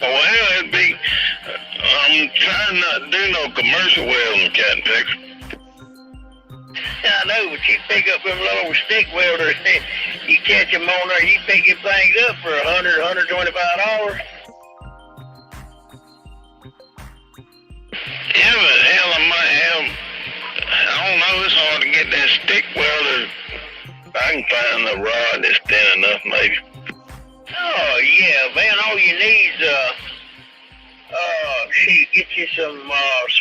Well, it'd be, I'm trying not to do no commercial welding, Captain Picker. I know, but you pick up them little stick welders, you catch them on there, you pick them things up for $100, $125. Yeah, but hell, I might have, I don't know, it's hard to get that stick welder. I can find the rod that's thin enough, maybe. Oh, yeah, man, all you need is, get you some,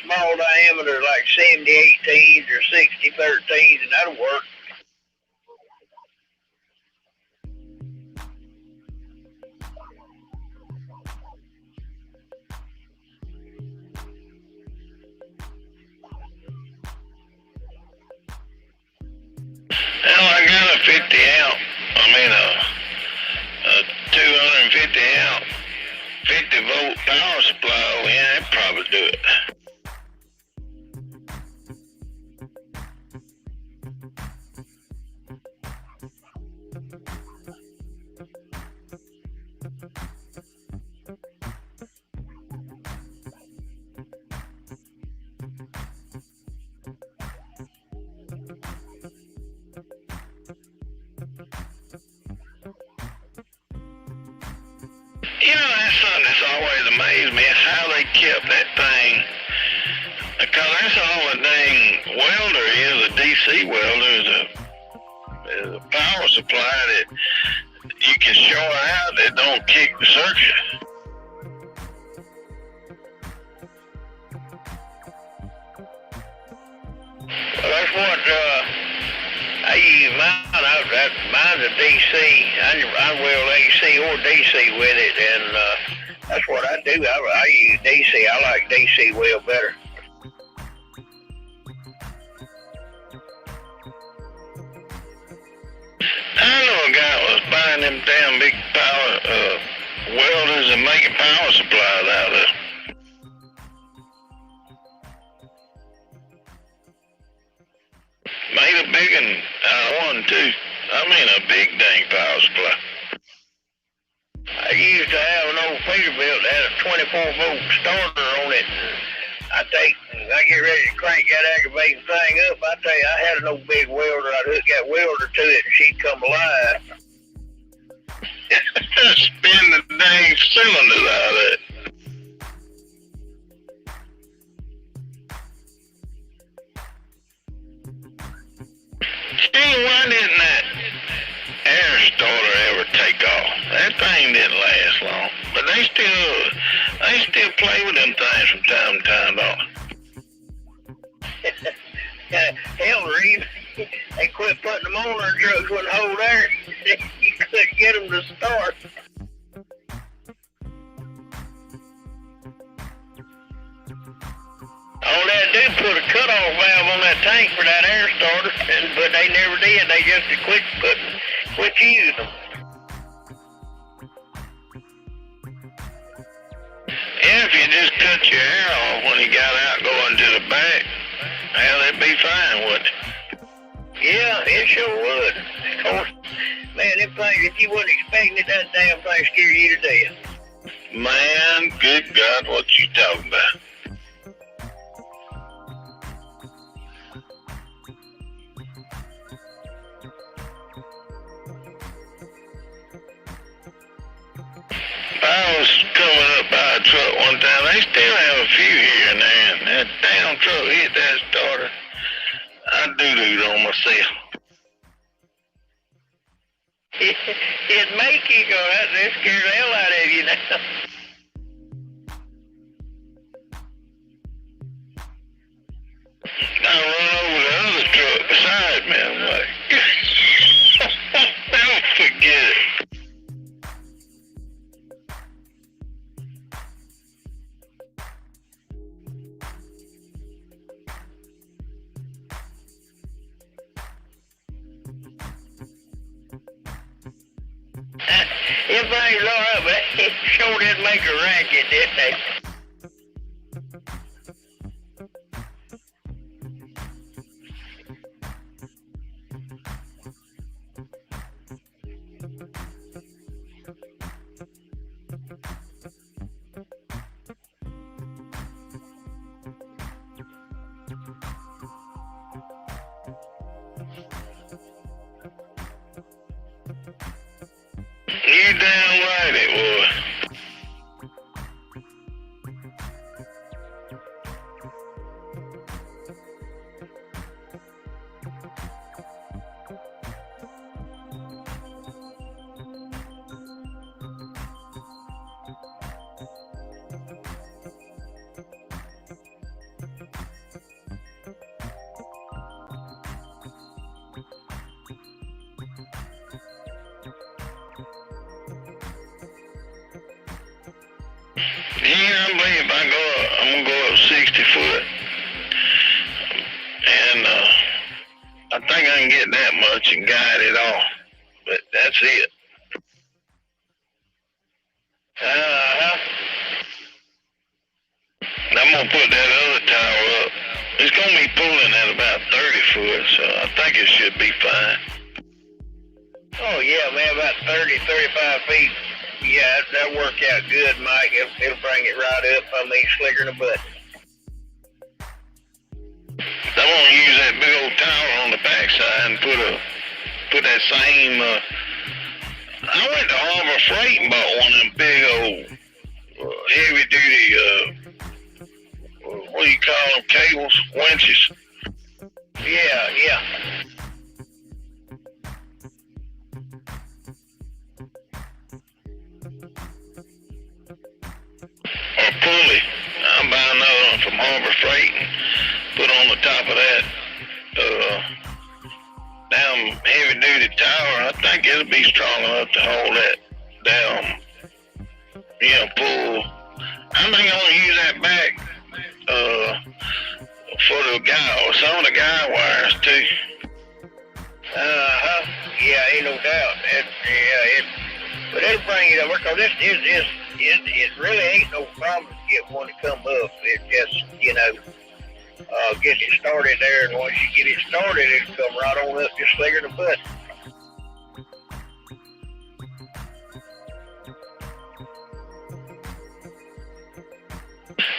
small diameter, like 70-18s or 60-13s, and that'll work. Hell, I got a 50 amp. A 250 amp, 50 volt power supply. Oh, yeah, that'd probably do it. You know, that's something that's always amazed me, is how they kept that thing. Because that's all a dang welder is, a DC welder, is a power supply that you can short out that don't kick the circuit. Well, that's what, I use mine. Mine's a DC. I weld AC or DC with it, and that's what I do. I use DC. I like DC weld better. I know a guy was buying them damn big power welders and making power supplies out of it. Made a big one out of one too. I mean a big dang power supply. I used to have an old Peterbilt that had a 24 volt starter on it. I get ready to crank that aggravating thing up. I tell you, I had an old big welder. I'd hook that welder to it and she'd come alive. Spin the dang cylinders out of it. Gee, why didn't that air starter ever take off? That thing didn't last long. But they still play with them things from time to time, don't they? Hell, Reeve, they quit putting them on their trucks wouldn't hold air. You couldn't get them to start. All they had to do put a cutoff valve on that tank for that air starter, but they never did. They just quit using them. Yeah, if you just cut your hair off when you got out going to the back, hell, it'd be fine, wouldn't it? Yeah, it sure would. Of course, man, them things, if you wasn't expecting it, that damn thing scare you to death. Man, good God, what you talking about? I was coming up by a truck one time. They still have a few here and there, and that damn truck hit that starter. I doo-dooed on myself. It'd make you go, that scared the hell out of you now. I run over the other truck beside me. I'm like, don't forget it. Everything's all right, but it sure did make a racket, didn't they? You damn right it was. I'm gonna go up 60 foot, and I think I can get that much and guide it off. But that's it. I'm gonna put that other tower up. It's gonna be pulling at about 30 foot, so I think it should be fine. Oh, yeah, man, about 30, 35 feet. Yeah, that'll work out good, Mike. It'll bring it right up. I mean, slicker than a button. I'm gonna use that big old tower on the backside and put that same. I went to Harbor Freight and bought one of them big old heavy duty. What do you call them? Cables, winches. Yeah. Or pulley. I'll buy another one from Harbor Freight and put on the top of that damn heavy duty tower. I think it'll be strong enough to hold that down. Pull. I think I'm gonna use that back for the guy or some of the guy wires too. Yeah, ain't no doubt. But it'll bring it over, because it really ain't no problem to get one to come up. It just, get it started there, and once you get it started, it'll come right on up just slicker than a button.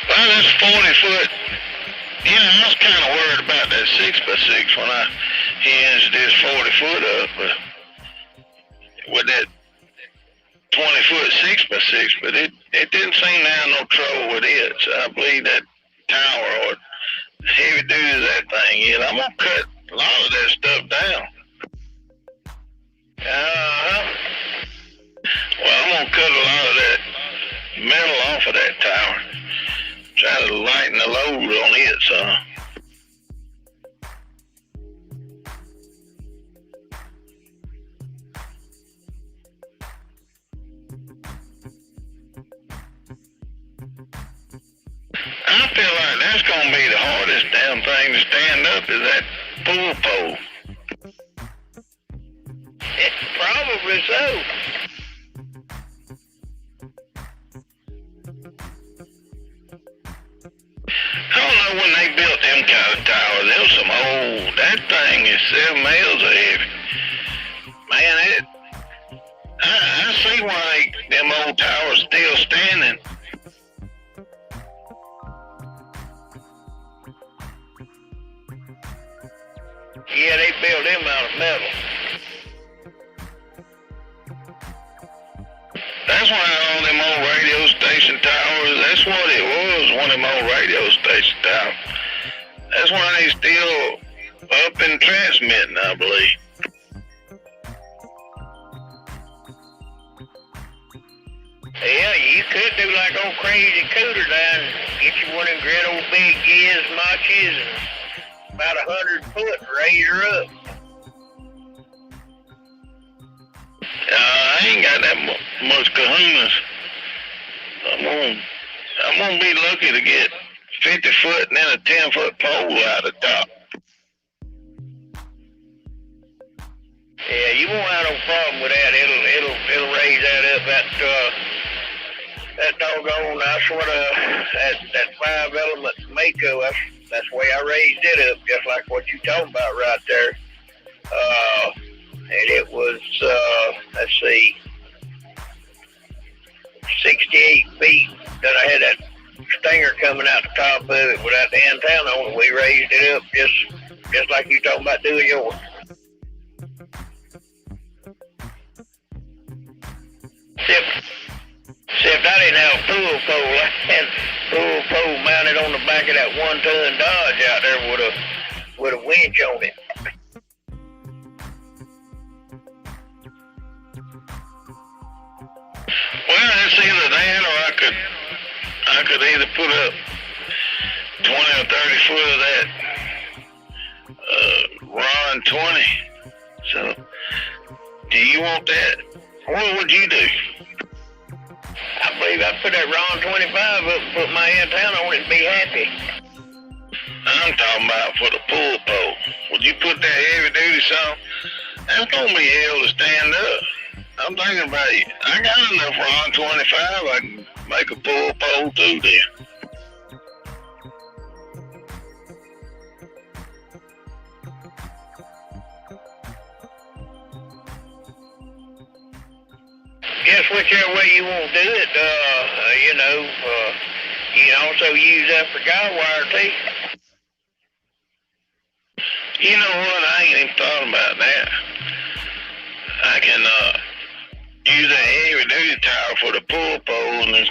Well, that's 40 foot. I was kind of worried about that 6x6 when I hinged this 40 foot up, but with that 20 foot 6x6, but it didn't seem to have no trouble with it. So I believe that tower, or heavy duty as that thing is, I'm gonna cut a lot of that stuff down. Well, I'm gonna cut a lot of that metal off of that tower. Try to lighten the load on it, son. I feel like that's gonna be the hardest damn thing to stand up, is that pull pole. Probably so. I don't know when they built them kind of towers. There was some old. That thing is 7 miles heavy. Man, I see why them old towers still standing. Yeah, they built them out of metal. That's why all them old radio station towers, that's what it was, one of them old radio station towers. That's why they still up and transmitting, I believe. Yeah, you could do like old Crazy Cooter down, get you one of them great old big gizmotches and about 100 foot and raise her up. I ain't got that much kahunas. I'm gonna be lucky to get 50 foot and then a 10 foot pole out the top. Yeah, you won't have no problem with that. It'll raise that up. That doggone, that's what that 5-element Mako. That's the way I raised it up, just like what you talking about right there. And it was, let's see, 68 feet. Then I had that stinger coming out the top of it without the antenna on it. We raised it up just like you talking about doing yours. Except I didn't have a pool pole. I had a pool pole mounted on the back of that 1-ton Dodge out there with a winch on it. Well, it's either that or I could either put up 20 or 30 foot of that Ron 20. So, do you want that? What would you do? I believe Steve. I'd put that Ron 25 up and put my antenna on it and be happy. I'm talking about for the pull pole. Would you put that heavy duty something? That's gonna be hell to stand up. I'm thinking about it. I got enough Ron 25. I can make a pull pole too then. Guess whichever way you want to do it, you can also use that for guide wire too. You know what? I ain't even thought about that. I can use a heavy duty tire for the pull pole and then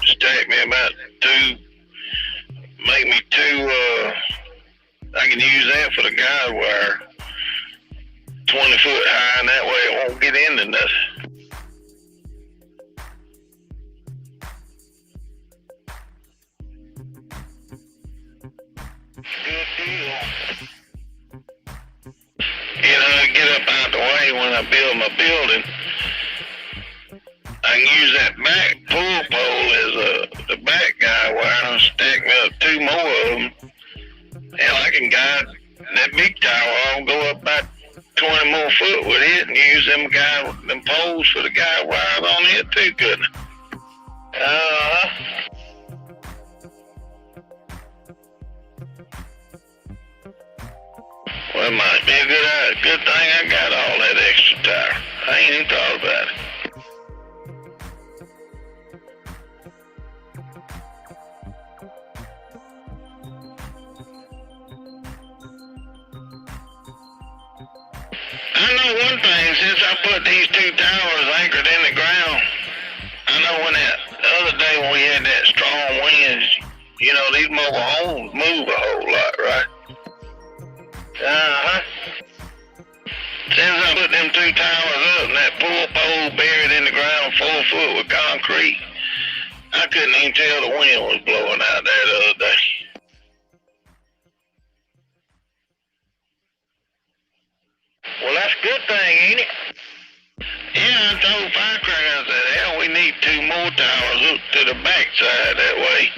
stack me about make me two, I can use that for the guide wire. 20 foot high, and that way it won't get into nothing. Good deal. Get up out the way when I build my building. I can use that back pull pole as the back guide wire and stack me up two more of them. Hell, I can guide that big tower. I'll go up about 20 more foot with it and use them poles for the guide wires on it too, couldn't I? Well, it might be a good thing I got all that extra tire. I ain't even thought about it. I know one thing, since I put these two towers anchored in the ground, I know the other day when we had that strong winds, these mobile homes move a whole lot, right? Since I put them two towers up and that pull pole buried in the ground 4 foot with concrete, I couldn't even tell the wind was blowing out there the other day. Well, that's a good thing, ain't it? Yeah, I told Firecracker, I said, hell, we need 2 more towers up to the backside that way.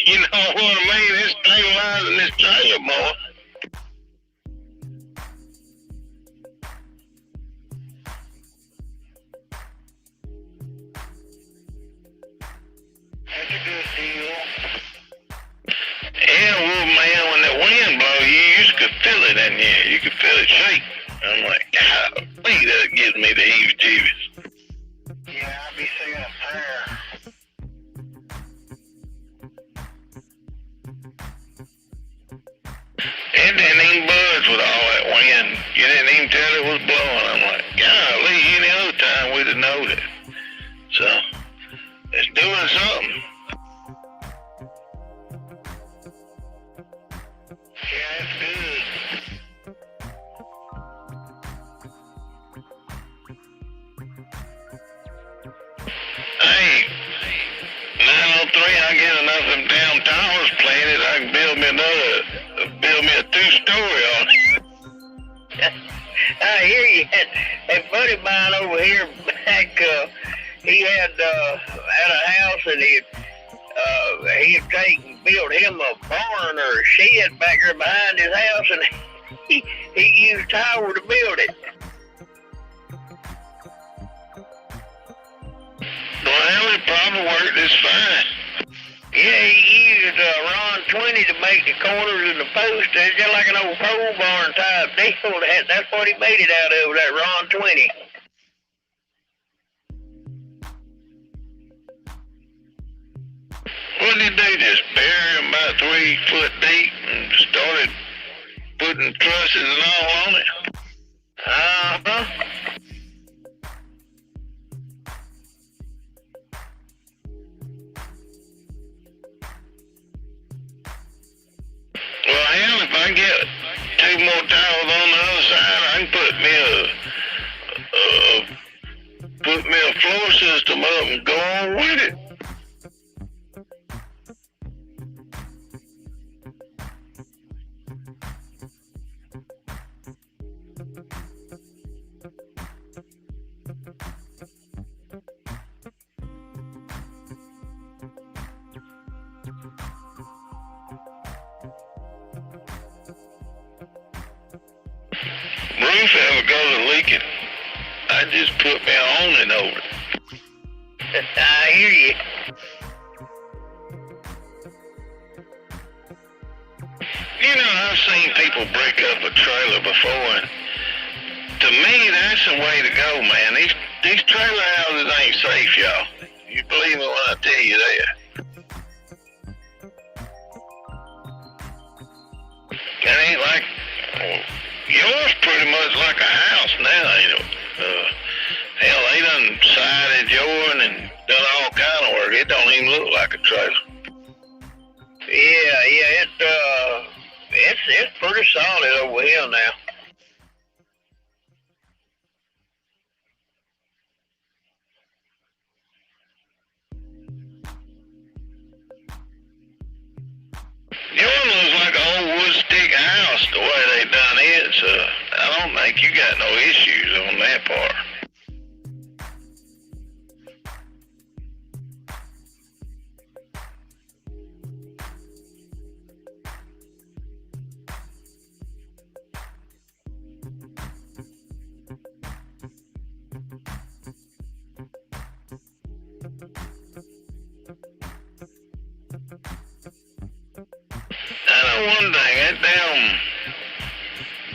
You know what I mean? It's stabilizing this trailer more. That's a good deal. Yeah, well, man, when the wind blows, you could feel it in here. You could feel it shake. I'm like, God, that gives me the heebie-jeebies. Yeah, I'll be saying a prayer. It didn't even budge with all that wind. You didn't even tell it was blowing. I'm like, golly, any other time we'd have known it. So, it's doing something. Yeah, that's good. Hey, 903, I get enough of them damn towers planted, I can build me a 2-story on it. I hear you. A buddy of mine over here back, he had a house and he had built him a barn or a shed back there behind his house, and he used tower to build it. Well, it probably worked just fine. Yeah, he used Ron 20 to make the corners and the posts. It's just like an old pole barn type deal. That's what he made it out of, that Ron 20. What did they just bury them about 3 foot deep and started putting trusses and all on it? Uh-huh. Well, hell, if I get 2 more towers on the other side, I can put me a floor system up and go on with it. roof ever goes leaking, I just put my awning over it. I hear you. You know, I've seen people break up a trailer before, and to me, that's the way to go, man. These trailer houses ain't safe, y'all. You believe me when I tell you that. It ain't like, yours pretty much like a house now, ain't it? Hell, they done sided yours and done all kind of work. It don't even look like a trailer. Yeah, it's pretty solid over here now. Yours looks like an old wood stick house the way they done it, so I don't think you got no issues on that part. I know one thing, that damn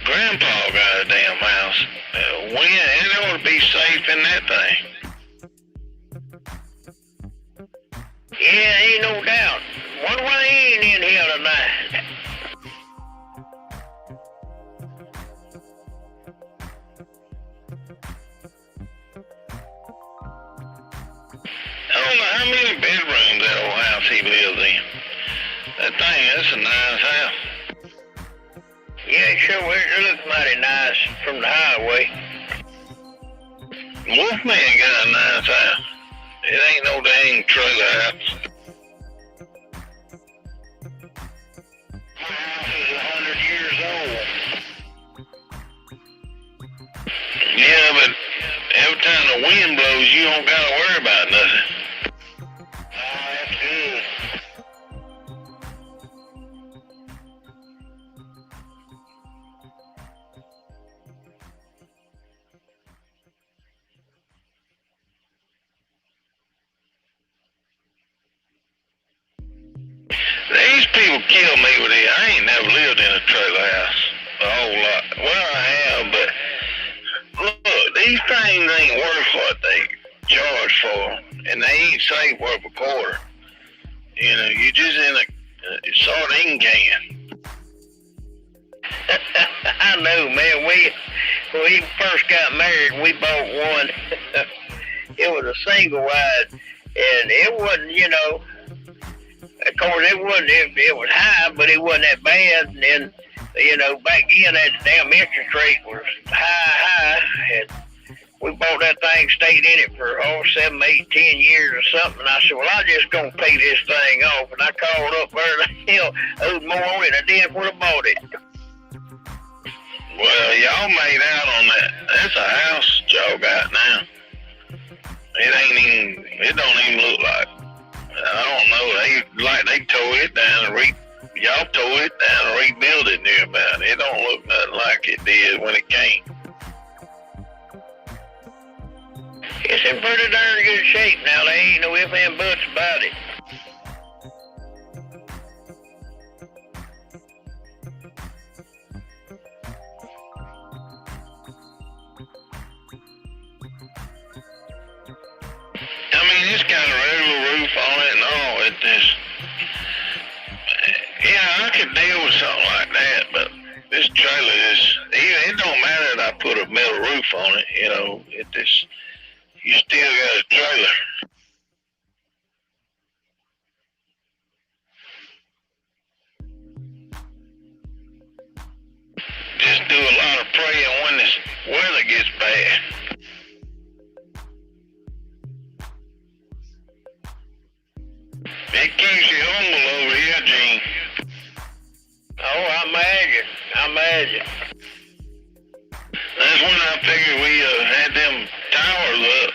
grandpa got a damn house. It ought to be safe in that thing. Yeah, ain't no doubt. Wonder why he ain't in here tonight. I don't know how many bedrooms that old house he lives in. That thing, that's a nice house. Yeah, it sure it looks mighty nice from the highway. Wolfman got a nice house. It ain't no dang trailer house. My house is 100 years old. Yeah, but every time the wind blows, you don't gotta worry about nothing. That's good. These people kill me with it. I ain't never lived in a trailer house a whole lot. Well, I have, but look, these things ain't worth what they charge for, and they ain't safe worth a quarter. You know, you just in a sardine can. I know, man. When we first got married, we bought one. It was a single wide, and it wasn't, you know. Of course, it was high, but it wasn't that bad. And then, you know, back then that damn interest rate was high, and we bought that thing, stayed in it for 7, 8, 10 years or something. And I said, well, I'm just gonna pay this thing off. And I called up there, hell, owed more on it than I did when I bought it. Well, y'all made out on that. That's a house y'all got now. It don't even look like. I don't know. They tore it down and y'all tore it down and rebuilt it nearby. It don't look nothing like it did when it came. It's in pretty darn good shape now. There ain't no ifs and buts about it. I mean, it's got a regular roof on it and all. Yeah, I could deal with something like that, but this trailer it don't matter that I put a metal roof on it, you know, you still got a trailer. Just do a lot of praying when this weather gets bad. It keeps you humble over here, Gene. Oh, I imagine. That's when I figured we had them towers up,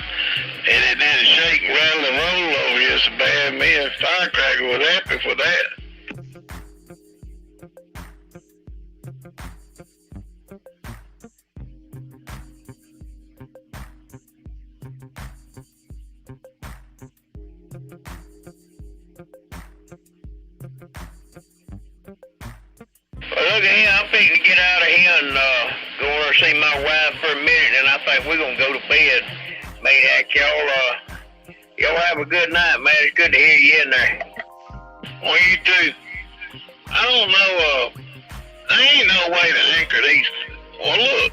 and it didn't shake, rattle, and roll over here so bad. Me and Firecracker was happy for that. I'm fixing to get out of here and go over and see my wife for a minute, and I think we're gonna go to bed. Maniac, y'all have a good night, man. It's good to hear you in there. Well, you too. I don't know, there ain't no way to anchor these. Well, look.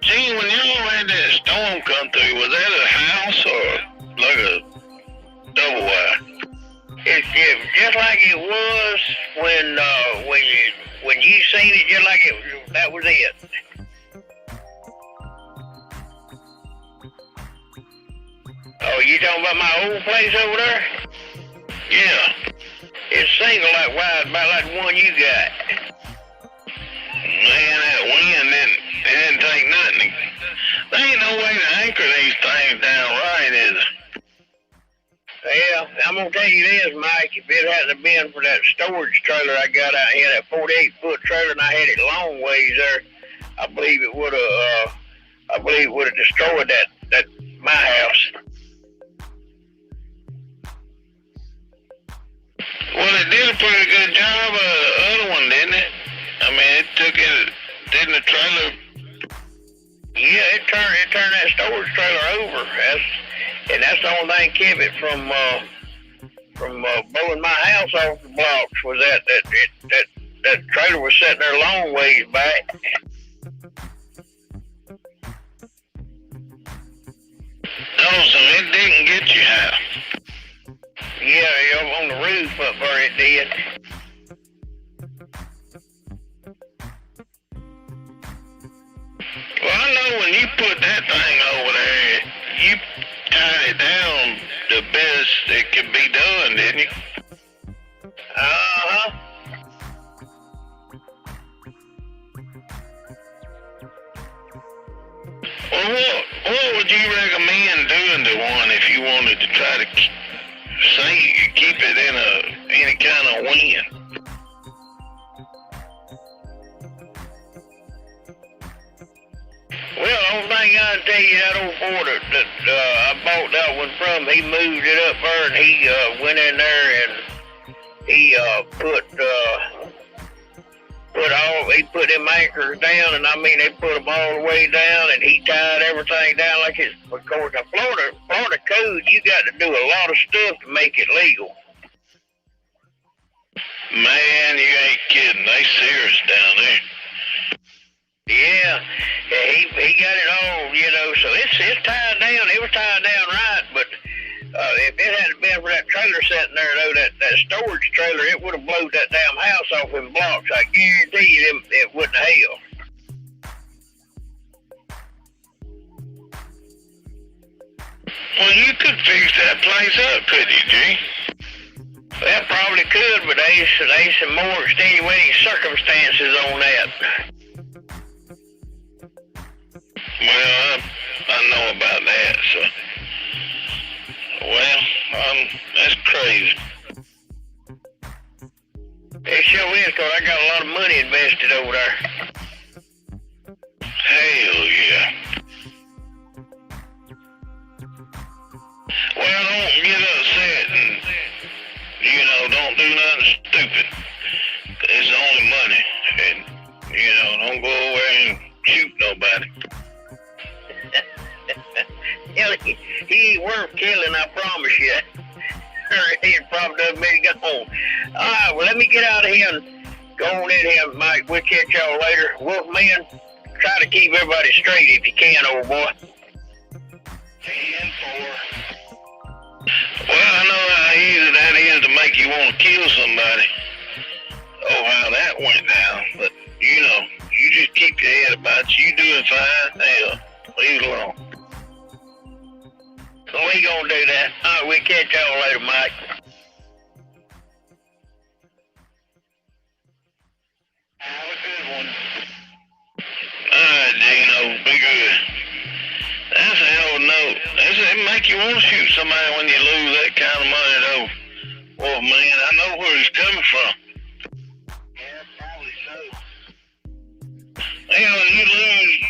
Gee, when y'all had that storm come through, was that a house or like a double wide? It's just like it was when you seen it, just like that was it. Oh, you talking about my old place over there? Yeah. It's single like wide, about like the one you got. Man, that wind didn't take nothing. There ain't no way to anchor these things down right, is there? Well, I'm gonna tell you this, Mike. If it hadn't been for that storage trailer I got out here, that 48-foot trailer, and I had it long ways there, I believe it would have destroyed that my house. Well, it did a pretty good job of the other one, didn't it? I mean, didn't the trailer? Yeah, it turned that storage trailer over. That's the only thing kept it from blowing my house off the blocks, was that trailer was sitting there a long ways back. Oh, so it didn't get your house. Yeah, on the roof up there it did. Well, I know when you put that thing over there, you tied it down the best it could be done, didn't you? Uh-huh. Well, what would you recommend doing to one if you wanted to try to keep it in any kind of wind? Well, the only thing I can tell you, that old boy that I bought that one from, he moved it up there, and he went in there and he put them anchors down, and I mean they put them all the way down, and he tied everything down like it's, because the Florida code, you got to do a lot of stuff to make it legal. Man, you ain't kidding. They serious down there. Yeah, he got it all, so it's tied down. It was tied down right, but if it hadn't been for that trailer sitting there, though, that storage trailer, it would have blown that damn house off in blocks. I guarantee you it wouldn't have held. Well, you could fix that place up, couldn't you, G? Well, probably could, but there's some more extenuating circumstances on that. Well, I know about that, so. Well, that's crazy. It sure is, because I got a lot of money invested over there. Hell yeah. Well, don't get upset and, don't do nothing stupid. It's only money. And, don't go away and shoot nobody. He ain't worth killing, I promise you. He probably doesn't make it home. All right, well, let me get out of here and go on in here, Mike. We'll catch y'all later. Wolfman, try to keep everybody straight if you can, old boy. 10-4. Well, I know how easy that is to make you want to kill somebody. Oh, how that went down. But, you just keep your head about you. You doing fine. Hell, leave it alone. So we gonna do that. All right, we'll catch y'all later, Mike. Have a good one. All right, Gino, be good. That's a hell of a note. It make you want to shoot somebody when you lose that kind of money, though. Well, man, I know where he's coming from. Yeah, probably so. When you lose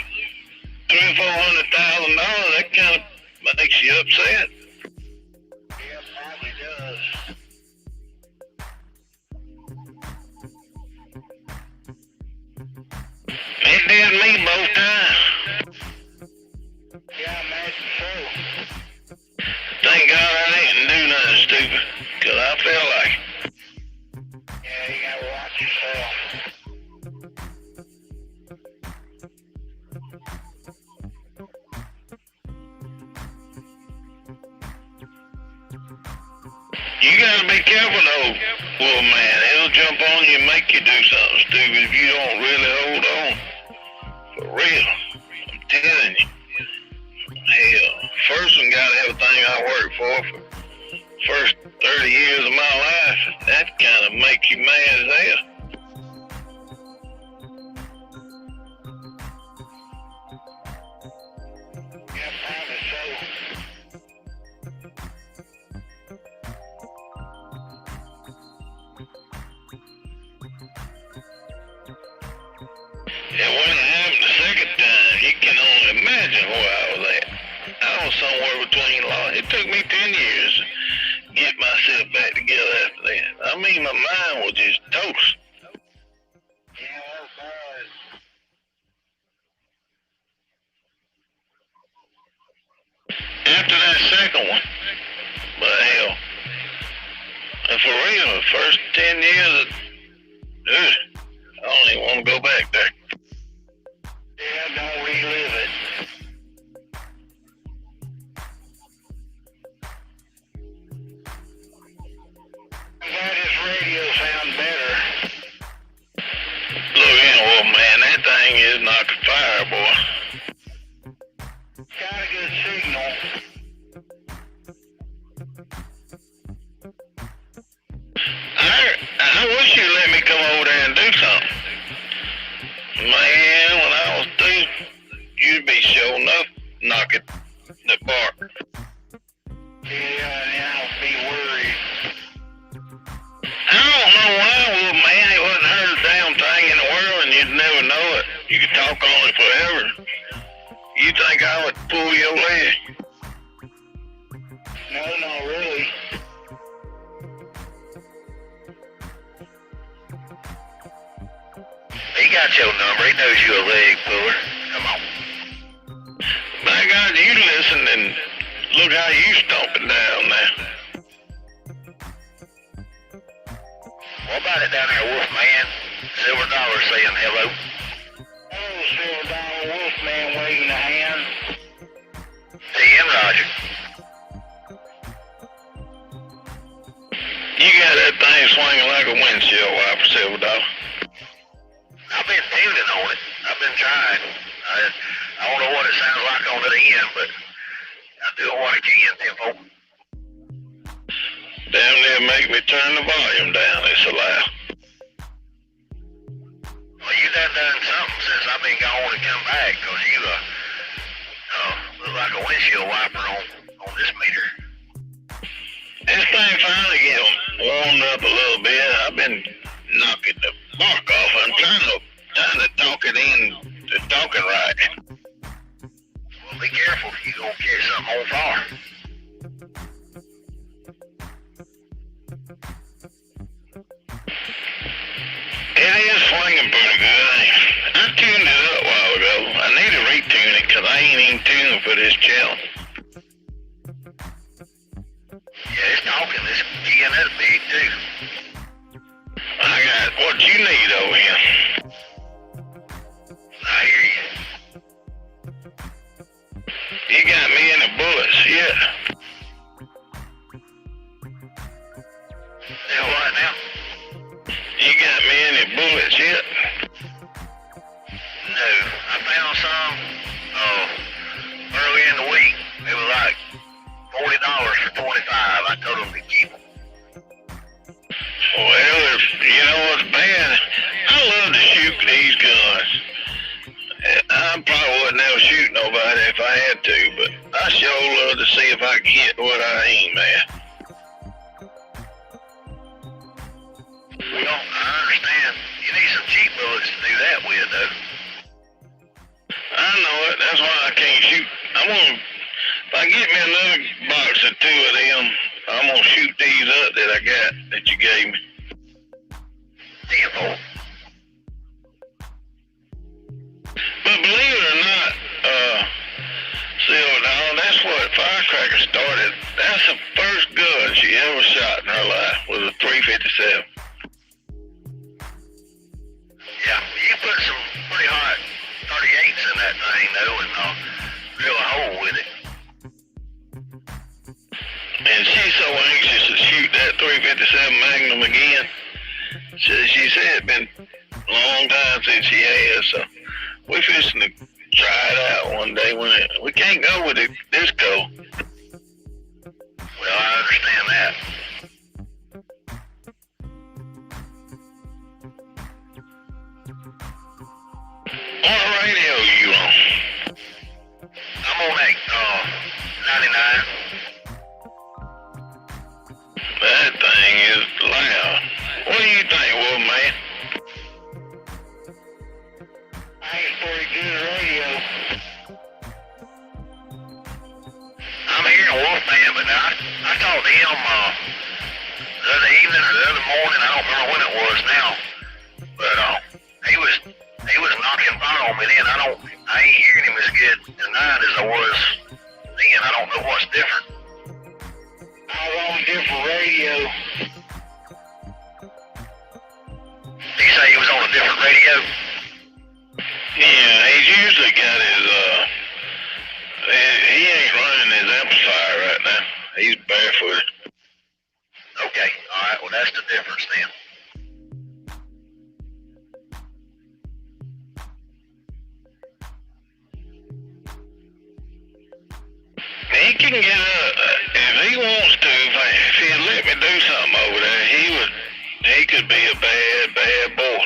$300,000-$400,000, that kind of makes you upset. Yeah, probably does. me both times. Yeah, I imagine so. Thank God I didn't do nothing stupid, 'cause I felt like it. Yeah, you gotta watch yourself. You gotta be careful though, Wolfman. He'll jump on you and make you do something stupid if you don't really hold on. For real. I'm telling you. Hell, first one got everything I worked for first 30 years of my life. That kind of make you mad as hell. Yeah, probably so. And when it happened the second time, you can only imagine where I was at. I was somewhere between law. It took me 10 years to get myself back together after that. I mean, my mind was just toast. Yeah, that was. After that second one, but hell, and for real, the first 10 years, I don't even want to go back there. Yeah, don't relive it. I'm glad this radio sounds better. Look here, well, man, that thing is knocking fire, boy. Got a good signal. I wish you'd let me come over there and do something. Man, when I was through, you'd be sure enough knocking the bark. Yeah, now I'll be worried. I don't know why, well, man, it wasn't heard a damn thing in the world and you'd never know it. You could talk on it forever. You think I would pull your leg? No, not really. He got your number. He knows you're a leg puller. Come on. My God, you listen and look how you stomping down now. What about it down there, Wolfman? Silver Dollar saying hello. Hello, Silver Dollar Wolfman waving a hand. T.M. Roger. You got that thing swinging like a windshield wiper, Silver Dollar. I've been tending on it. I've been trying. I don't know what it sounds like on the end, but I'm doing what I can, Tempo. Damn near make me turn the volume down. It's so loud. Well, you done something since I've been gone and come back, because you look like a windshield wiper on this meter. This thing finally getting warmed up a little bit. I've been knocking the bark off. I'm trying to talk it in to talking right. Well, be careful. You're going to catch something on fire. It is swinging pretty good. I tuned it up a while ago. I need to retune it because I ain't even tuned for this channel. Yeah, it's talking. It's getting that big too. I got what you need over here. I hear you. You got me in the bullets, yeah. Yeah, what now? You got me in the bullets yet? No, I found some early in the week. It was like $40 for 25. I told them to keep them. Well, you know what's bad? I love to shoot these guns. I probably wouldn't ever shoot nobody if I had to, but I sure love to see if I can hit what I aim at. Well, I understand. You need some cheap bullets to do that with, though. I know it. That's why I can't shoot. If I get me another box or two of them, I'm gonna shoot these up that I got that you gave me. Tempo. But That's the first gun she ever shot in her life, was a .357. Yeah, you put some pretty hot 38s in that thing, though, and drill a hole with it. And she's so anxious to shoot that .357 Magnum again. She said it's been a long time since she has, so we fixing to try it out one day when we can't go with it this cold. Well, I understand that. What radio are you on? I'm on that 99. That thing is loud. What do you think, Wolfman? I ain't pretty good radio. I'm hearing Wolfman, but I talked to him the other evening or the other morning. I don't remember when it was now, but he was knocking fire on me then. I ain't hearing him as good tonight as I was then. I don't know what's different. I was on a different radio. He say he was on a different radio? Yeah, he's usually got his, he ain't running his amplifier right now. He's barefooted. Okay, alright, well that's the difference then. He can get if he wants to, if he'd let me do something over there, he could be a bad boy.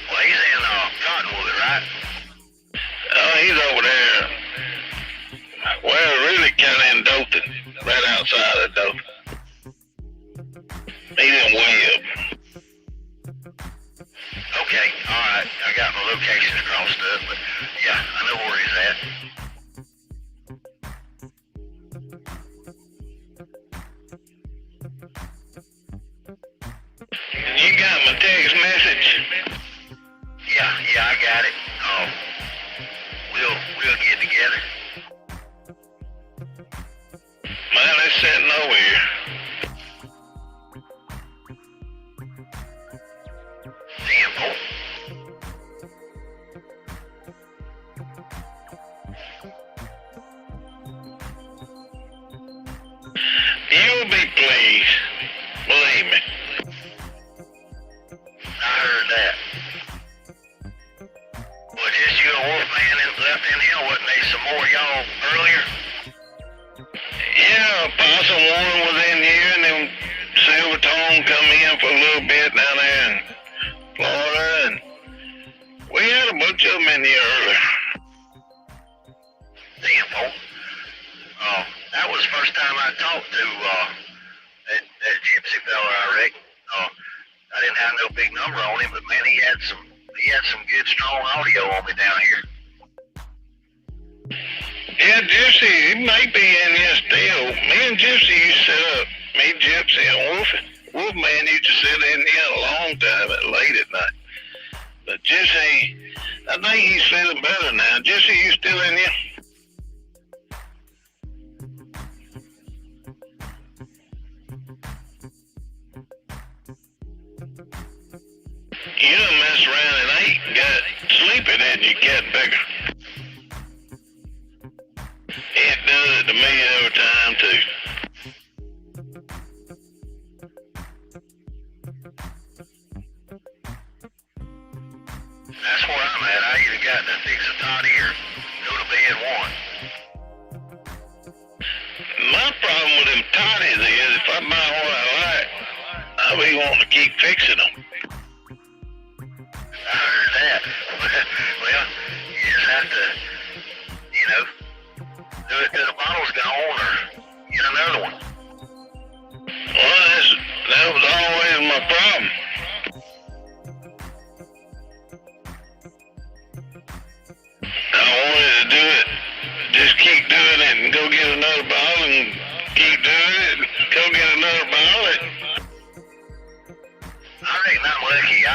Well, he's in Cottonwood, right? He's over there. Well, really kind of in Dothan, right outside of Dothan. He's in Webb. Okay, alright, I got my location crossed up, but yeah, I know where he's at. You got my text message? Yeah, I got it. We'll get together. Man, it's sitting over here. Simple. You'll be pleased. Believe me. I heard that. Well, just you and Wolfman left in here. Wasn't there some more of y'all earlier? Yeah, Possum Warren was in here, and then Silvertone come in for a little bit down there in Florida, and we had a bunch of them in here earlier. Simple. That was the first time I talked to that gypsy fella, I reckon. I didn't have no big number on him, but man, he had some good strong audio on me down here. Yeah, Gypsy, he may be in here still. Me and Gypsy used to sit up. Me, Gypsy, and Wolfman used to sit in here a long time late at night. But Gypsy, I think he's feeling better now. Gypsy, you still in here? You done messed around and ate, got sleepy, then you get bigger. It does it to me every time, too. That's where I'm at. I either got to fix a toddy or go to bed one. My problem with them toddies is if I buy what I like, I'll be wanting to keep fixing them. I heard that. Well, you just have to, do it till the bottle's gone or get another one. Well, that was always my problem. I wanted to do it, just keep doing it and go get another bottle and keep doing it and go get another bottle. I reckon I'm lucky. I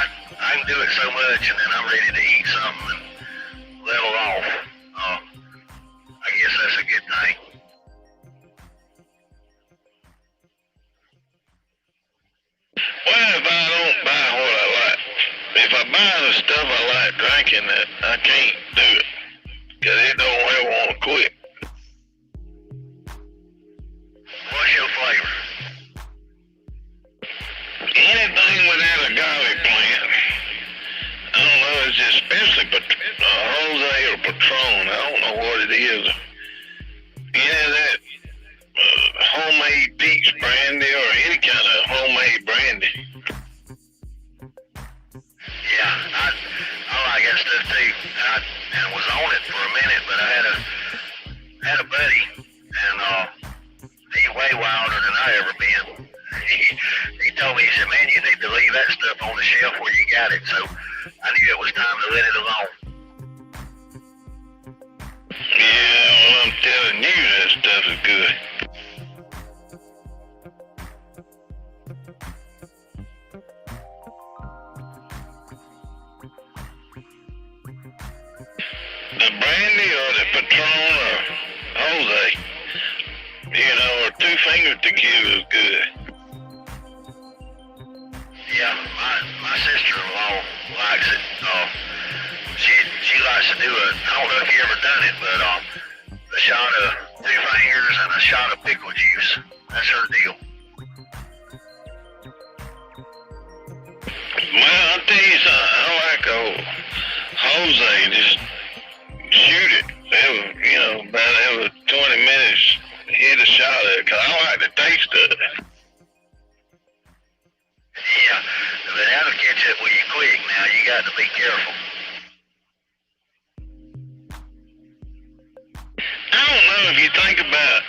can do it so much and then I'm ready to eat something and level off. I guess that's a good thing. Well, if I don't buy what I like, if I buy the stuff I like drinking, that I can't do it, 'cause it don't ever want to quit. What's your flavor? Anything with that agave plant, I don't know, it's especially Jose or Patron, I don't know what it is. Yeah, that homemade peach brandy or any kind of homemade brandy. Yeah, I like that stuff too. I was on it for a minute, but I had a buddy, and he's way wilder than I ever been. He told me, he said, man, you need to leave that stuff on the shelf where you got it. So I knew it was time to let it alone. Yeah, well, I'm telling you, that stuff is good. The brandy or the Patron or Jose, you know, or Two Finger Tequila is good. Yeah, my sister-in-law likes it. She likes to do I don't know if you ever done it, but a shot of Two Fingers and a shot of pickle juice. That's her deal. Well, I'll tell you something, I like Jose, just shoot it. You know, about every 20 minutes, hit a shot of it, 'cause I like the taste of it. Yeah, but that'll catch up with you quick. Now you got to be careful. I don't know if you think about,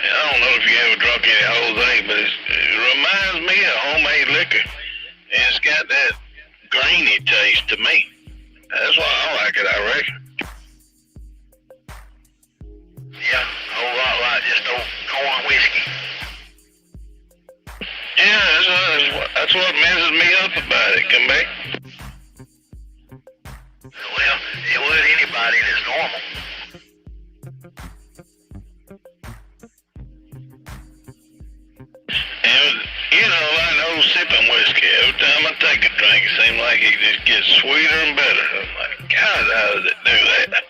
I don't know if you ever drunk any Jose, but it reminds me of homemade liquor. And it's got that grainy taste to me. That's why I like it, I reckon. Yeah, a whole lot like just old corn whiskey. Yeah, that's what messes me up about it, come back. Well, it would anybody that's normal. And, you know, like old sipping whiskey, every time I take a drink, it seems like it just gets sweeter and better. I'm like, God, how does it do that?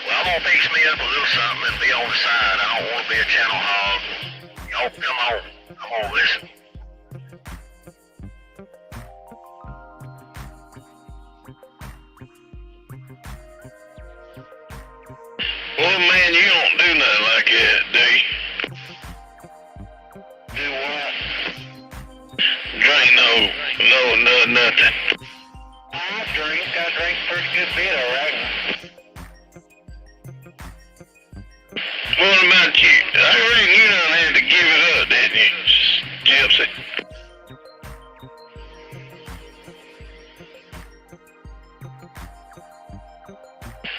Well, I'm gonna fix me up a little something and be on the side. I don't want to be a channel hog. Y'all come on. I'm gonna listen. Well, man, you don't do nothing like that, do you? Do what? Drink nothing. I drink a pretty good bit, all right. What about you? I reckon you done had to give it up, didn't you, Gypsy?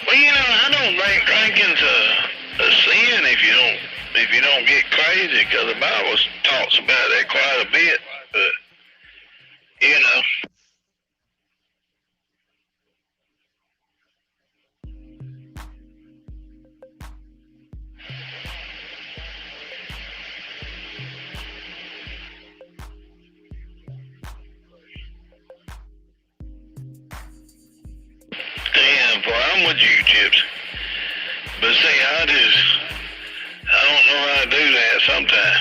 Well, you know, I don't think drinking's a sin if you don't get crazy, 'cause the Bible talks about that quite a bit. But you know. Damn, boy, I'm with you, Chips. But see, I don't know how to do that sometimes.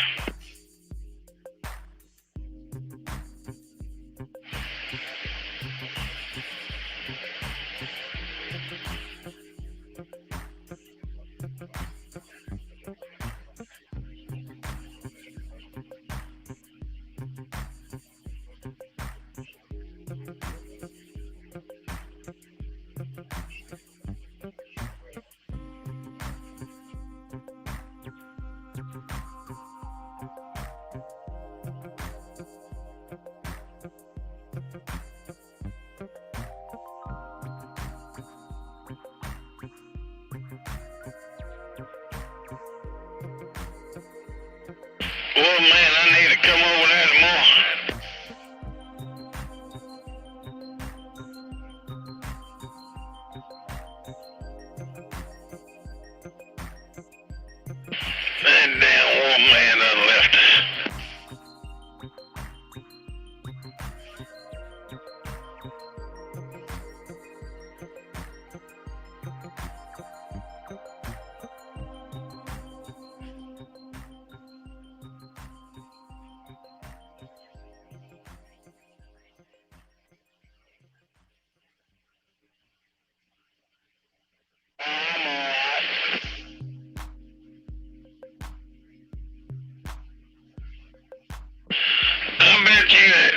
bet you that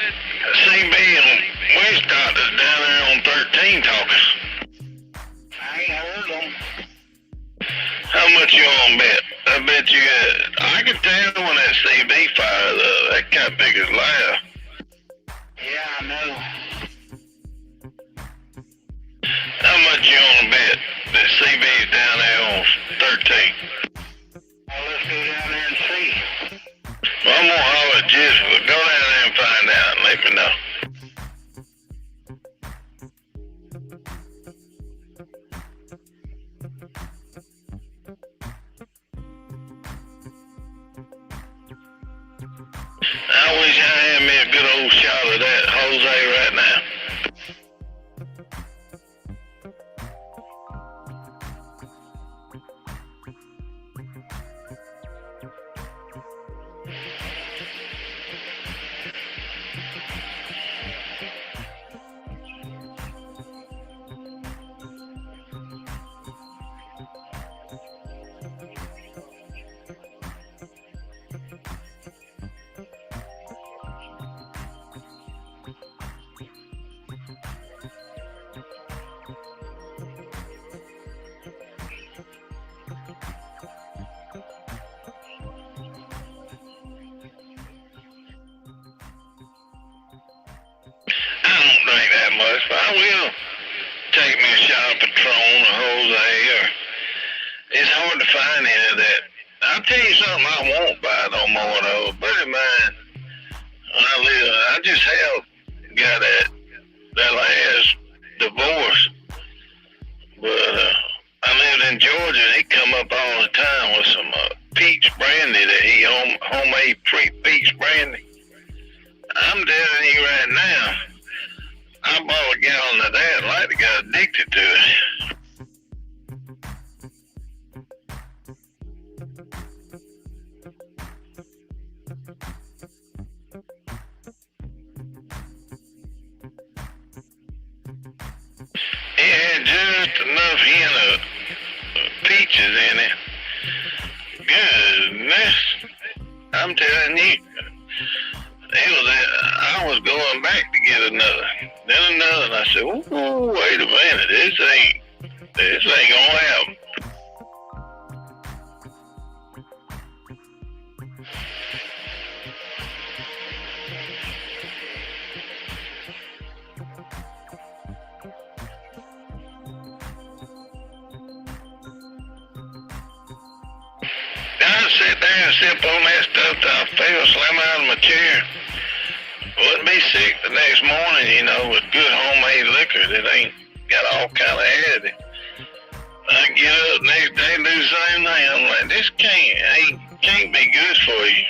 CB and Westcott is down there on 13 talking. I ain't heard them. How much you want to bet? I bet you I can tell when that CB fires up. That cat big as loud. Yeah, I know. How much you want to bet that CB's down there on 13? Well, let's go down there and see. Well, I'm gonna holler at Jess, but go down there and find out and let me know. I wish I had me a good old shot of that Jose right now. I don't drink that much, but I will take me a shot of Patron or Jose, or it's hard to find any of that. I'll tell you something I won't buy no more though. A buddy of mine, I just helped got that last divorce, but I lived in Georgia and he come up all the time with some peach brandy that he homemade peach brandy. I'm telling you right now, I bought a gallon of that and like to got addicted to it. It had just enough hint of peaches in it. Goodness, I'm telling you. I was going back to get another. Then another, and I said, "Oh, wait a minute, this ain't gonna happen." I sit there and sip on that stuff till I fell slam out of my chair. Wouldn't be sick the next morning, you know, with good homemade liquor that ain't got all kind of added. I get up next day and do the same thing. I'm like, this can't be good for you.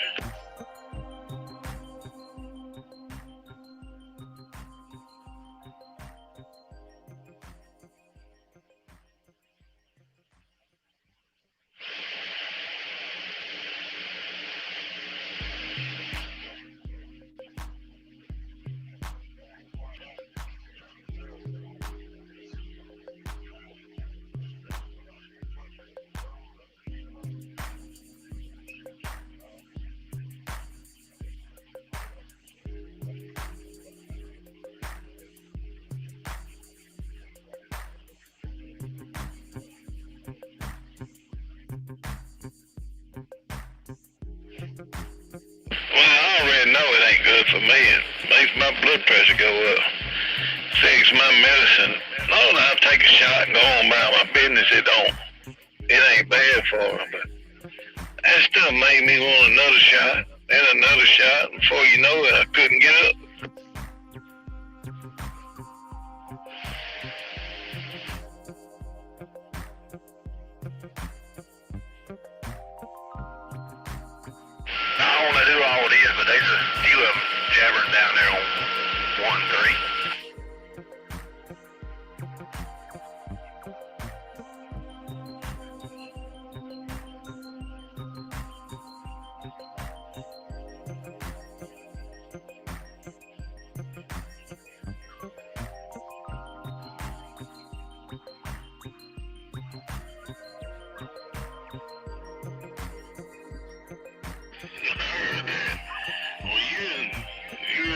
Well, I already know it ain't good for me. It makes my blood pressure go up. Fix my medicine. No, I'll take a shot and go on about my business. It ain't bad for me, but that stuff made me want another shot, and another shot. And before you know it, I couldn't get up. I don't know who all it is, but there's a few of them jabbering down there on 1-3. Well, you're in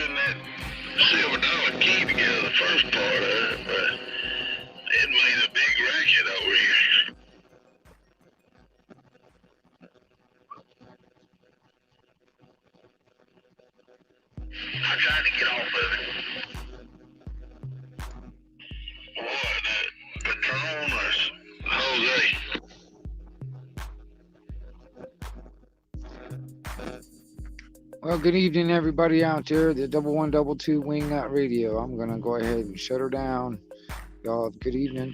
worst part of it, but it made a big racket over here. I tried to get off of it. What, Patron or Jose? Well, good evening, everybody out there. The 1122 Wingnut Radio. I'm gonna go ahead and shut her down. Y'all have a good evening.